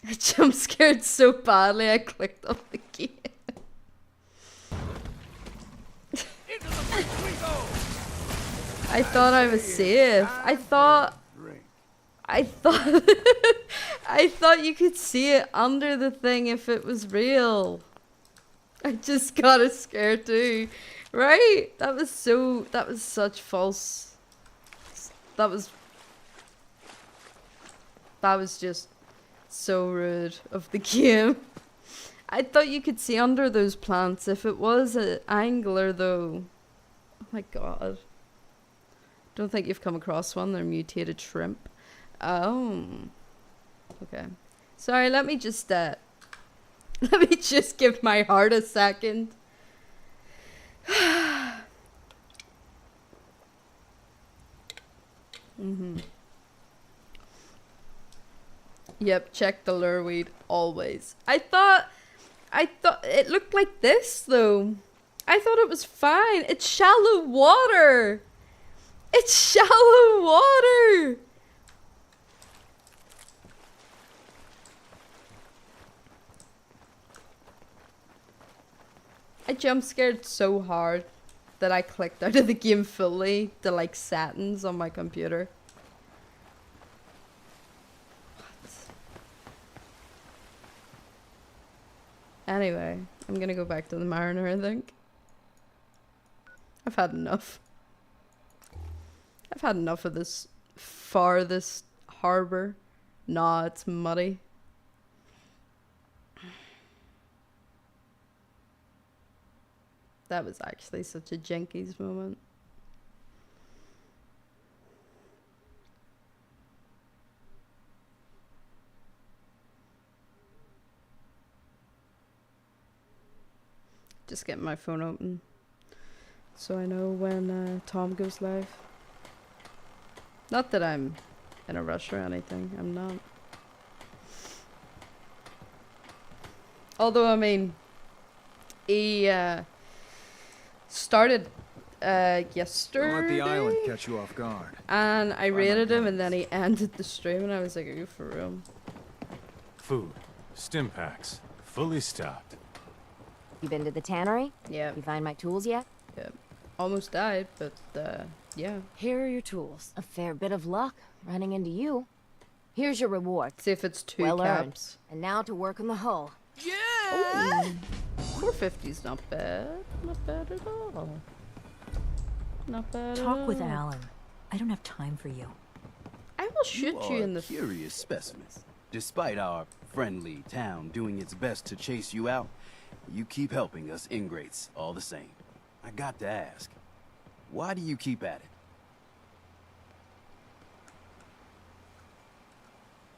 I jump scared so badly I clicked on the game. I thought I was safe. I thought I thought you could see it under the thing if it was real. I just got scared too. Right? That was such false. That was just so rude of the game. I thought you could see under those plants if it was an angler though. Oh my god. Don't think you've come across one. They're mutated shrimp. Oh. Okay. Sorry, let me just give my heart a second. Yep, check the lure weed always. I thought it looked like this though. I thought it was fine. It's shallow water. It's shallow water. I jump scared so hard that I clicked out of the game fully to like settings on my computer. Anyway, I'm gonna go back to the Mariner, I think. I've had enough. I've had enough of this farthest harbor. Nah, it's muddy. That was actually such a Jenkins moment. Just getting my phone open so I know when Tom goes live. Not that I'm in a rush or anything. I'm not. Although, I mean, he started yesterday. Don't let the island catch you off guard. And I rated him, and then he ended the stream, and I was like, are you for real? Food, stim packs, fully stocked. You been to the tannery? Yeah. You find my tools yet? Yeah. Almost died, but yeah. Here are your tools. A fair bit of luck running into you. Here's your reward. See if it's 2 well caps. Earned. And now to work on the hull. Yeah! 450's not bad. Not bad at all. Not bad at all. Talk with Alan. I don't have time for you. I will shoot you in the curious specimen. Despite our friendly town doing its best to chase you out, you keep helping us ingrates all the same. I got to ask, why do you keep at it?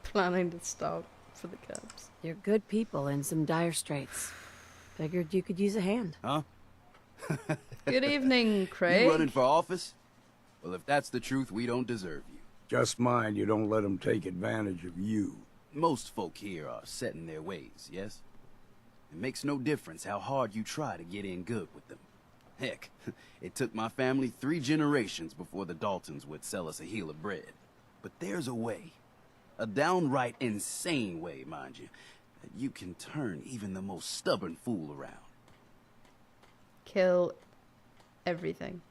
Planning to stop for the cabs. You're good people in some dire straits. Figured you could use a hand. Huh? Good evening, Craig. You running for office? Well, if that's the truth, we don't deserve you. Just mind you don't let them take advantage of you. Most folk here are set in their ways, yes? It makes no difference how hard you try to get in good with them. Heck, it took my family 3 generations before the Daltons would sell us a heel of bread. But there's a way, a downright insane way, mind you, that you can turn even the most stubborn fool around. Kill everything.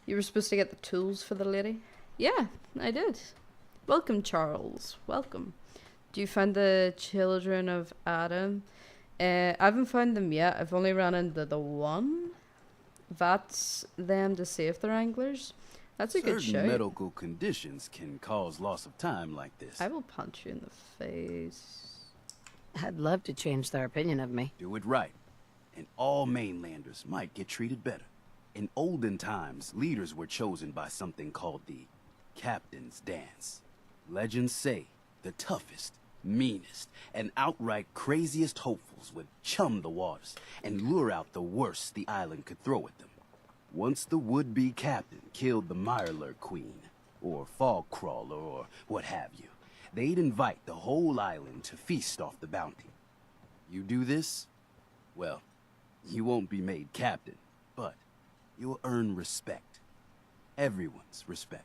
You were supposed to get the tools for the lady? Yeah, I did. Welcome, Charles. Welcome. Do you find the children of Adam? I haven't found them yet. I've only run into the one. That's them to save their anglers. That's a good show. Certain medical conditions can cause loss of time like this. I will punch you in the face. I'd love to change their opinion of me. Do it right. and all mainlanders might get treated better. In olden times, leaders were chosen by something called the Captain's Dance. Legends say the toughest, meanest, and outright craziest hopefuls would chum the waters and lure out the worst the island could throw at them. Once the would-be captain killed the Mirelurk Queen, or Fog Crawler, or what have you, they'd invite the whole island to feast off the bounty. You do this, well, you won't be made captain, but you'll earn respect. Everyone's respect.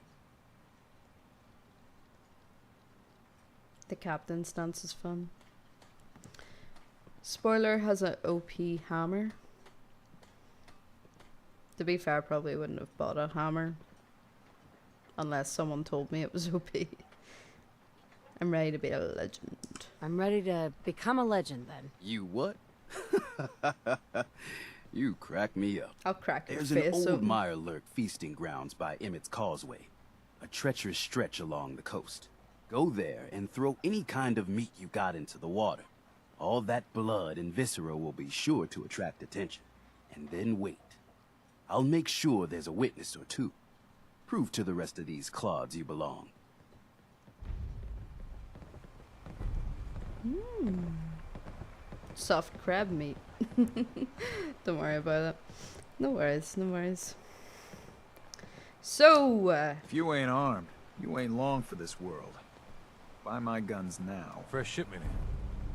The captain's dance is fun. Spoiler has an OP hammer. To be fair, I probably wouldn't have bought a hammer unless someone told me it was OP. I'm ready to be a legend. I'm ready to become a legend then. You what? You crack me up. I'll crack your There's face an old open. Mirelurk feasting grounds by Emmett's Causeway, a treacherous stretch along the coast. Go there and throw any kind of meat you got into the water. All that blood and viscera will be sure to attract attention. And then wait. I'll make sure there's a witness or two. Prove to the rest of these clods you belong. Soft crab meat. Don't worry about it. No worries, no worries. So, If you ain't armed, you ain't long for this world. Buy my guns now. Fresh shipment in.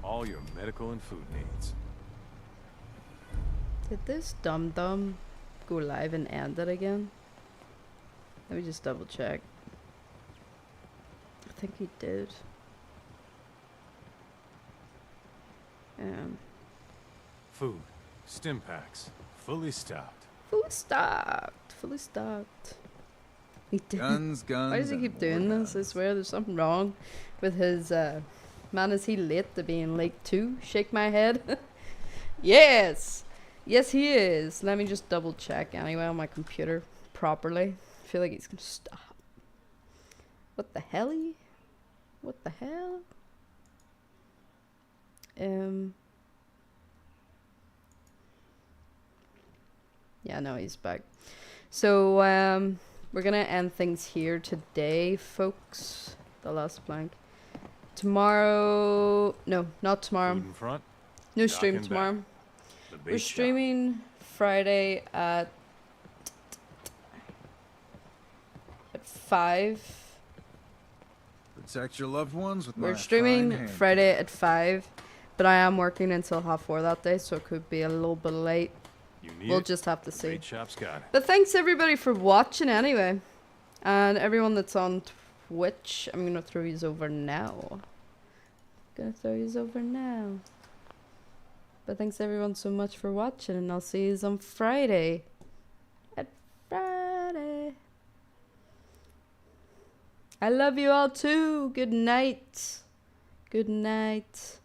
All your medical and food needs. did this dum-dum go live and end it again? Let me just double check. I think he did. Food. Stim packs. Fully stocked. Fully stocked. Fully stocked. He did. Guns, Why does he keep doing this? I swear there's something wrong with his, man, is he late to being late too? Shake my head. Yes! Yes, he is. Let me just double check anyway on my computer properly. I feel like he's gonna stop. What the hell? What the hell? Yeah, no, he's back. So, we're gonna end things here today, folks. The last plank. Tomorrow... No, not tomorrow. Food in front. No Dock stream and tomorrow. back. The bait We're shop. streaming Friday at 5. Protect your loved ones with We're my streaming fine hand. Friday at 5, but I am working until 4:30 that day, so it could be a little bit late. You need We'll it? just have to The see. bait shop's got it. But thanks everybody for watching anyway. And everyone that's on Twitch, I'm gonna throw yous over now. But thanks everyone so much for watching, and I'll see yous on Friday. At Friday. I love you all too. Good night. Good night.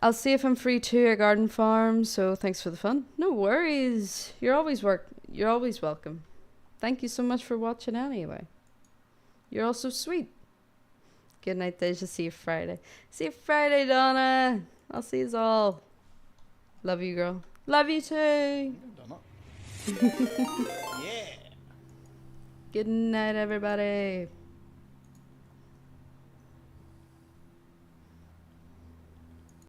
I'll see if I'm free too at Garden Farm, so thanks for the fun. No worries. You're always welcome. Thank you so much for watching anyway. You're all so sweet. Good night, Deja. See you Friday. See you Friday, Donna. I'll see yous all. Love you, girl. Love you too. Yeah. Good night, everybody.